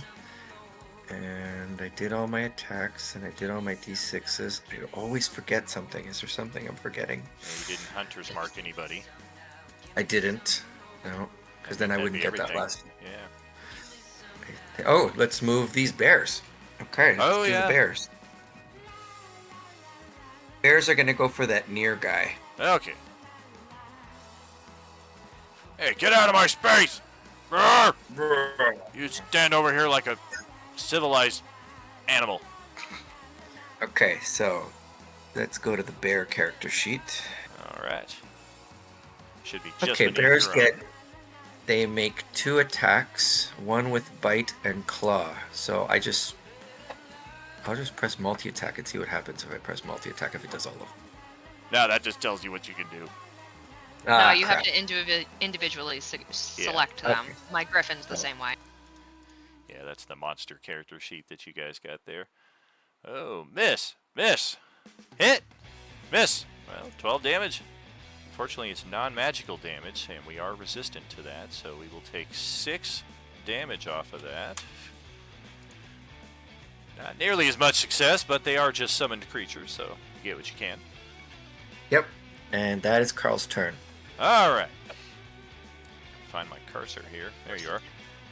And I did all my attacks and I did all my d6s. I always forget something. Is there something I'm forgetting? Yeah, you didn't hunter's mark anybody. I didn't. No, because then I That'd wouldn't be get that everything. last. Yeah. Oh, let's move these bears. Okay, let's Oh, do yeah. the bears. Bears are gonna go for that near guy. Okay. Hey, get out of my space! Brr! You stand over here like a civilized animal. Okay, so let's go to the bear character sheet. All right. Should be just Okay, beneath bears your get. own. They make 2 attacks, one with bite and claw. So I'll just press multi-attack and see what happens if I press multi-attack if it does all of them. No, that just tells you what you can do. No, you have crap. to individually select them. Okay. My griffin's the same way. Yeah, that's the monster character sheet that you guys got there. Oh, miss! Miss! Hit! Miss! Well, 12 damage. Unfortunately, it's non-magical damage, and we are resistant to that, so we will take 6 damage off of that. Not nearly as much success, but they are just summoned creatures, so you get what you can. Yep, and that is Carl's turn. All right. Find my cursor here. There you are.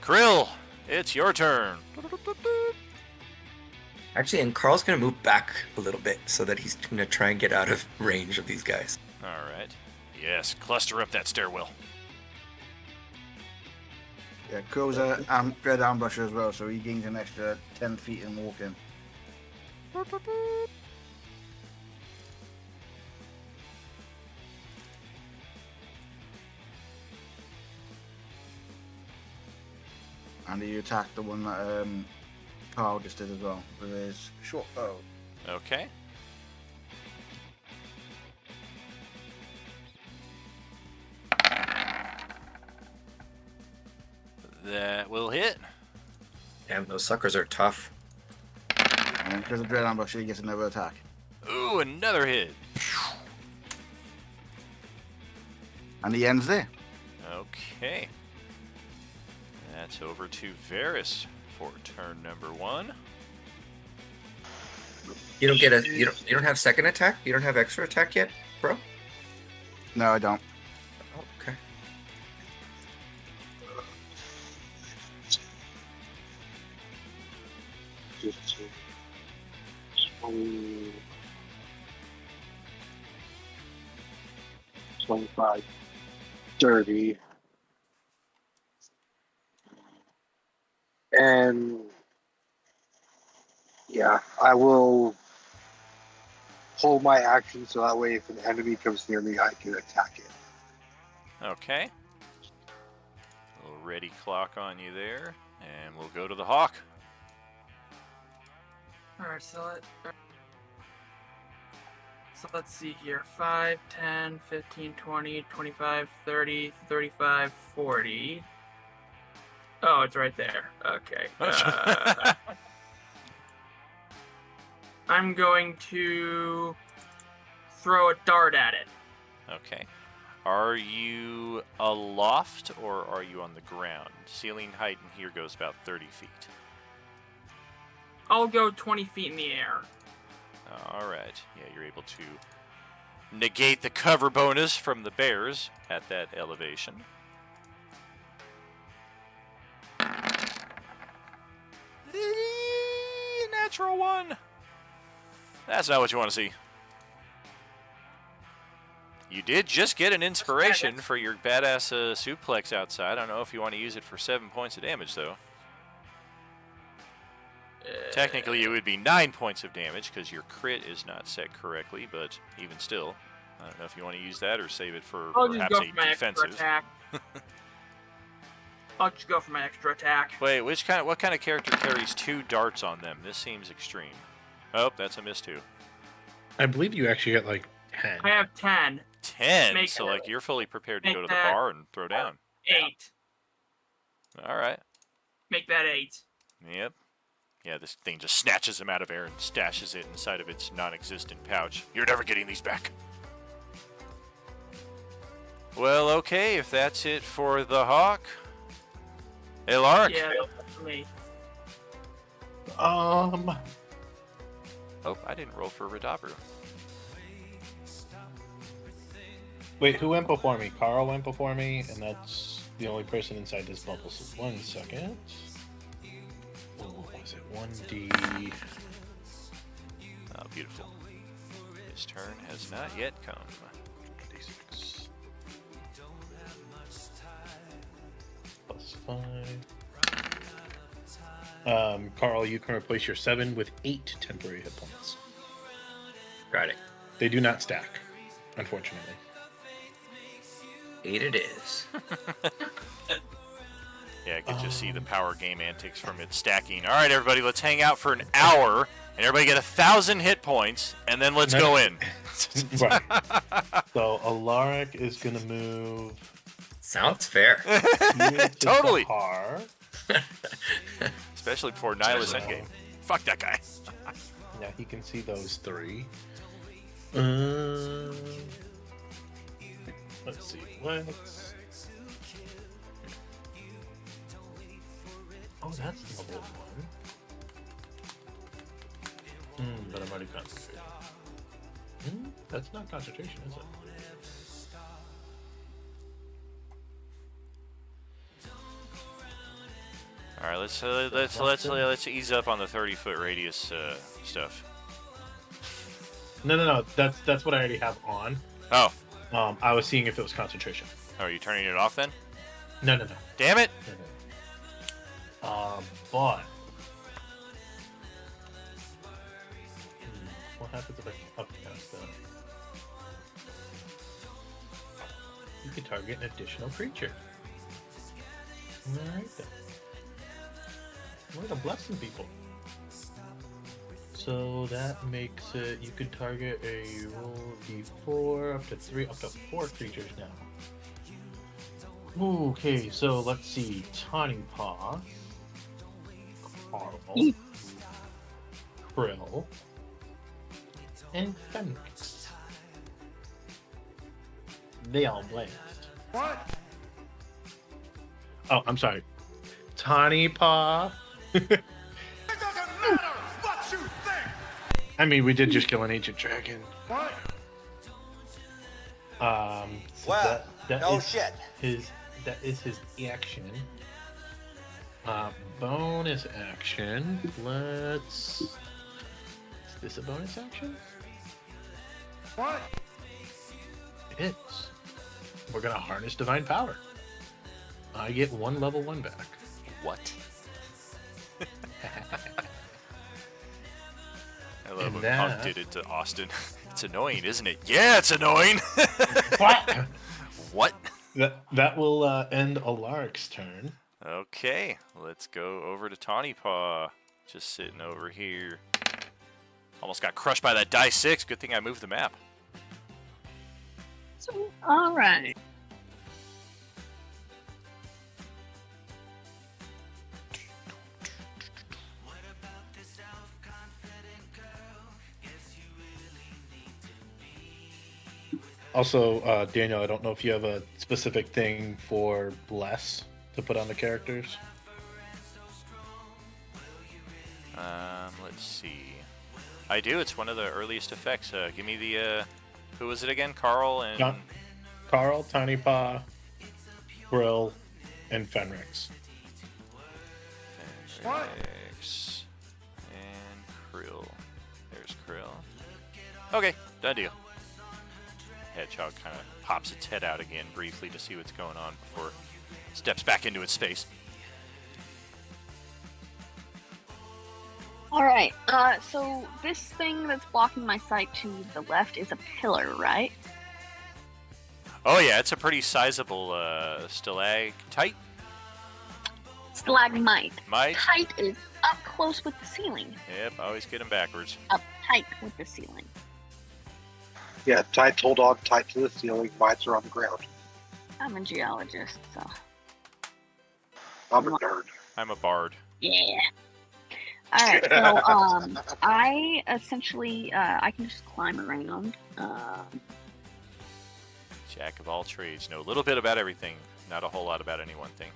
Krill, it's your turn. Actually, and Carl's gonna move back a little bit so that he's gonna try and get out of range of these guys. All right. Yes, cluster up that stairwell. Yeah, Crow's a dread ambusher as well, so he gains an extra 10 feet in walking. and he attacked the one that Carl just did as well with his short bow. Okay. That will hit. Damn, those suckers are tough. And because of Dread Ambush, he gets another attack. Ooh, another hit. And he ends there. Okay. That's over to Varys for turn number 1. You don't get a you don't have second attack? You don't have extra attack yet, bro? No, I don't. Oh, okay. Just 20, 25, 30. And yeah, I will hold my action so that way if an enemy comes near me, I can attack it. Okay. Little ready clock on you there. And we'll go to the Hawk. Alright, so let's see here. 5, 10, 15, 20, 25, 30, 35, 40. Oh, it's right there. Okay. I'm going to throw a dart at it. Okay. Are you aloft or are you on the ground? Ceiling height in here goes about 30 feet. I'll go 20 feet in the air. Alright. Yeah, you're able to negate the cover bonus from the bears at that elevation. Natural 1. That's not what you want to see. You did just get an inspiration for your badass suplex outside. I don't know if you want to use it for 7 points of damage, though. Technically, it would be 9 points of damage because your crit is not set correctly, but even still, I don't know if you want to use that or save it for I'll just perhaps go a for my extra defensive. attack. I'll just go for my extra attack. Wait, what kind of character carries 2 darts on them? This seems extreme. Oh, that's a miss too. I believe you actually got like 10. I have 10. 10. Make So that- like you're fully prepared to make go to the that- bar and throw down. 8. All right. Make that 8. Yep. Yeah, this thing just snatches them out of air and stashes it inside of its non-existent pouch. You're never getting these back. Well, okay, if that's it for the Hawk. Hey, Lark. Yeah, that's for me. Oh, I didn't roll for Radabru. Wait, who went before me? Carl went before me, and that's the only person inside this bubble. So 1 second. What was it? 1D. Oh, beautiful. His turn has not yet come. D6. +5. Carl, you can replace your 7 with 8 temporary hit points. Got it. They do not stack, unfortunately. 8 it is. Yeah, I could just see the power game antics from it stacking. All right, everybody, let's hang out for an hour, and everybody get 1,000 hit points, and then let's go in. Right. So Alaric is gonna move. Sounds fair. here to Totally. Sahar. Especially before Nyla's endgame. Fuck that guy. Yeah, he can see those 3. Let's see. What? Oh, that's level 1. But I'm already concentrated. That's not concentration, is it? All right, let's ease up on the 30-foot radius stuff. No. That's what I already have on. Oh. I was seeing if it was concentration. Are you turning it off then? No. Damn it! But what happens if I upcast that? You can target an additional creature. Alright then. We're the blessing people. So that makes it, you could target a roll d4 up to 4 creatures now. Okay, so let's see. Tawny Paw, Carl, Krill, and Fenrix. They all blast. What? Oh, I'm sorry. Tawny Paw. It doesn't matter what you think. I mean, we did just kill an ancient dragon. What? So Well, that no is shit. That is his action. Bonus action. Let's. Is this a bonus action? What? It is. We're gonna harness divine power. I get 1 level 1 back. What? I love when Punk did it to Austin. It's annoying, isn't it? Yeah, it's annoying. What? What? That will end Alaric's turn. Okay, let's go over to Tawny Paw. Just sitting over here. Almost got crushed by that die 6. Good thing I moved the map. So, all right. Also, Daniel, I don't know if you have a specific thing for bless to put on the characters. Let's see. I do. It's one of the earliest effects. Give me the. Who was it again? Carl and. Carl, Tiny Paw, Brill, and Fenrix. Fenrix and Krill. There's Krill. Okay, done deal. Hedgehog kind of pops its head out again briefly to see what's going on before it steps back into its space. All right. So this thing that's blocking my sight to the left is a pillar, right? Oh yeah, it's a pretty sizable stalactite. Stalagmite. Mite? Tight is up close with the ceiling. Yep, always get them backwards. Up tight with the ceiling. Yeah, tights hold on tight to the ceiling. Mites are on the ground. I'm a geologist, so I'm a nerd. I'm a bard. yeah. All right. So I essentially I can just climb around. Jack of all trades. Know a little bit about everything. Not a whole lot about any one thing.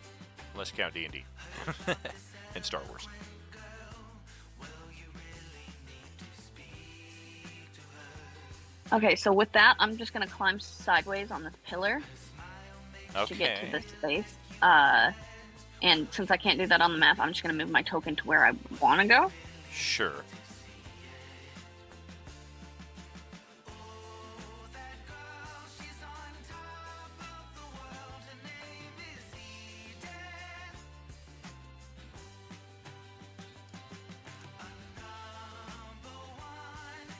Unless you count D&D. And Star Wars. Okay, so with that, I'm just gonna climb sideways on this pillar to get to Okay. this space. And since I can't do that on the map, I'm just gonna move my token to where I want to go. Sure.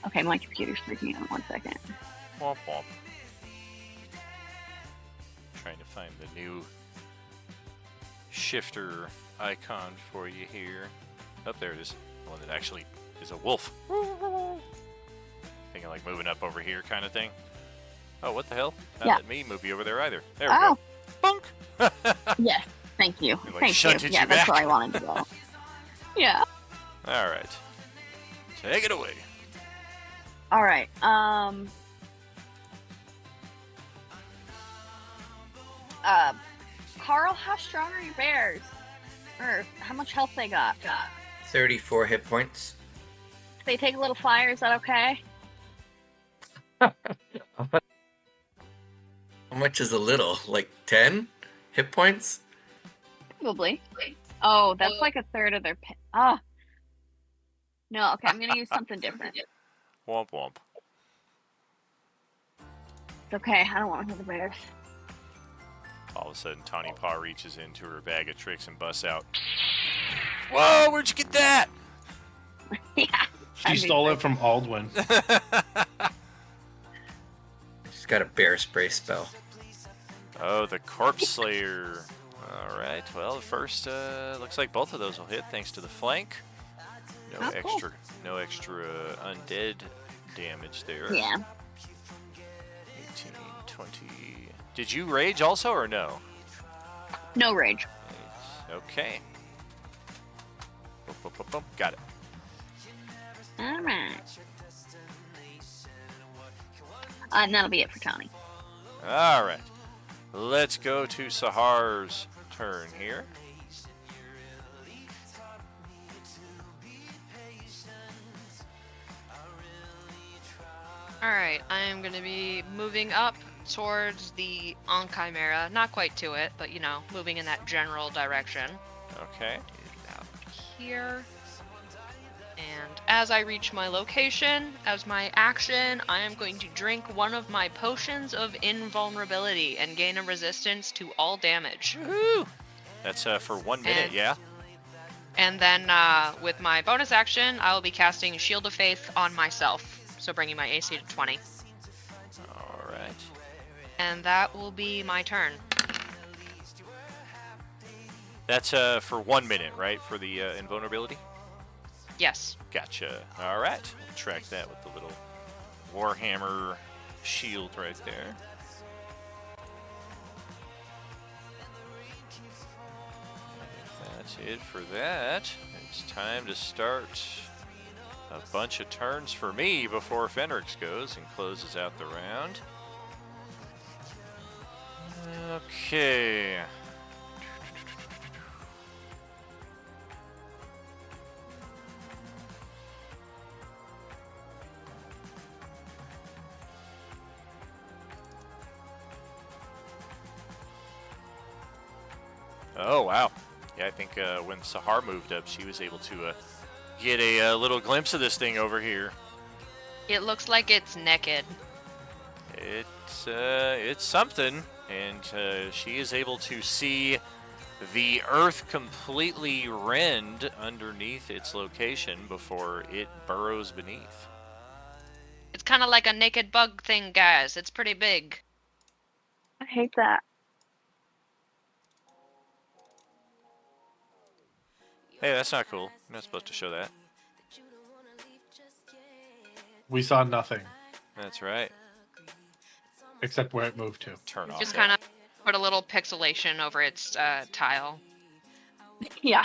Okay, my computer's freaking out. 1 second. Womp womp. Trying to find the new shifter icon for you here. Oh, there it is. The one that actually is a wolf. Thinking like moving up over here kind of thing. Oh, what the hell? Not Yeah. let me move you over there either. There we Oh. go. Bunk! Yes, thank you. It, like, Thank you. shunted Yeah, you that's back. where I wanted to go. Yeah. All right. Take it away. All right. Carl, how strong are your bears? Or how much health they got? 34 hit points. If they take a little fire, is that okay? How much is a little? Like 10 hit points? Probably. Oh, that's like a third of their. No, okay, I'm gonna use something different. Womp womp. It's okay. I don't want to hit the bears. All of a sudden, Tawny Paw reaches into her bag of tricks and busts out. Whoa, where'd you get that? Yeah. She stole it from Aldwin. She's got a bear spray spell. Oh, the Corpse Slayer. All right. Well, the first looks like both of those will hit thanks to the flank. No Oh, cool. extra undead damage there. Yeah. 18, 20. Did you rage also or no? No rage. Okay. Boom, boom, boom, boom. Got it. All right. And that'll be it for Tony. All right. Let's go to Sahar's turn here. Alright, I am going to be moving up towards the Chimera. Not quite to it, but you know, moving in that general direction. Okay. About here. And as I reach my location, as my action, I am going to drink one of my potions of invulnerability and gain a resistance to all damage. Woohoo! That's for 1 minute, And- yeah? And then with my bonus action, I will be casting Shield of Faith on myself. So bringing my AC to 20. All right. And that will be my turn. That's for 1 minute, right? For the invulnerability? Yes. Gotcha. All right. We'll track that with the little Warhammer shield right there. And if that's it for that, it's time to start a bunch of turns for me before Fenrix goes and closes out the round. Okay. Oh, wow. Yeah, I think when Sahar moved up, she was able to get a little glimpse of this thing over here. It looks like it's naked. It's something, and she is able to see the earth completely rend underneath its location before it burrows beneath. It's kind of like a naked bug thing, guys. It's pretty big. I hate that. Hey, that's not cool. You're not supposed to show that. We saw nothing That's right. except where it moved to. Turn off. Just that. kind of put a little pixelation over its tile. Yeah.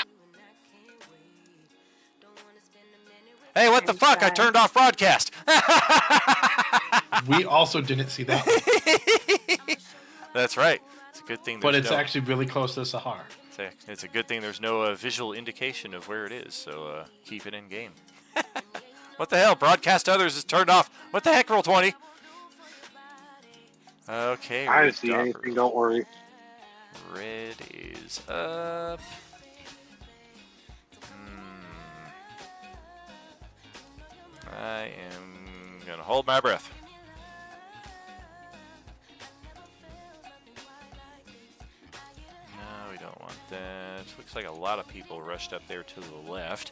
Hey, what the fuck? I turned off broadcast. We also didn't see that. That's right. It's a good thing. But there's it's no- actually really close to Sahar. It's a good thing there's no visual indication of where it is, so keep it in game. What the hell? Broadcast others is turned off. What the heck, Roll20? Okay. I Red didn't see Dopper. anything, don't worry. Red is up. I am going to hold my breath. No, we don't want that. Looks like a lot of people rushed up there to the left.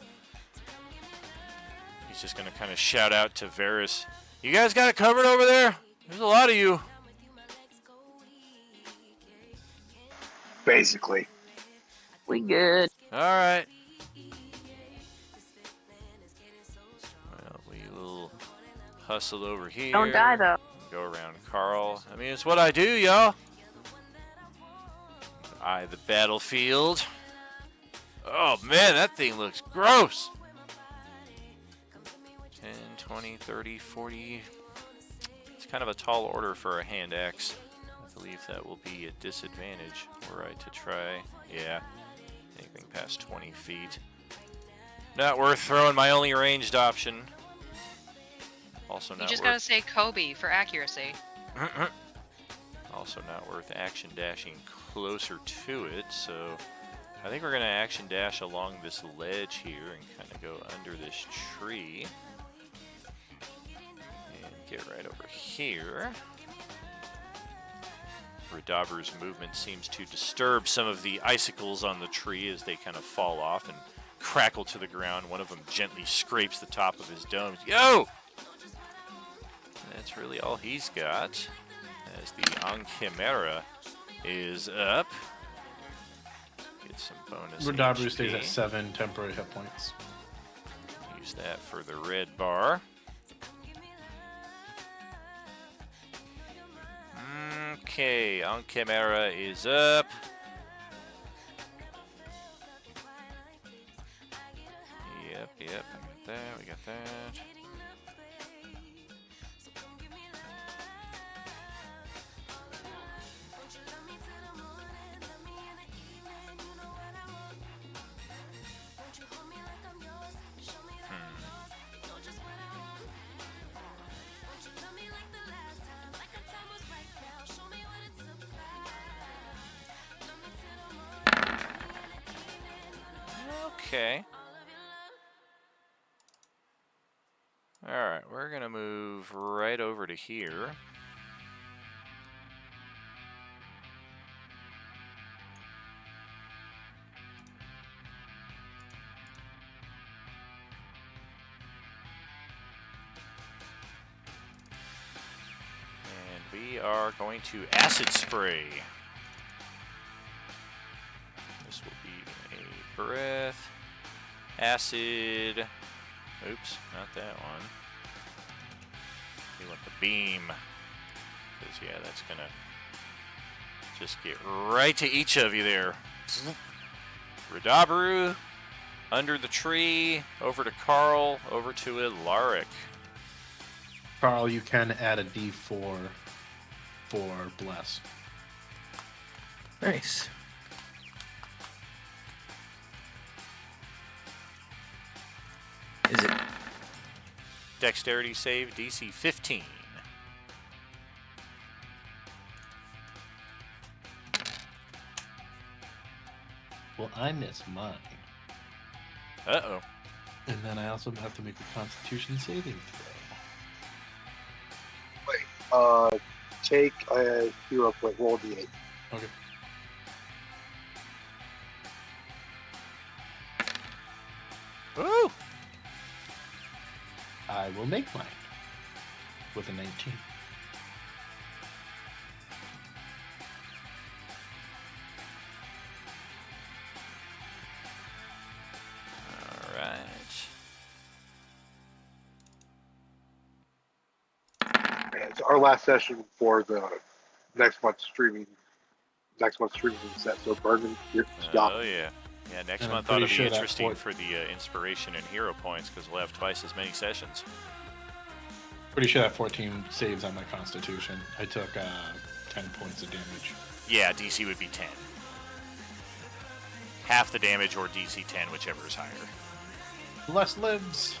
He's just going to kind of shout out to Varys. You guys got it covered over there? There's a lot of you. Basically. We good. All right. Well, we will hustle over here. Don't die, though. Go around Carl. I mean, it's what I do, y'all. Eye the battlefield. Oh, man, that thing looks gross. 10, 20, 30, 40. It's kind of a tall order for a hand axe. I believe that will be a disadvantage were I to try. Yeah, anything past 20 feet. Not worth throwing my only ranged option. Also You not just worth... gotta say Kobe for accuracy. Also not worth action dashing closer to it, so I think we're going to action dash along this ledge here and kind of go under this tree. And get right over here. Redaber's movement seems to disturb some of the icicles on the tree as they kind of fall off and crackle to the ground. One of them gently scrapes the top of his dome. Yo! That's really all he's got. As the Chimera is up. get some bonus. Rodabru stays HP. at 7 temporary hit points. Use that for the red bar. Okay, Ankemera is up. Yep, I got that, we got that. Okay. Alright, we're gonna move right over to here. And we are going to acid spray. This will be a breath. Acid. Oops, not that one. We want the beam. Because, yeah, that's going to just get right to each of you there. Rodabru, under the tree, over to Carl, over to Alaric. Carl, you can add a D4 for Bless. Nice. Is it? Dexterity save, DC 15. Well, I miss mine. Uh-oh. And then I also have to make a Constitution saving throw. Wait, take a hero point, roll D8. Okay. Woo! I will make mine with a 19. All right. And it's our last session for the next month's streaming set. So Bergman, you're Oh, yeah. Yeah, next And I'm month ought to pretty be sure that interesting for the inspiration and hero points because we'll have twice as many sessions. Pretty sure that 14 saves on my Constitution. I took 10 points of damage. Yeah, DC would be 10. Half the damage or DC 10, whichever is higher. Less lives.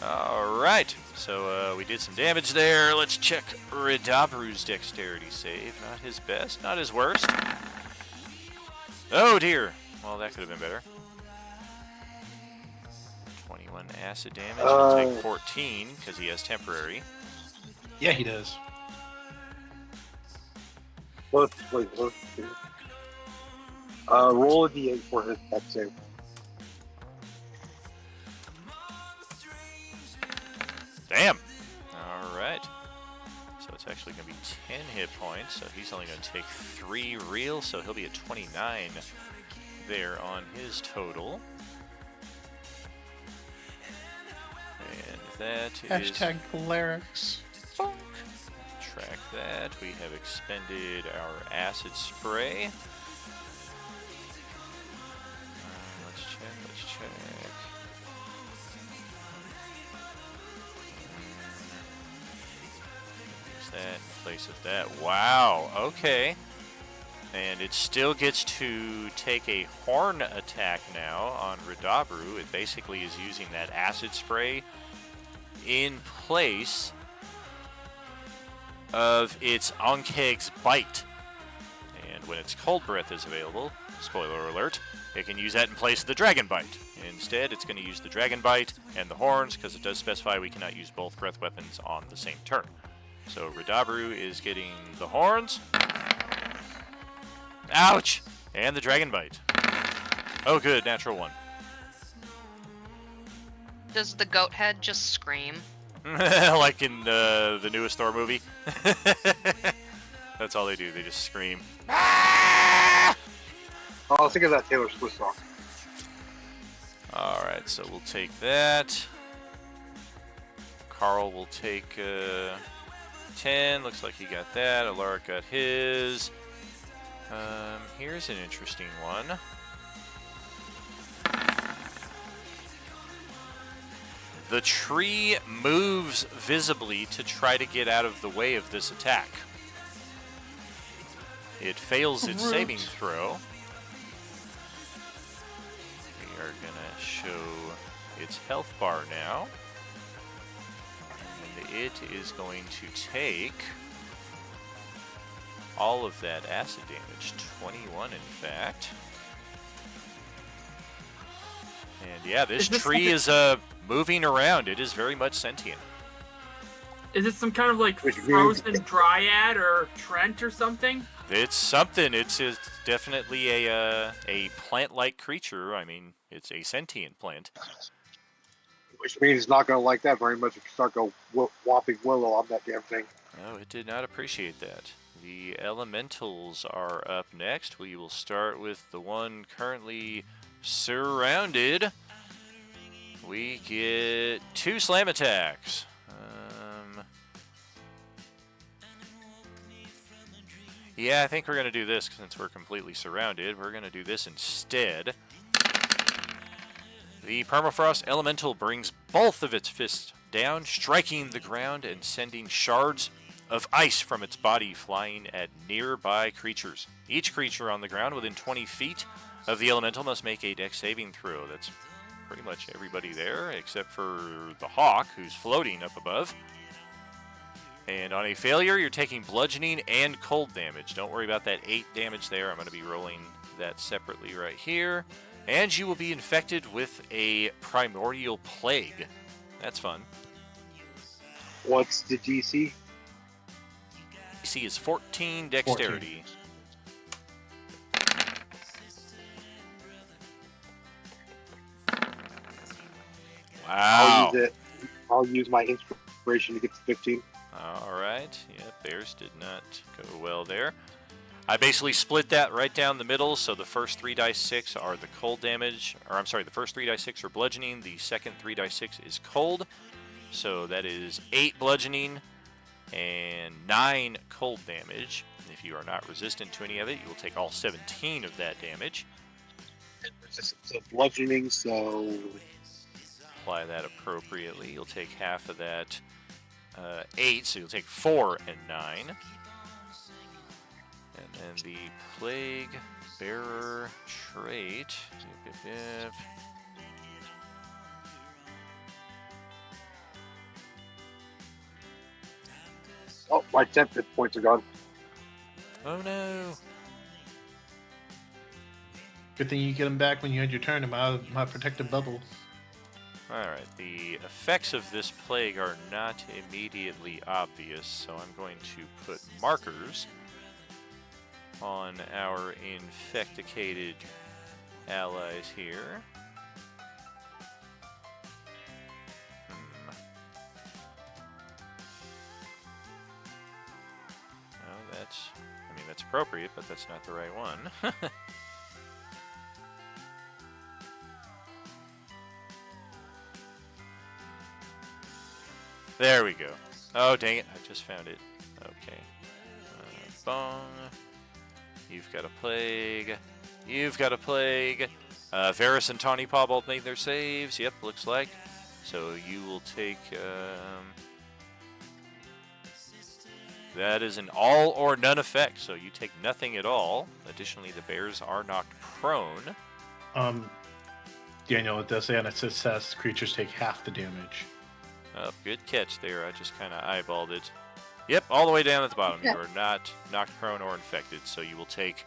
All right, so we did some damage there. Let's check Rodabru's dexterity save. Not his best, not his worst. Oh dear. Well, that could have been better. 21 acid damage. He'll take 14 because he has temporary. Yeah, he does. let's see. Roll a D8 for his dex save. Damn. All right. So it's actually going to be 10 hit points. So he's only going to take 3 real. So he'll be at 29 there on his total. And that is... Hashtag Polarix. Track that. We have expended our acid spray. Let's check. Use that in place of that. Wow, okay. And it still gets to take a horn attack now on Rodabru. It basically is using that acid spray in place of its Ankeg's bite. And when its cold breath is available, spoiler alert, it can use that in place of the dragon bite. Instead, it's going to use the dragon bite and the horns because it does specify we cannot use both breath weapons on the same turn. So Rodabru is getting the horns. Ouch! And the dragon bite. Oh good, natural 1. Does the goat head just scream? Like in the newest Thor movie. That's all they do. They just scream. Oh, Oh, I was thinking of that Taylor Swift song. Alright, so we'll take that. Carl will take 10. Looks like he got that. Alaric got his. Here's an interesting one. The tree moves visibly to try to get out of the way of this attack. It fails its saving throw. We are gonna show its health bar now. And it is going to take all of that acid damage, 21 in fact. And yeah, this tree is moving around. It is very much sentient. Is it some kind of like frozen dryad or Trent or something? It's something. It's definitely a plant-like creature. I mean, it's a sentient plant. Which means it's not going to like that very much if you start going whopping willow on that damn thing. Oh, it did not appreciate that. The elementals are up next. We will start with the one currently surrounded. We get 2 slam attacks. Yeah, I think we're going to do this since we're completely surrounded. We're going to do this instead. The Permafrost Elemental brings both of its fists down, striking the ground and sending shards of ice from its body flying at nearby creatures. Each creature on the ground within 20 feet of the Elemental must make a dex saving throw. That's pretty much everybody there, except for the Hawk, who's floating up above. And on a failure, you're taking bludgeoning and cold damage. Don't worry about that 8 damage there. I'm going to be rolling that separately right here. And you will be infected with a primordial plague. That's fun. What's the DC? DC is 14 dexterity. 14. Wow. I'll use my inspiration to get to 15. Alright, yep, theirs did not go well there. I basically split that right down the middle, so the first 3d6 are the cold damage, or I'm sorry, the first 3d6 are bludgeoning, the second 3d6 is cold, so that is 8 bludgeoning and 9 cold damage. If you are not resistant to any of it, you will take all 17 of that damage. It's bludgeoning, so... Apply that appropriately. You'll take half of that 8, so you'll take 4 and 9. And then the Plague Bearer trait. Yip, yip, yip. Oh, my 10 hit points are gone. Oh no! Good thing you get them back when you had your turn. I'm out of my protective bubble. Alright, the effects of this plague are not immediately obvious, so I'm going to put markers on our infecticated allies here. Oh, that's appropriate, but that's not the right one. There we go. Oh, dang it. I just found it. Okay. Bong. You've got a plague. You've got a plague. Varus and Tawny Paw both made their saves. Yep, looks like. So you will take... that is an all or none effect, so you take nothing at all. Additionally, the bears are knocked prone. Daniel, it does say on its success, creatures take half the damage. Oh, good catch there. I just kind of eyeballed it. Yep, all the way down at the bottom. Yeah. You are not knocked prone or infected, so you will take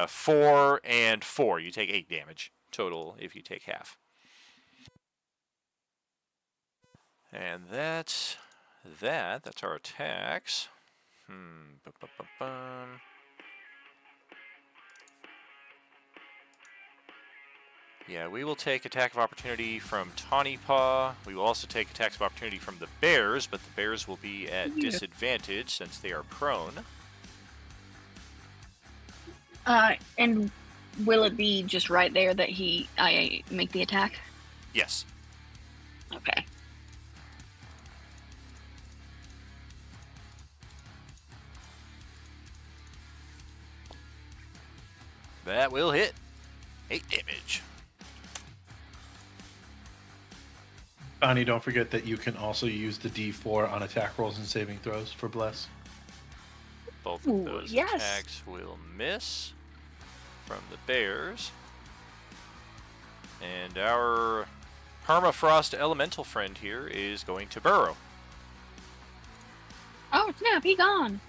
4 and 4. You take 8 damage total if you take half. And that's that. That's our attacks. Bum. Yeah, we will take attack of opportunity from Tawny Paw. We will also take attacks of opportunity from the bears, but the bears will be at disadvantage since they are prone. And will it be just right there that I make the attack? Yes. Okay. That will hit. 8 damage. Bonnie, don't forget that you can also use the D4 on attack rolls and saving throws for Bless. Both Ooh, of those yes. attacks will miss from the bears. And our permafrost elemental friend here is going to burrow. Oh snap! He gone.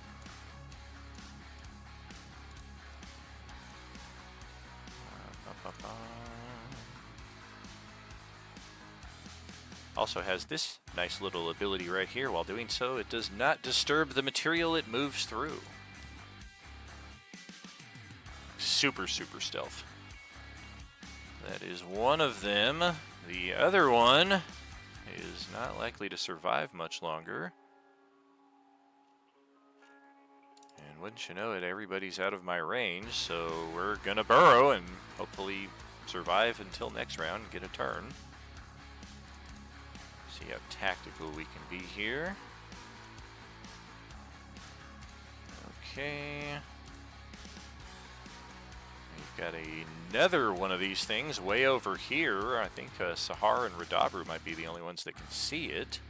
Also has this nice little ability right here. While doing so, it does not disturb the material it moves through. Super stealth. That is one of them. The other one is not likely to survive much longer. And wouldn't you know it, everybody's out of my range, so we're gonna burrow and hopefully survive until next round and get a turn. See how tactical we can be here. Okay. We've got another one of these things way over here. I think Sahar and Radabru might be the only ones that can see it.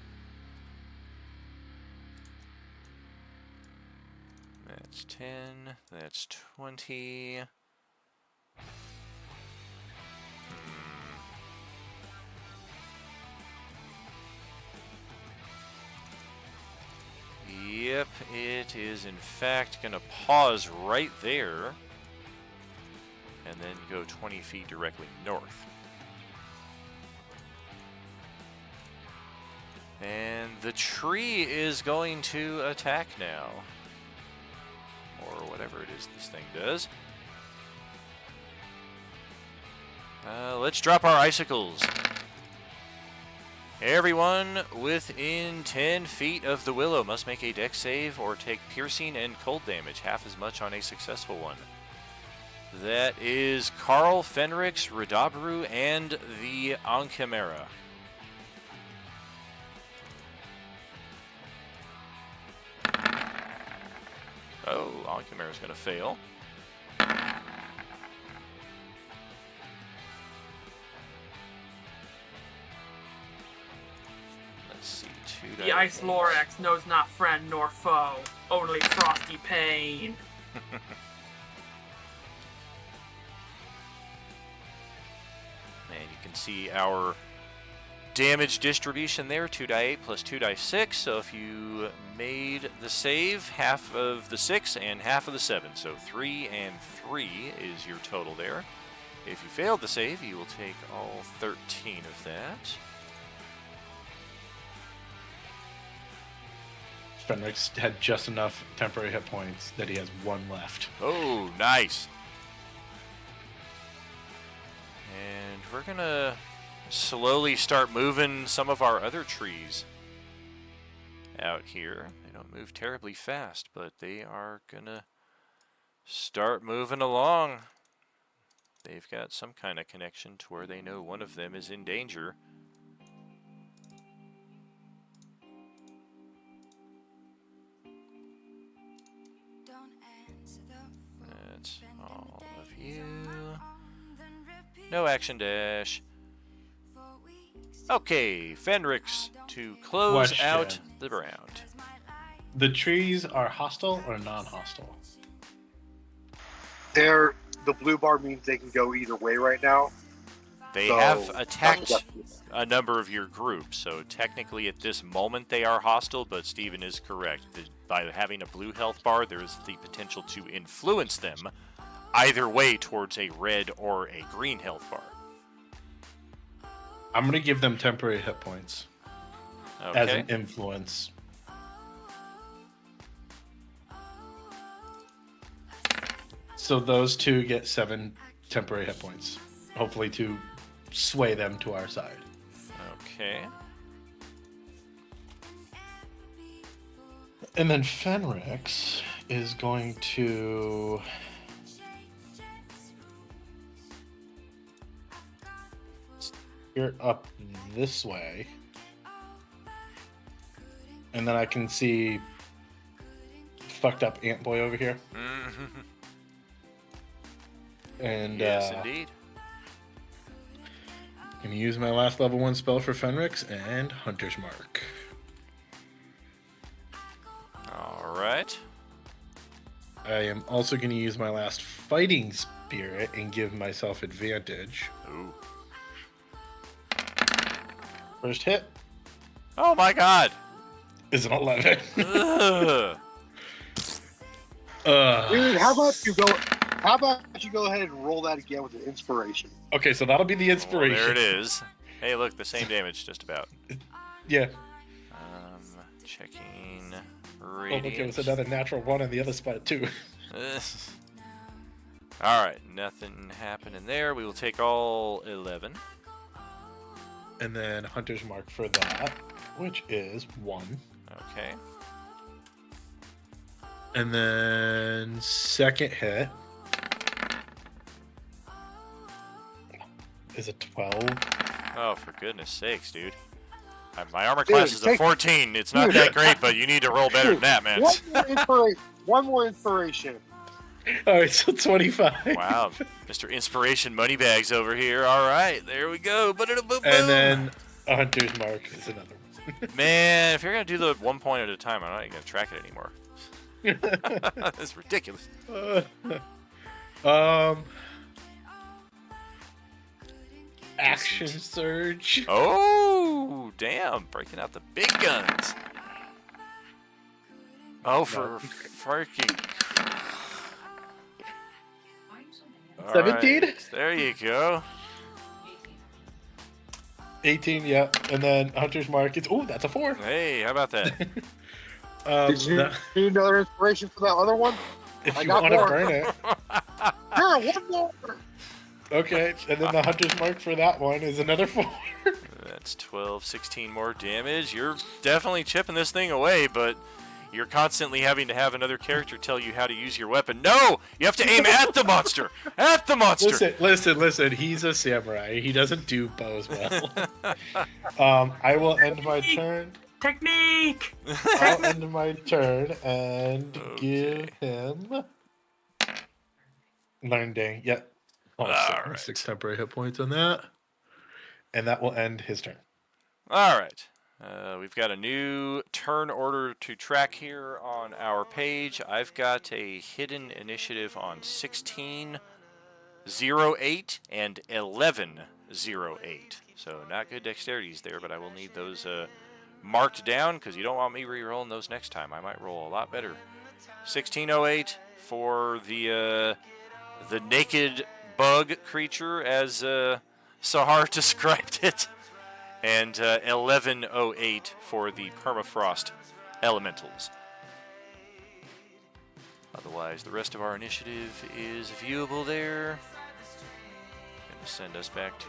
That's 10. That's 20. Yep, it is in fact going to pause right there and then go 20 feet directly north. And the tree is going to attack now. Or whatever it is this thing does. Let's drop our icicles. Everyone within 10 feet of the willow must make a dex save or take piercing and cold damage, half as much on a successful one. That is Carl, Fenrix, Radabru, and the Ankh-Chimera. Oh, Ankh-Chimera's going to fail. Let's see, 2 The Ice Lorax knows not friend nor foe, only frosty pain. And you can see our damage distribution there, 2d8 plus 2d6. So if you made the save, half of the 6 and half of the 7. So 3 and 3 is your total there. If you failed the save, you will take all 13 of that. Fenrix had just enough temporary hit points that he has 1 left. Oh, nice. And we're going to slowly start moving some of our other trees out here. They don't move terribly fast, but they are going to start moving along. They've got some kind of connection to where they know one of them is in danger. That's all of you. No action dash. Okay, Fenrix to close Question. out the round. The trees are hostile or non-hostile? The blue bar means they can go either way right now. They So, have attacked that's- a number of your groups, so technically at this moment they are hostile, but Steven is correct. By having a blue health bar, there is the potential to influence them either way towards a red or a green health bar. I'm going to give them temporary hit points as Okay. an influence. So those two get 7 temporary hit points, hopefully to sway them to our side. Okay. And then Fenrix is going to You're up this way. And then I can see fucked up Ant Boy over here. Mhm. And Yes, indeed. Gonna use my last level 1 spell for Fenrix and Hunter's Mark. All right. I am also gonna use my last Fighting Spirit and give myself advantage. Ooh. First hit Oh my God. is an 11. Ugh. Dude, how about you go ahead and roll that again with an inspiration? Okay, so that'll be the Well, inspiration. there it is. Hey, look, the same damage, just about. Yeah. Checking Oh, look, it radiant. was another natural 1 on the other spot, too. All right, nothing happening there. We will take all 11. And then Hunter's Mark for that, which is 1. Okay. And then second hit is a 12. Oh, for goodness sakes, dude. My armor Dude, class is a take- 14. It's not that great, but you need to roll better than that, man. One more inspiration. All right, so 25. Wow, Mr. Inspiration Moneybags over here. All right, there we go. Ba-da-da-boom-boom. And then a Hunter's Mark is another one. Man, if you're gonna do the 1 point at a time, I'm not even gonna track it anymore. That's ridiculous. Action Surge. Oh, damn! Breaking out the big guns. Oh, for freaking. All 17? right, there you go. 18, yeah. And then Hunter's Mark is, oh, that's a 4. Hey, how about that? Did you need another inspiration for that other one? If I you got want to more. burn it. Sure, one more. Okay, and then the Hunter's Mark for that one is another 4. That's 12, 16 more damage. You're definitely chipping this thing away, but you're constantly having to have another character tell you how to use your weapon. No! You have to aim at the monster! At the monster! Listen. He's a samurai. He doesn't do bows well. I will end my turn. Technique! I'll end my turn and give him Learn Day. Yep. All Six temporary hit points on that. And that will end his turn. All right. We've got a new turn order to track here on our page. I've got a hidden initiative on 1608 and 1108. So not good dexterities there, but I will need those marked down because you don't want me re-rolling those next time. I might roll a lot better. 1608 for the naked bug creature as Sahar described it. And 1108 for the permafrost elementals. Otherwise, the rest of our initiative is viewable there. Gonna send us back to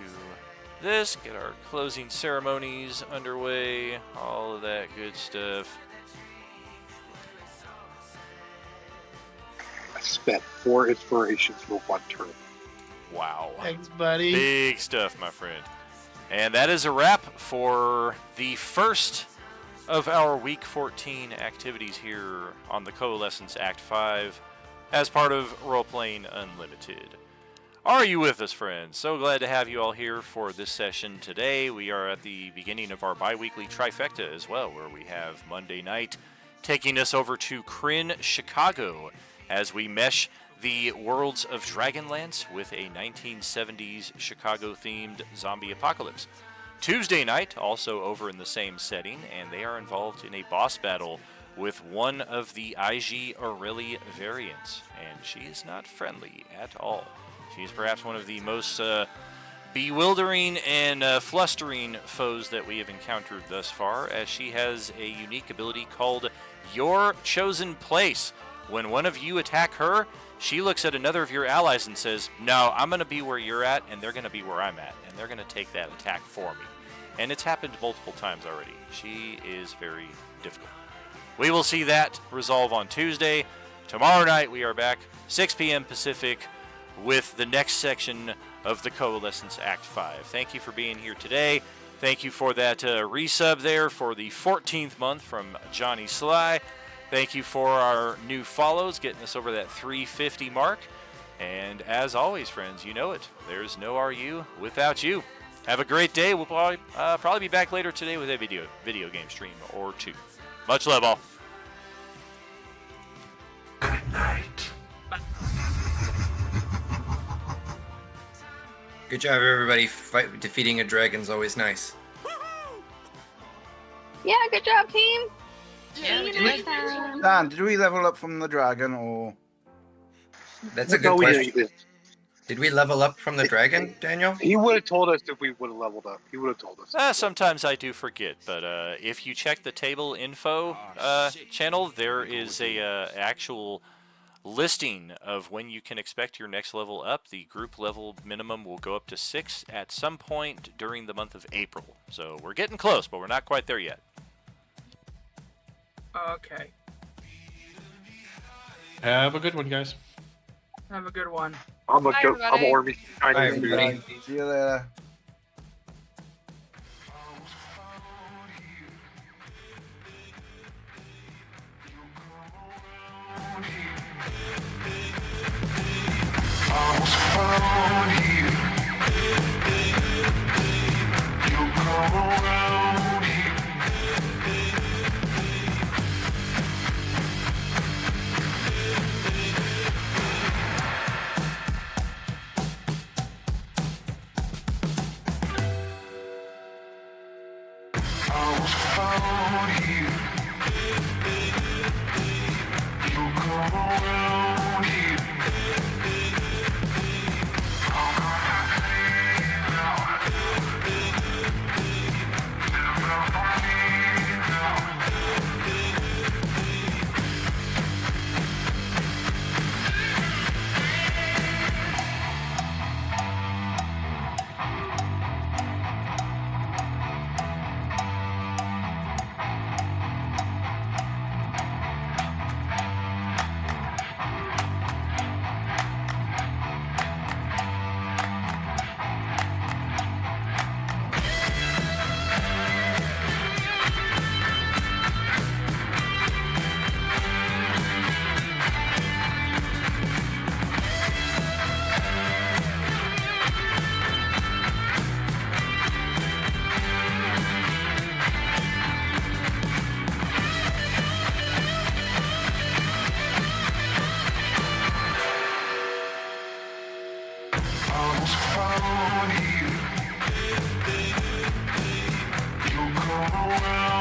this, get our closing ceremonies underway, all of that good stuff. I spent 4 inspirations for 1 turn. Wow. Thanks, buddy. Big stuff, my friend. And that is a wrap for the first of our Week 14 activities here on the Coalescence Act 5 as part of Roleplaying Unlimited. Are you with us, friends? So glad to have you all here for this session today. We are at the beginning of our bi-weekly trifecta as well, where we have Monday night taking us over to Kryn, Chicago, as we mesh the worlds of Dragonlance with a 1970s Chicago-themed zombie apocalypse. Tuesday night, also over in the same setting, and they are involved in a boss battle with one of the IG Aurelie variants, and she is not friendly at all. She is perhaps one of the most bewildering and flustering foes that we have encountered thus far, as she has a unique ability called Your Chosen Place. When one of you attack her, she looks at another of your allies and says, no, I'm going to be where you're at, and they're going to be where I'm at, and they're going to take that attack for me. And it's happened multiple times already. She is very difficult. We will see that resolve on Tuesday. Tomorrow night we are back, 6 p.m. Pacific, with the next section of the Coalescence Act 5. Thank you for being here today. Thank you for that resub there for the 14th month from Johnny Sly. Thank you for our new follows, getting us over that 350 mark. And as always, friends, you know it. There's no RU without you. Have a great day. We'll probably be back later today with a video game stream or two. Much love, all. Good night. Good job, everybody. Defeating a dragon's always nice. Yeah, good job, team. Yeah, See we you did. next time. Dan, did we level up from the dragon or? That's a No, good we question. didn't. Did we level up from the dragon, Daniel? He would have told us if we would have leveled up. He would have told us. Sometimes I do forget, but if you check the table info channel, there is a actual listing of when you can expect your next level up. The group level minimum will go up to 6 at some point during the month of April. So we're getting close, but we're not quite there yet. Okay. Have a good one, guys. Have a good one. I'm a Bye, goat. I'm everybody. a Ormy. Bye, Chinese everybody. dude. See you later. I was found here. You come around here. I was found here. You come around here. I was found here. You come around.